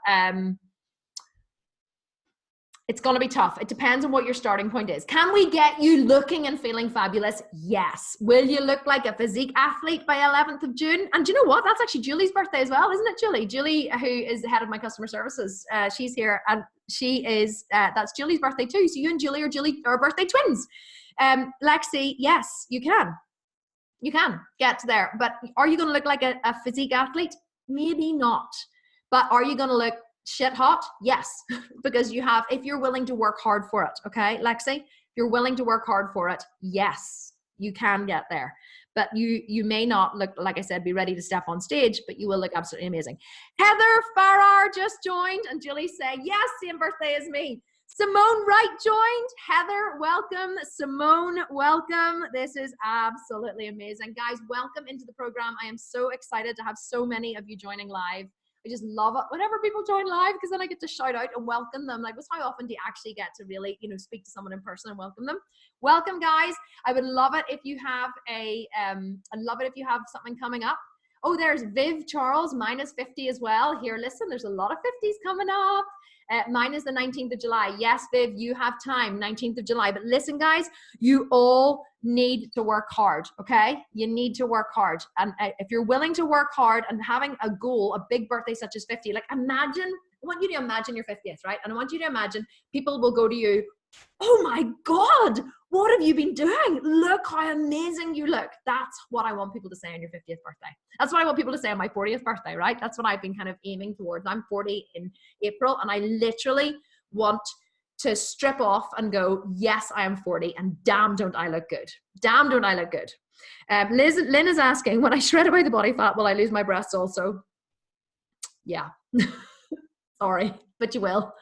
It's going to be tough. It depends on what your starting point is. Can we get you looking and feeling fabulous? Yes. Will you look like a physique athlete by 11th of June? And do you know what? That's actually Julie's birthday as well, isn't it, Julie? Julie, who is the head of my customer services, she's here, and she is, that's Julie's birthday too. So you and Julie are birthday twins. Lexi, yes, you can. You can get there. But are you going to look like a physique athlete? Maybe not. But are you going to look shit hot? Yes, because if you're willing to work hard for it, okay, Lexi, if you're willing to work hard for it, yes, you can get there. But you may not look, like I said, be ready to step on stage, but you will look absolutely amazing. Heather Farrar just joined, and Julie saying, yes, same birthday as me. Simone Wright joined. Heather, welcome. Simone, welcome. This is absolutely amazing. Guys, welcome into the program. I am so excited to have so many of you joining live. I just love it whenever people join live, because then I get to shout out and welcome them. Like, how often do you actually get to really, speak to someone in person and welcome them? Welcome, guys. I would love it if you have something coming up. Oh, there's Viv Charles, minus 50 as well. Here, listen, there's a lot of 50s coming up. Mine is the 19th of July. Yes, Viv, you have time, 19th of July. But listen, guys, you all need to work hard, okay? You need to work hard. And if you're willing to work hard and having a goal, a big birthday such as 50, like I want you to imagine your 50th, right? And I want you to imagine people will go to you, oh my God, what have you been doing? Look how amazing you look. That's what I want people to say on your 50th birthday. That's what I want people to say on my 40th birthday, right? That's what I've been kind of aiming towards. I'm 40 in April, and I literally want to strip off and go, yes, I am 40, and damn, don't I look good. Damn, don't I look good. Lynn is asking, when I shred away the body fat, will I lose my breasts also? Yeah. Sorry, but you will.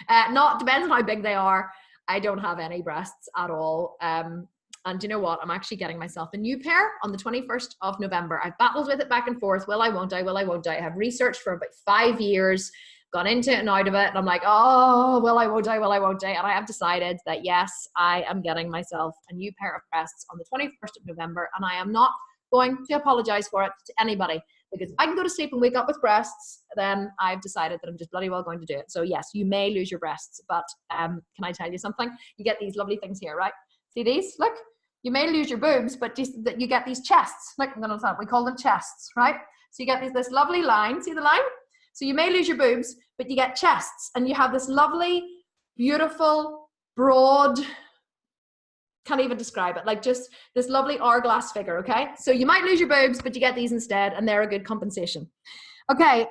Depends on how big they are. I don't have any breasts at all. And you know what? I'm actually getting myself a new pair on the 21st of November. I've battled with it back and forth. Will I, won't I? Will I, won't I? I have researched for about 5 years, gone into it and out of it. And I'm like, oh, will I, won't I? Will I, won't I? And I have decided that yes, I am getting myself a new pair of breasts on the 21st of November. And I am not going to apologize for it to anybody. Because if I can go to sleep and wake up with breasts, then I've decided that I'm just bloody well going to do it. So yes, you may lose your breasts, but can I tell you something? You get these lovely things here, right? See these? Look, you may lose your boobs, but you get these chests. Look, we call them chests, right? So you get this lovely line. See the line? So you may lose your boobs, but you get chests, and you have this lovely, beautiful, broad, can't even describe it, like just this lovely hourglass figure, okay? So you might lose your boobs, but you get these instead, and they're a good compensation. Okay,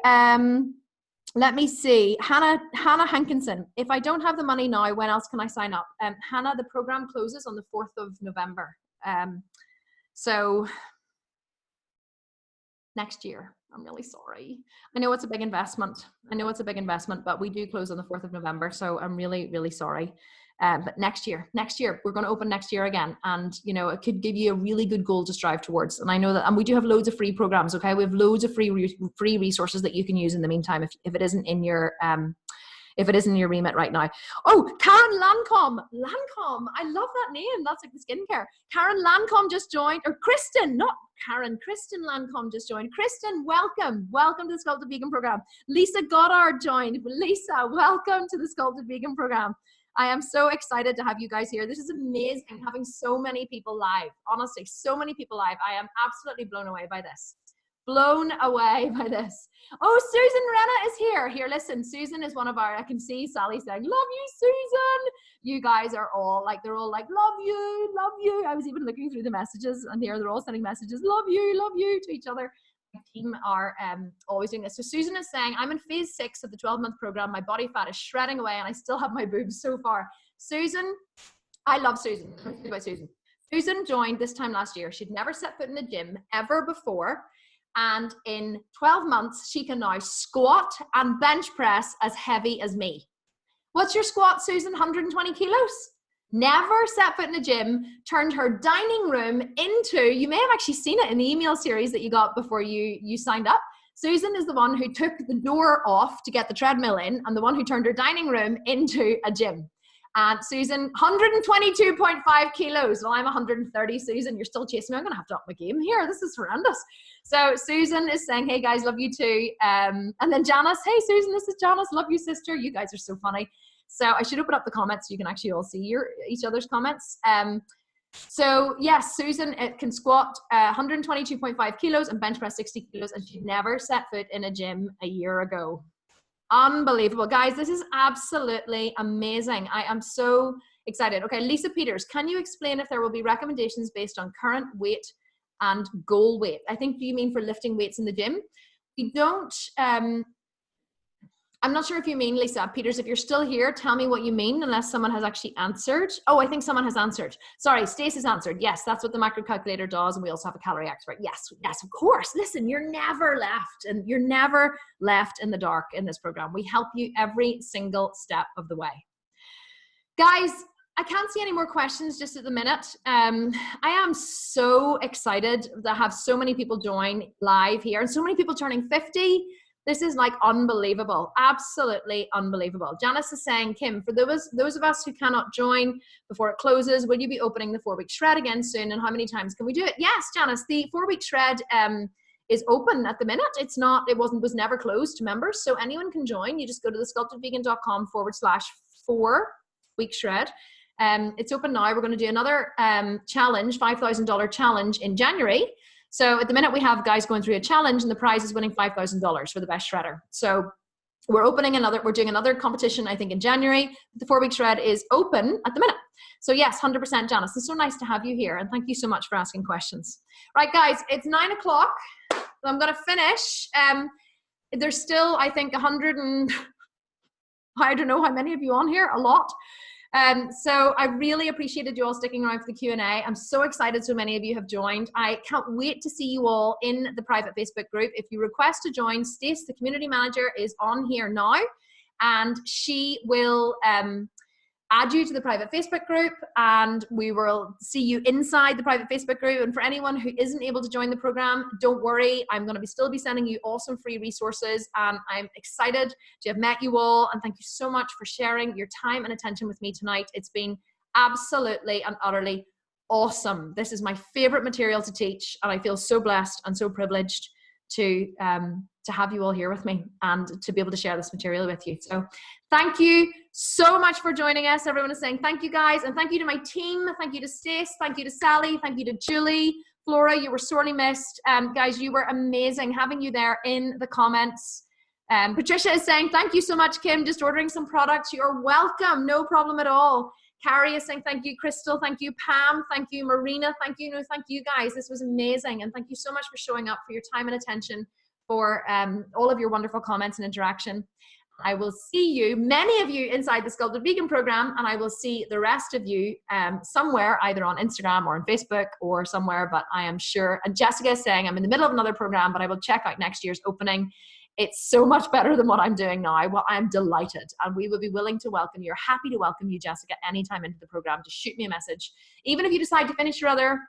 let me see. Hannah Hankinson, if I don't have the money now, when else can I sign up? Hannah, the program closes on the 4th of November. So next year. I'm really sorry. I know it's a big investment. But we do close on the 4th of November. So I'm really, really sorry. But next year, we're going to open next year again. And, it could give you a really good goal to strive towards. And I know that, and we do have loads of free programs. Okay. We have loads of free resources that you can use in the meantime, if it isn't in your, remit right now. Oh, Karen Lancome. I love that name. That's like the skincare. Karen Lancome just joined, or Kristen, not Karen. Kristen Lancome just joined. Kristen, welcome. Welcome to the Sculpted Vegan program. Lisa Goddard joined. Lisa, welcome to the Sculpted Vegan program. I am so excited to have you guys here. This is amazing, having so many people live. Honestly, so many people live. I am absolutely blown away by this. blown away by this. Oh, Susan Renna is here. Here, listen, Susan is one of our, I can see Sally saying, love you, Susan. You guys are all like, they're all like, love you, love you. I was even looking through the messages and here they're all sending messages, love you to each other. My team are always doing this. So Susan is saying, I'm in phase 6 of the 12-month program. My body fat is shredding away and I still have my boobs so far. Susan, I love Susan. Let's talk about Susan. Susan joined this time last year. She'd never set foot in a gym ever before. And in 12 months, she can now squat and bench press as heavy as me. What's your squat, Susan? 120 kilos? Never set foot in a gym, turned her dining room into, you may have actually seen it in the email series that you got before you signed up. Susan is the one who took the door off to get the treadmill in and the one who turned her dining room into a gym. And Susan, 122.5 kilos. Well, I'm 130, Susan. You're still chasing me. I'm going to have to up my game here. This is horrendous. So Susan is saying, hey guys, love you too. And then Janice, hey Susan, this is Janice. Love you, sister. You guys are so funny. So I should open up the comments so you can actually all see each other's comments. So yes, Susan can squat 122.5 kilos and bench press 60 kilos. And she never set foot in a gym a year ago. Unbelievable. Guys, this is absolutely amazing. I am so excited. Okay, Lisa Peters, can you explain if there will be recommendations based on current weight and goal weight? I think you mean for lifting weights in the gym. We don't, I'm not sure if you mean, Lisa Peters, if you're still here, tell me what you mean, unless someone has actually answered. Oh, I think someone has answered. Sorry, Stace has answered. Yes, that's what the macro calculator does. And we also have a calorie expert. Yes, of course. Listen, you're never left and you're never left in the dark in this program. We help you every single step of the way. Guys, I can't see any more questions just at the minute. I am so excited to have so many people join live here and so many people turning 50. This is like unbelievable, absolutely unbelievable. Janice is saying, Kim, for those of us who cannot join before it closes, will you be opening the 4-week shred again soon? And how many times can we do it? Yes, Janice, the 4-week shred is open at the minute. Was never closed to members. So anyone can join. You just go to thesculptedvegan.com/4-week shred. It's open now. We're going to do another challenge, $5,000 challenge in January. So at the minute we have guys going through a challenge and the prize is winning $5,000 for the best shredder. So we're doing another competition, I think in January. The 4-week shred is open at the minute. So yes, 100% Janice. It's so nice to have you here. And thank you so much for asking questions. Right, guys, it's 9 o'clock. I'm going to finish. There's still, I think, 100 and I don't know how many of you on here, a lot. So I really appreciated you all sticking around for the Q&A. I'm so excited so many of you have joined. I can't wait to see you all in the private Facebook group. If you request to join, Stace, the community manager, is on here now and she will add you to the private Facebook group and we will see you inside the private Facebook group. And for anyone who isn't able to join the program, don't worry. I'm going to still be sending you awesome free resources. I'm excited to have met you all. And thank you so much for sharing your time and attention with me tonight. It's been absolutely and utterly awesome. This is my favorite material to teach. And I feel so blessed and so privileged to have you all here with me and to be able to share this material with you. So thank you so much for joining us. Everyone is saying thank you guys, and thank you to my team. Thank you to Stace, thank you to Sally, thank you to Julie, Flora, you were sorely missed. Guys, you were amazing having you there in the comments. Patricia is saying thank you so much, Kim, just ordering some products. You're welcome, no problem at all. Carrie is saying thank you, Crystal, thank you, Pam, thank you, Marina, thank you, thank you guys. This was amazing, and thank you so much for showing up, for your time and attention, for all of your wonderful comments and interaction. I will see you, many of you, inside the Sculpted Vegan program, and I will see the rest of you somewhere, either on Instagram or on Facebook or somewhere, but I am sure. And Jessica is saying I'm in the middle of another program, but I will check out next year's opening. It's so much better than what I'm doing now. Well, I'm delighted, and we will be willing to welcome you, or happy to welcome you, Jessica, anytime into the program. Just shoot me a message. Even if you decide to finish your other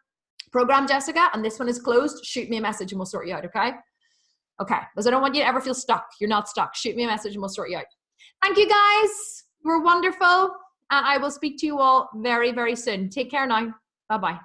program, Jessica, and this one is closed, shoot me a message and we'll sort you out, okay? Okay, because I don't want you to ever feel stuck. You're not stuck. Shoot me a message and we'll sort you out. Thank you, guys. You were wonderful, and I will speak to you all very, very soon. Take care now. Bye-bye.